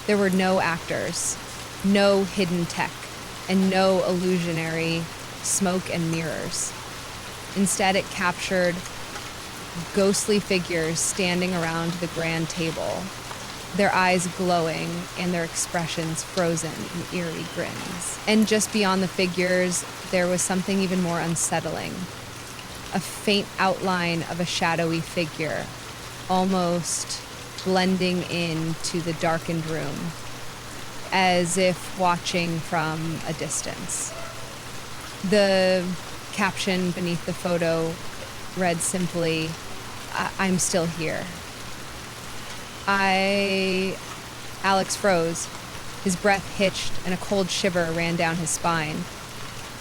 There were no actors, no hidden tech, and no illusionary smoke and mirrors. Instead, it captured ghostly figures standing around the grand table, their eyes glowing and their expressions frozen in eerie grins. And just beyond the figures, there was something even more unsettling. A faint outline of a shadowy figure, almost blending into the darkened room, as if watching from a distance. The caption beneath the photo read simply, "I'm still here." Alex froze. His breath hitched and a cold shiver ran down his spine.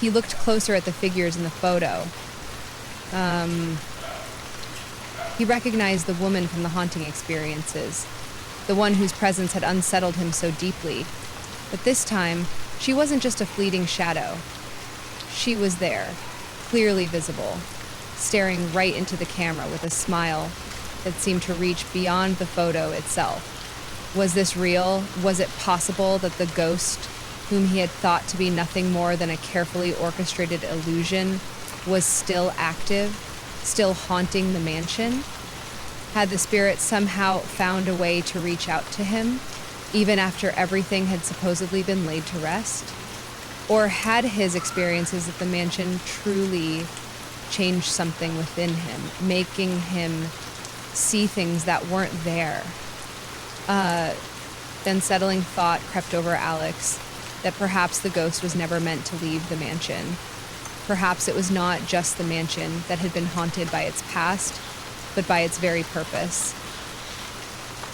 He looked closer at the figures in the photo. He recognized the woman from the haunting experiences, the one whose presence had unsettled him so deeply. But this time, She wasn't just a fleeting shadow. She was there, clearly visible, staring right into the camera with a smile that seemed to reach beyond the photo itself. Was this real? Was it possible that the ghost, whom he had thought to be nothing more than a carefully orchestrated illusion, was still active, still haunting the mansion? Had the spirit somehow found a way to reach out to him, even after everything had supposedly been laid to rest? Or had his experiences at the mansion truly changed something within him, making him see things that weren't there? Then settling thought crept over Alex that perhaps the ghost was never meant to leave the mansion. Perhaps it was not just the mansion that had been haunted by its past, but by its very purpose.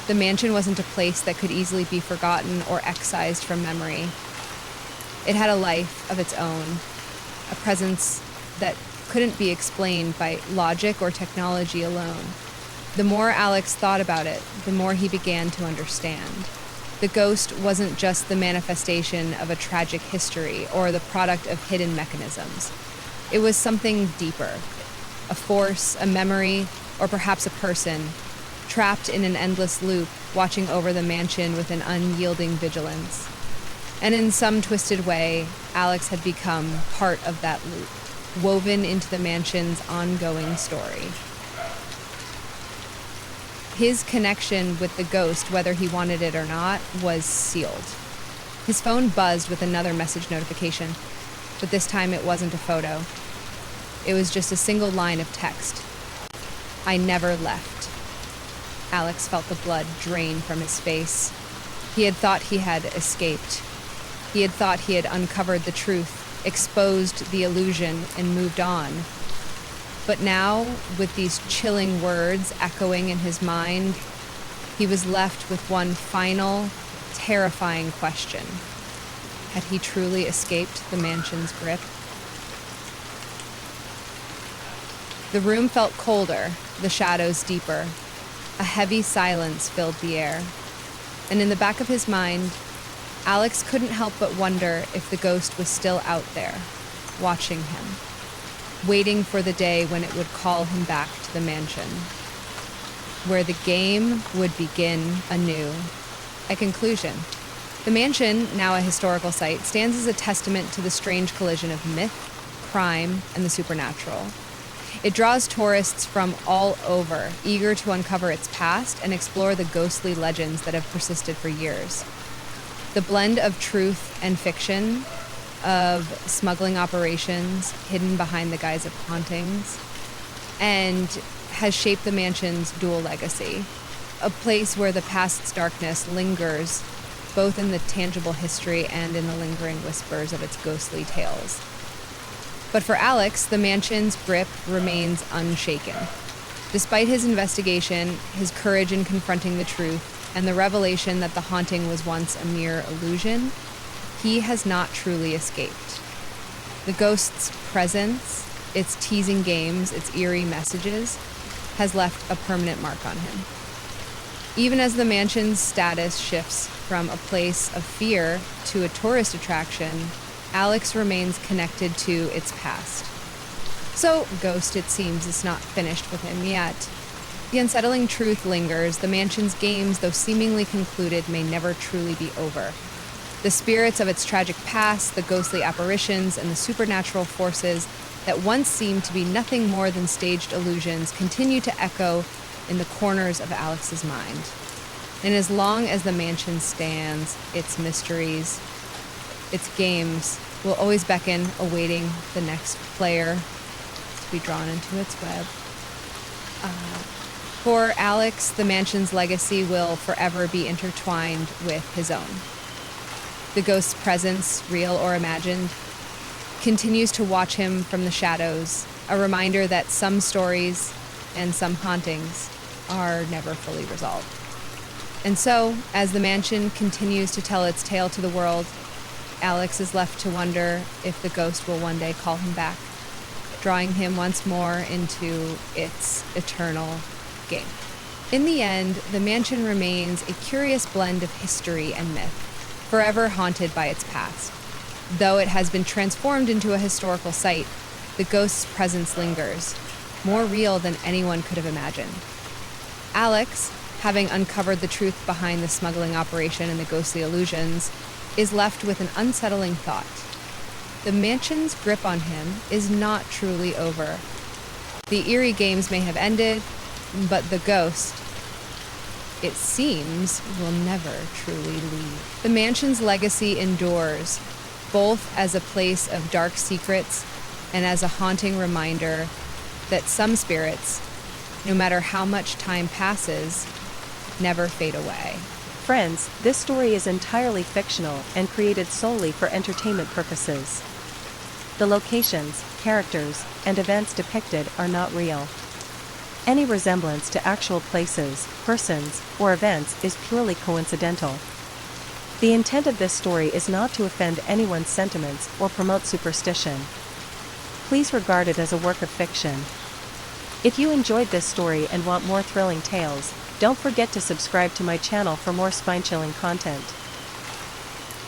The mansion wasn't a place that could easily be forgotten or excised from memory. It had a life of its own, a presence that couldn't be explained by logic or technology alone. The more Alex thought about it, the more he began to understand. The ghost wasn't just the manifestation of a tragic history or the product of hidden mechanisms. It was something deeper, a force, a memory, or perhaps a person, trapped in an endless loop, watching over the mansion with an unyielding vigilance. And in some twisted way, Alex had become part of that loop, woven into the mansion's ongoing story. His connection with the ghost, whether he wanted it or not, was sealed. His phone buzzed with another message notification, but this time it wasn't a photo. It was just a single line of text. I never left. Alex felt the blood drain from his face. He had thought he had escaped. He had thought he had uncovered the truth, exposed the illusion, and moved on. But now, with these chilling words echoing in his mind, he was left with one final, terrifying question. Had he truly escaped the mansion's grip? The room felt colder, the shadows deeper. A heavy silence filled the air. And in the back of his mind, Alex couldn't help but wonder if the ghost was still out there, watching him, waiting for the day when it would call him back to the mansion, where the game would begin anew. A conclusion. The mansion, now a historical site, stands as a testament to the strange collision of myth, crime, and the supernatural. It draws tourists from all over, eager to uncover its past and explore the ghostly legends that have persisted for years. The blend of truth and fiction, of smuggling operations hidden behind the guise of hauntings, and has shaped the mansion's dual legacy, a place where the past's darkness lingers both in the tangible history and in the lingering whispers of its ghostly tales. But for Alex, the mansion's grip remains unshaken. Despite his investigation, his courage in confronting the truth, and the revelation that the haunting was once a mere illusion, he has not truly escaped. The ghost's presence, its teasing games, its eerie messages, has left a permanent mark on him. Even as the mansion's status shifts from a place of fear to a tourist attraction, Alex remains connected to its past. So, Ghost, it seems, is not finished with him yet. The unsettling truth lingers. The mansion's games, though seemingly concluded, may never truly be over. The spirits of its tragic past, the ghostly apparitions, and the supernatural forces that once seemed to be nothing more than staged illusions continue to echo in the corners of Alex's mind. And as long as the mansion stands, its mysteries, its games will always beckon, awaiting the next player to be drawn into its web. For Alex, the mansion's legacy will forever be intertwined with his own. The ghost's presence, real or imagined, continues to watch him from the shadows, a reminder that some stories and some hauntings are never fully resolved. And so, as the mansion continues to tell its tale to the world, Alex is left to wonder if the ghost will one day call him back, drawing him once more into its eternal game. In the end, the mansion remains a curious blend of history and myth, forever haunted by its past. Though it has been transformed into a historical site, the ghost's presence lingers, more real than anyone could have imagined. Alex, having uncovered the truth behind the smuggling operation and the ghostly illusions, is left with an unsettling thought. The mansion's grip on him is not truly over. The eerie games may have ended, but the ghost, it seems, will never truly leave. The mansion's legacy endures, both as a place of dark secrets and as a haunting reminder that some spirits, no matter how much time passes, never fade away. Friends, this story is entirely fictional and created solely for entertainment purposes. The locations, characters, and events depicted are not real. Any resemblance to actual places, persons, or events is purely coincidental. The intent of this story is not to offend anyone's sentiments or promote superstition. Please regard it as a work of fiction. If you enjoyed this story and want more thrilling tales, don't forget to subscribe to my channel for more spine-chilling content.